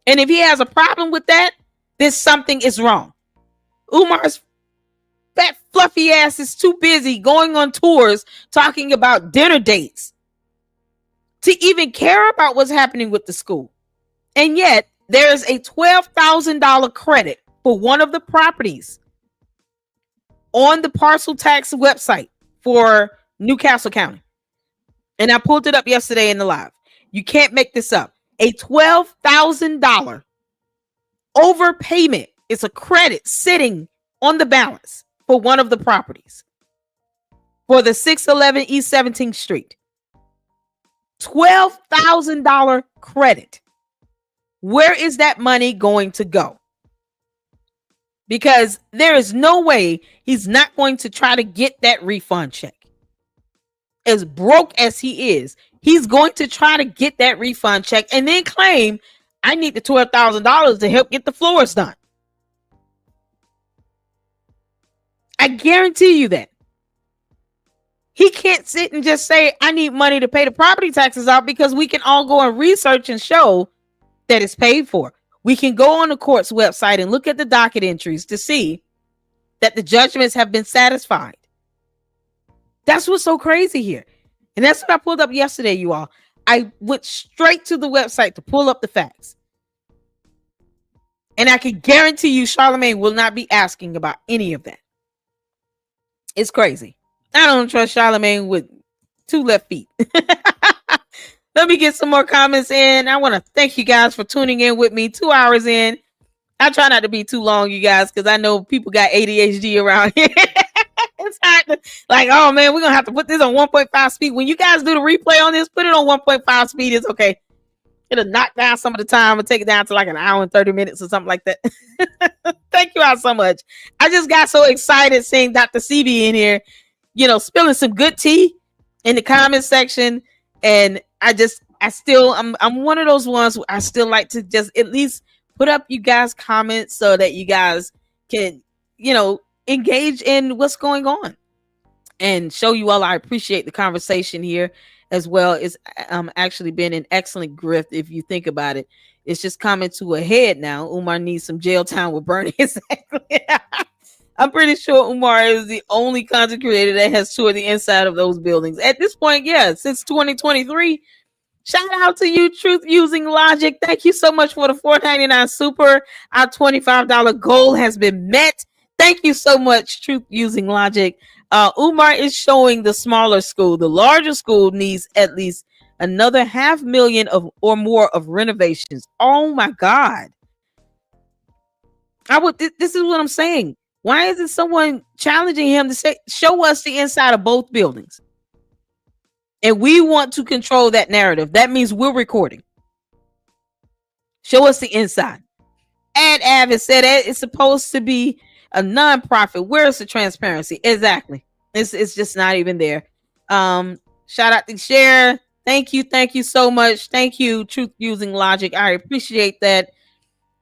And if he has a problem with that, then something is wrong. Umar's fat fluffy ass is too busy going on tours talking about dinner dates to even care about what's happening with the school. And yet there is a $12,000 credit for one of the properties on the parcel tax website for Newcastle County. And I pulled it up yesterday in the live. You can't make this up. A $12,000 overpayment is a credit sitting on the balance for one of the properties for the 611 East 17th Street. $12,000 credit. Where is that money going to go? Because there is no way he's not going to try to get that refund check. As broke as he is, he's going to try to get that refund check and then claim, I need the $12,000 to help get the floors done. I guarantee you that. He can't sit and just say, I need money to pay the property taxes out, because we can all go and research and show that it's paid for. We can go on the court's website and look at the docket entries to see that the judgments have been satisfied. That's what's so crazy here. And that's what I pulled up yesterday, you all. I went straight to the website to pull up the facts. And I can guarantee you Charlemagne will not be asking about any of that. It's crazy. I don't trust Charlemagne with 2 left feet. Let me get some more comments in. I want to thank you guys for tuning in with me. 2 hours in. I try not to be too long, you guys, because I know people got ADHD around here. It's hard to, like, oh man, we're going to have to put this on 1.5 speed. When you guys do the replay on this, put it on 1.5 speed. It's okay. It'll knock down some of the time and take it down to like an hour and 30 minutes or something like that. Thank you all so much. I just got so excited seeing Dr. CB in here, you know, spilling some good tea in the comment section. And I'm one of those ones who I still like to just at least put up you guys' comments so that you guys can, you know, engage in what's going on and show you all I appreciate the conversation here, as well. It's actually been an excellent grift if you think about it. It's just coming to a head now. Umar needs some jail time with Bernie. Exactly. I'm pretty sure Umar is the only content creator that has toured the inside of those buildings at this point. Yeah, since 2023. Shout out to you, Truth Using Logic. Thank you so much for the $4.99 super. Our $25 goal has been met. Thank you so much, Truth Using Logic. Umar is showing the smaller school. The larger school needs at least another $500,000 or more of renovations. Oh my God. This is what I'm saying. Why isn't someone challenging him to say, show us the inside of both buildings? And we want to control that narrative. That means we're recording. Show us the inside. Ad Avid said it's supposed to be a nonprofit. Where's the transparency? Exactly. It's just not even there. Shout out to Share. Thank you so much. Thank you, Truth Using Logic. I appreciate that.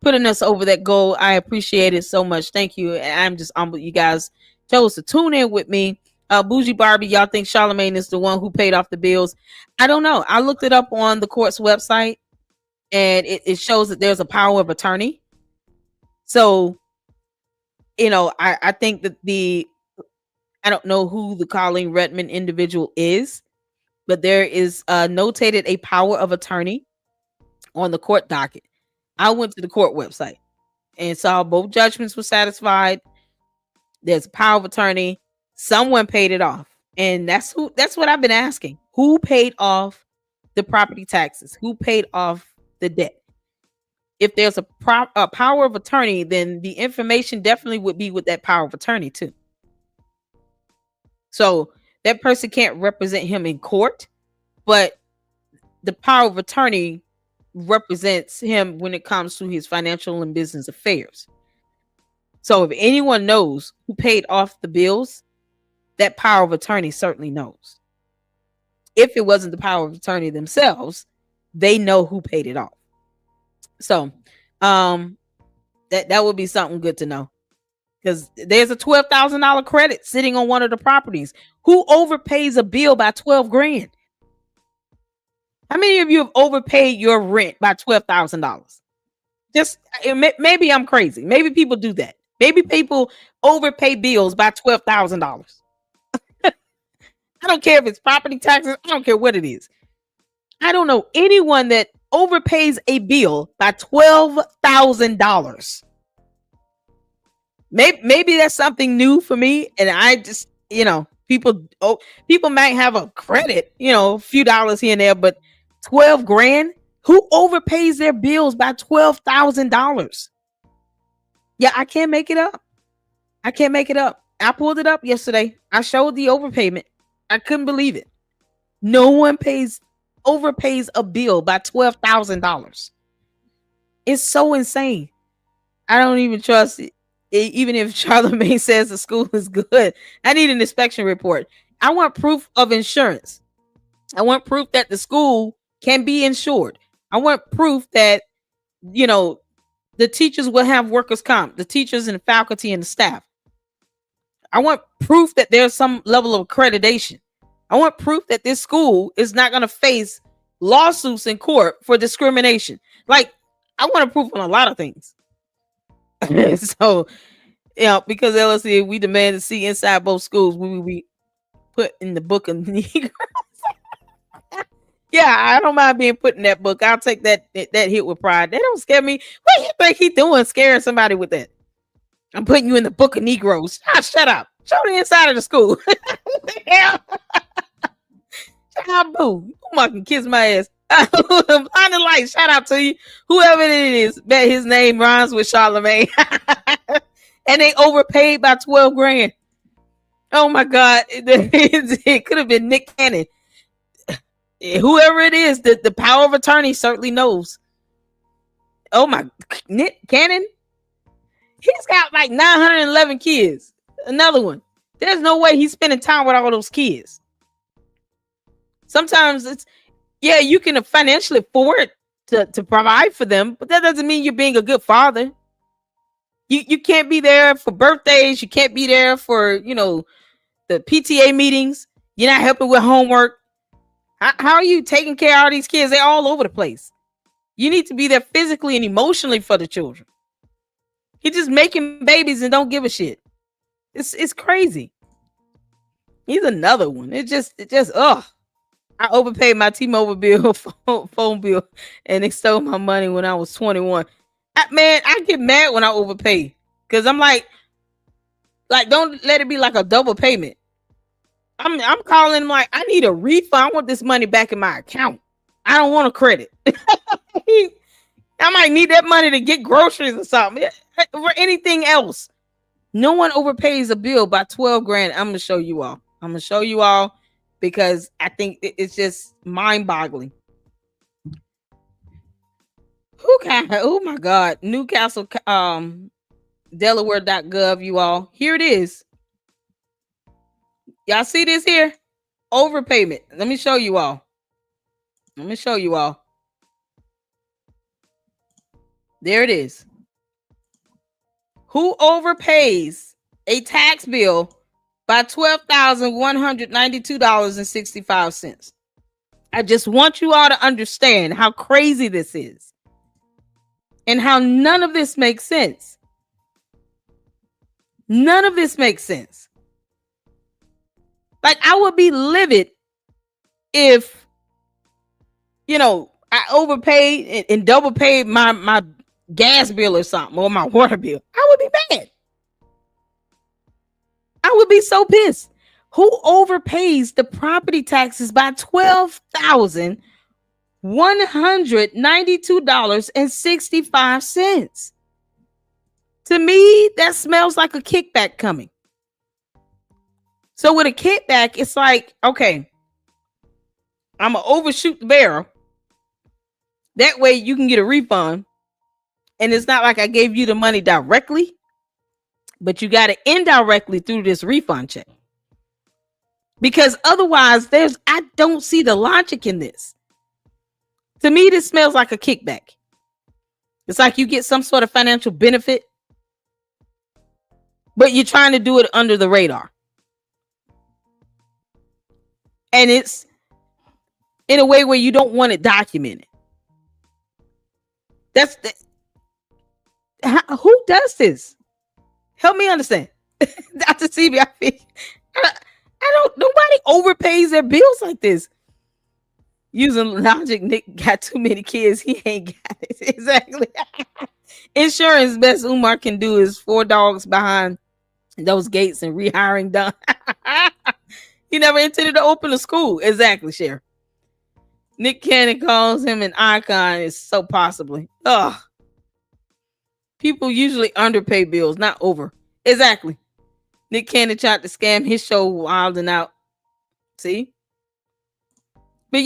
Putting us over that goal. I appreciate it so much. Thank you. I'm just humbled you guys chose to tune in with me. Bougie Barbie, y'all think Charlemagne is the one who paid off the bills? I don't know. I looked it up on the court's website, and it shows that there's a power of attorney. So, you know, I think that I don't know who the Colleen Redmond individual is, but there is notated a power of attorney on the court docket. I went to the court website and saw both judgments were satisfied. There's a power of attorney. Someone paid it off. And that's what I've been asking. Who paid off the property taxes? Who paid off the debt? If there's a power of attorney, then the information definitely would be with that power of attorney too. So that person can't represent him in court, but the power of attorney represents him when it comes to his financial and business affairs. So if anyone knows who paid off the bills, that power of attorney certainly knows. If it wasn't the power of attorney themselves, they know who paid it off. So that would be something good to know, because there's a $12,000 credit sitting on one of the properties. Who overpays a bill by $12,000? How many of you have overpaid your rent by $12,000? Just maybe I'm crazy. Maybe people do that. Maybe people overpay bills by $12,000. I don't care if it's property taxes. I don't care what it is. I don't know anyone that overpays a bill by $12,000. Maybe that's something new for me, and I just, people might have a credit, a few dollars here and there, but 12 grand. Who overpays their bills by $12,000? Yeah, I can't make it up. I can't make it up. I pulled it up yesterday. I showed the overpayment. I couldn't believe it. No one overpays a bill by $12,000. It's so insane. I don't even trust it. Even if Charlamagne says the school is good, I need an inspection report. I want proof of insurance. I want proof that the school can be insured. I want proof that, the teachers will have workers' comp, the teachers and the faculty and the staff. I want proof that there's some level of accreditation. I want proof that this school is not going to face lawsuits in court for discrimination. Like, I want a proof on a lot of things. So, because LLC, we demand to see inside both schools. We will be put in the book of Negroes. Yeah, I don't mind being put in that book. I'll take that hit with pride. They don't scare me. What do you think he's doing, scaring somebody with that? I'm putting you in the book of Negroes. Shut up. Show the inside of the school. Child boo. Umar can kiss my ass. On the light. Shout out to you. Whoever it is, bet his name rhymes with Charlamagne. And they overpaid by 12 grand. Oh my God. It could have been Nick Cannon. Whoever it is, the power of attorney certainly knows. Oh my, Nick Cannon. He's got like 911 kids. Another one. There's no way he's spending time with all those kids. Sometimes you can financially afford to provide for them, but that doesn't mean you're being a good father. You can't be there for birthdays. You can't be there for, the PTA meetings. You're not helping with homework. How are you taking care of all these kids? They're all over the place. You need to be there physically and emotionally for the children. He's just making babies and don't give a shit. It's crazy. He's another one. It just I overpaid my T-Mobile bill, phone bill, and they stole my money when I was 21. I get mad when I overpay because I'm like, don't let it be like a double payment. I'm calling him like, I need a refund. I want this money back in my account. I don't want a credit. I might need that money to get groceries or something, or anything else. No one overpays a bill by 12 grand. I'm going to show you all. Because I think it's just mind-boggling. Oh my God. Newcastle, Delaware.gov, you all. Here it is. Y'all see this here? Overpayment. Let me show you all. There it is. Who overpays a tax bill by $12,192.65. I just want you all to understand how crazy this is and how none of this makes sense. None of this makes sense. Like, I would be livid if, I overpaid and double paid my gas bill or something, or my water bill. I would be mad. I would be so pissed. Who overpays the property taxes by $12,192.65? To me, that smells like a kickback coming. So with a kickback, it's like, okay, I'm going to overshoot the barrel. That way you can get a refund. And it's not like I gave you the money directly, but you got it indirectly through this refund check. Because otherwise, I don't see the logic in this. To me, this smells like a kickback. It's like you get some sort of financial benefit, but you're trying to do it under the radar. And it's in a way where you don't want it documented. Who does this? Help me understand. Dr. CB, I don't, nobody overpays their bills like this. Using logic, Nick got too many kids. He ain't got it. Exactly. Insurance, best Umar can do is 4 dogs behind those gates and rehiring done. He never intended to open a school. Exactly, Cher. Nick Cannon calls him an icon. It's so possibly. Ugh. People usually underpay bills, not over. Exactly. Nick Cannon tried to scam his show Wild and Out. See? But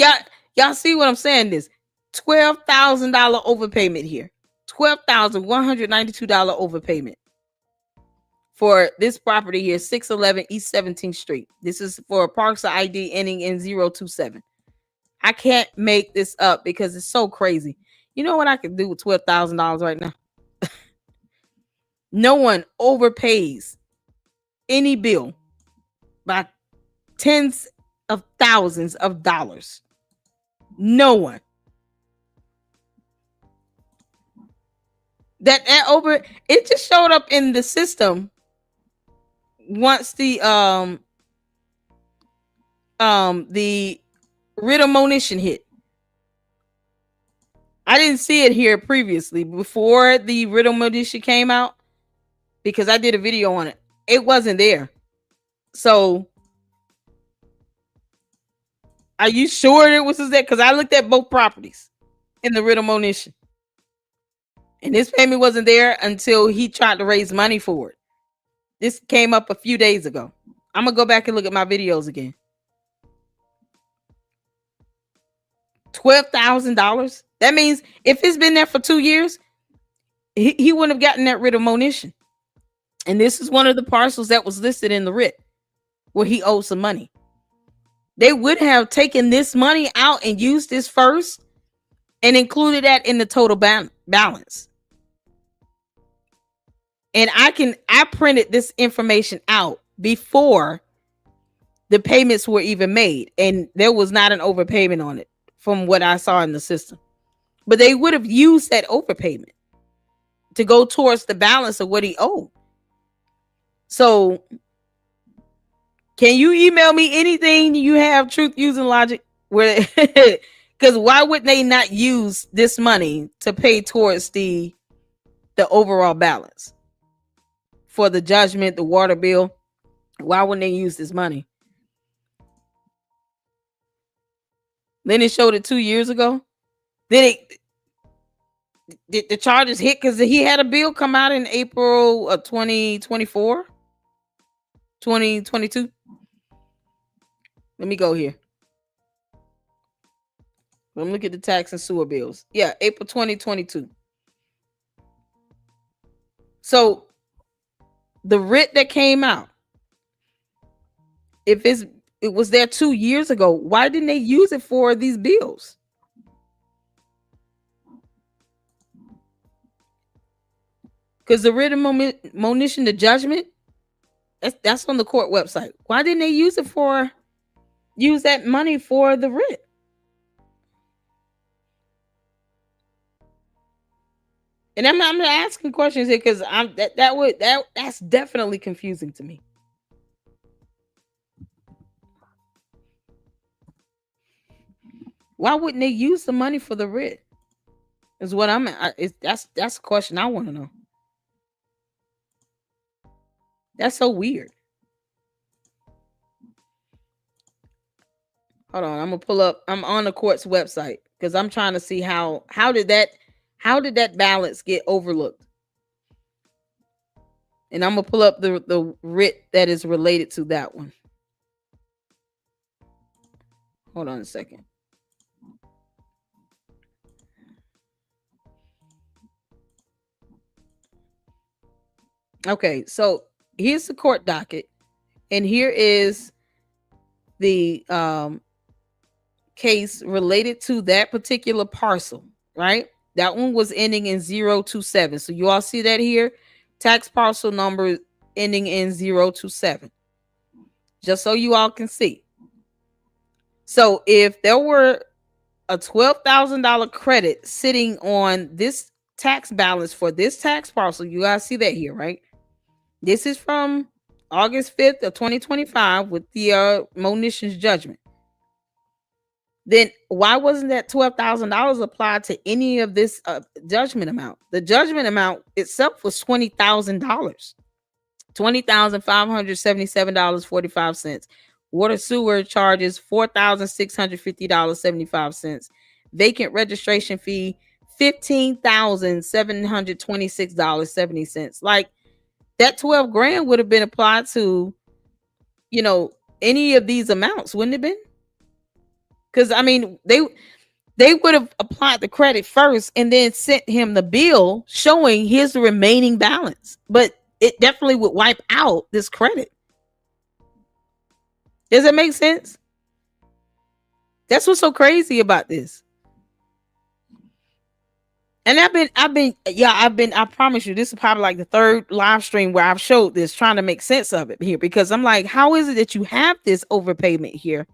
y'all see what I'm saying? This $12,000 overpayment here. $12,192 overpayment for this property here, 611 East 17th Street. This is for a parcel ID ending in 027. I can't make this up because it's so crazy. You know what I could do with $12,000 right now? No one overpays any bill by tens of thousands of dollars. No one. That over, it just showed up in the system once the writ of monition hit. I didn't see it here previously before the writ of monition came out because I did a video on it. It wasn't there. So are you sure it was there? Because I looked at both properties in the writ of monition. And this payment wasn't there until he tried to raise money for it. This came up a few days ago. I'm going to go back and look at my videos again. $12,000. That means if it's been there for 2 years, he wouldn't have gotten that writ of monition. And this is one of the parcels that was listed in the writ where he owed some money. They would have taken this money out and used this first and included that in the total balance. And I printed this information out before the payments were even made. And there was not an overpayment on it from what I saw in the system. But they would have used that overpayment to go towards the balance of what he owed. So can you email me anything you have, Truth Using Logic? Where because why would they not use this money to pay towards the overall balance? For the judgment, the water bill, why wouldn't they use this money? Then it showed it 2 years ago. Then the charges hit because he had a bill come out in April of 2024, 2022. Let me go here. Let me look at the tax and sewer bills. Yeah, April 2022. So the writ that came out, if it was there 2 years ago, why didn't they use it for these bills? Because the writ of monition, the judgment, that's on the court website. Why didn't they use that money for the writ? And I'm asking questions here because that's definitely confusing to me. Why wouldn't they use the money for the writ? Is what that's a question I want to know. That's so weird. Hold on, I'm gonna pull up. I'm on the court's website because I'm trying to see how did that balance get overlooked? And I'm gonna pull up the writ that is related to that one. Hold on a second. Okay, so here's the court docket, and here is the case related to that particular parcel, right? That one was ending in 027. So you all see that here? Tax parcel number ending in 027. Just so you all can see. So if there were a $12,000 credit sitting on this tax balance for this tax parcel, you guys see that here, right? This is from August 5th of 2025 with the monitions judgment. Then why wasn't that $12,000 applied to any of this judgment amount? The judgment amount itself was $20,000. $20,577.45. Water sewer charges $4,650.75. Vacant registration fee $15,726.70. Like that 12 grand would have been applied to, you know, any of these amounts, wouldn't it been? Because I mean, they would have applied the credit first and then sent him the bill showing his remaining balance. But it definitely would wipe out this credit. Does that make sense? That's what's so crazy about this. And I promise you, this is probably like the third live stream where I've showed this, trying to make sense of it here, because I'm like, how is it that you have this overpayment here?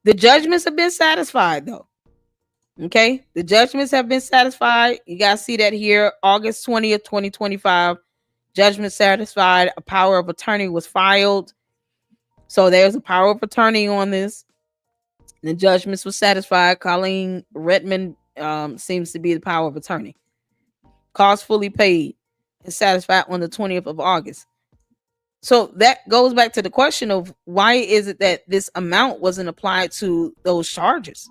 The judgments have been satisfied though. Okay. The judgments have been satisfied. You guys see that here, August 20th, 2025, judgment satisfied. A power of attorney was filed. So there's a power of attorney on this. The judgments were satisfied. Colleen Redmond seems to be the power of attorney. Cost fully paid and satisfied on the 20th of August. So that goes back to the question of why is it that this amount wasn't applied to those charges?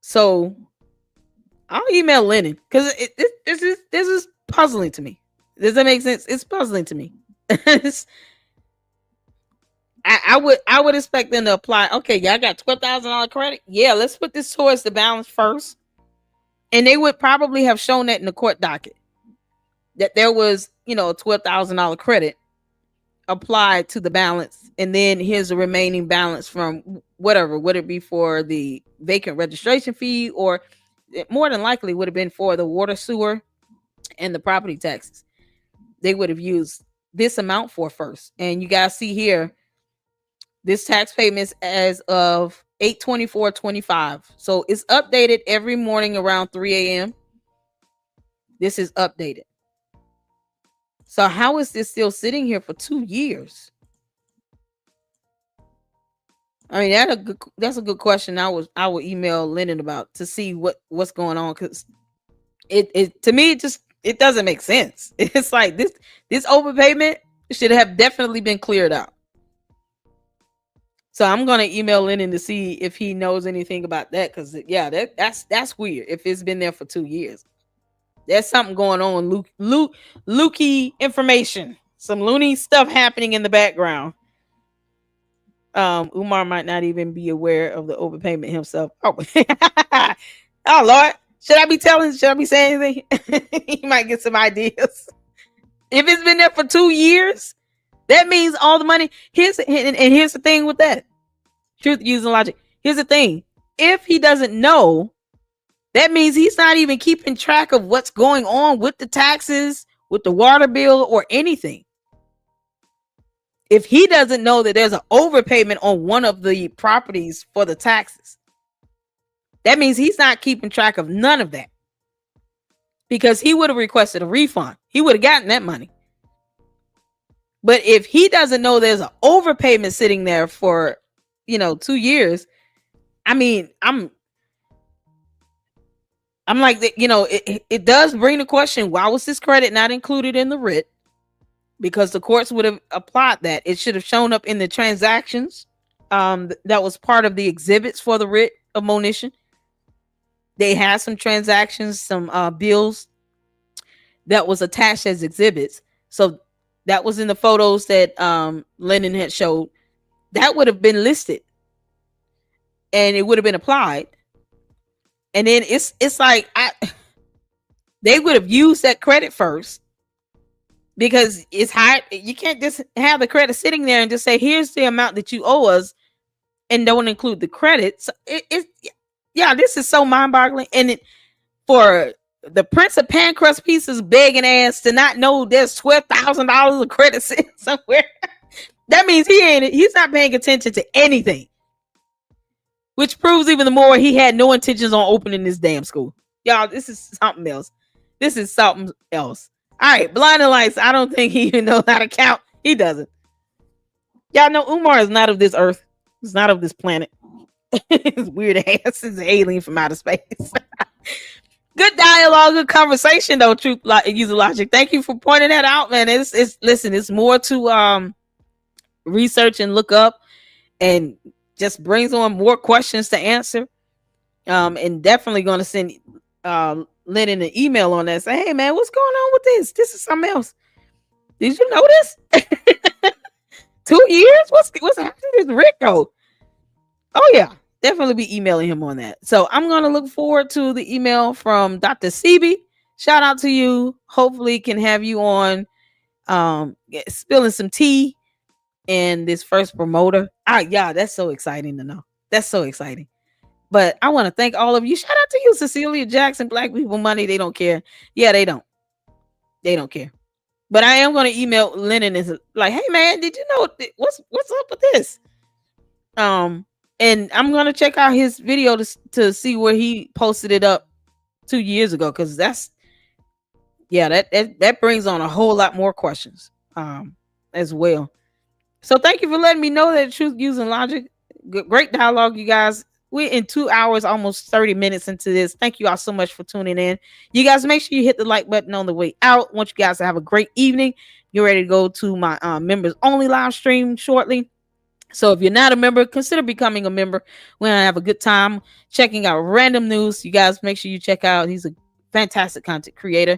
So I'll email Lennon because this is puzzling to me. Does that make sense? It's puzzling to me. I would expect them to apply. Okay, y'all got $12,000 credit. Yeah, let's put this towards the balance first. And they would probably have shown that in the court docket, that there was, you know, a $12,000 credit applied to the balance, and then here's the remaining balance from whatever, would it be for the vacant registration fee, or more than likely would have been for the water, sewer, and the property taxes. They would have used this amount for first. And you guys see here, this tax payments as of 8/24/25. So it's updated every morning around 3 a.m. This is updated. So how is this still sitting here for 2 years? I mean, that's a good question. I would email Lennon about to see what's going on, because it to me it doesn't make sense. It's like this overpayment should have definitely been cleared out. So I'm gonna email Lennon to see if he knows anything about that, because yeah, that's weird. If it's been there for 2 years, there's something going on. Lukey information, some loony stuff happening in the background. Umar might not even be aware of the overpayment himself. Oh, oh Lord, should I be saying anything? He might get some ideas. If it's been there for 2 years, that means all the money. Here's the thing with that. Truth, using logic. Here's the thing. If he doesn't know, that means he's not even keeping track of what's going on with the taxes, with the water bill, or anything. If he doesn't know that there's an overpayment on one of the properties for the taxes, that means he's not keeping track of none of that, because he would have requested a refund. He would have gotten that money. But if he doesn't know there's an overpayment sitting there for, 2 years, I mean, I'm like, it does bring the question, why was this credit not included in the writ? Because the courts would have applied that. It should have shown up in the transactions. That was part of the exhibits for the writ of monition. They had some transactions, some bills that was attached as exhibits. So that was in the photos that Lennon had showed. That would have been listed, and it would have been applied. And then it's like they would have used that credit first, because it's high. You can't just have the credit sitting there and just say, here's the amount that you owe us, and don't include the credits. This is so mind-boggling. And for the Prince of Pancrust pieces begging ass to not know there's $12,000 of credit sitting somewhere, that means he's not paying attention to anything. Which proves even more he had no intentions on opening this damn school. Y'all, this is something else. This is something else. All right, Blinding Lights. I don't think he even knows how to count. He doesn't. Y'all know Umar is not of this earth. He's not of this planet. His weird ass is an alien from outer space. Good dialogue, good conversation though. Truth User Logic. Thank you for pointing that out, man. It's more to research and look up, and just brings on more questions to answer. And definitely going to send Lennon an email on that. Say, hey man, what's going on with this? This is something else. Did you know this? 2 years? What's happening with Rico? Oh yeah, definitely be emailing him on that. So I'm gonna look forward to the email from Dr. Sebi. Shout out to you. Hopefully can have you on spilling some tea in this first promoter. Yeah, that's so exciting to know. That's so exciting. But I want to thank all of you. Shout out to you, Cecilia Jackson. Black people money, they don't care. Yeah, they don't. They don't care. But I am going to email Lennon and like, hey man, did you know what's up with this? And I'm going to check out his video to see where he posted it up 2 years ago, because that brings on a whole lot more questions as well. So thank you for letting me know that Truth Using Logic. Great dialogue, you guys. We're in 2 hours, almost 30 minutes into this. Thank you all so much for tuning in. You guys make sure you hit the like button on the way out. I want you guys to have a great evening. You're ready to go to my members only live stream shortly. So if you're not a member, consider becoming a member. We're going to have a good time checking out random news. You guys make sure you check out. He's a fantastic content creator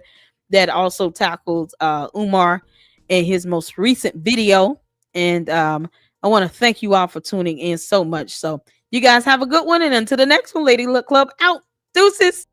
that also tackles Umar in his most recent video. And I want to thank you all for tuning in so much. So you guys have a good one. And until the next one, Lady Luck Club out. Deuces.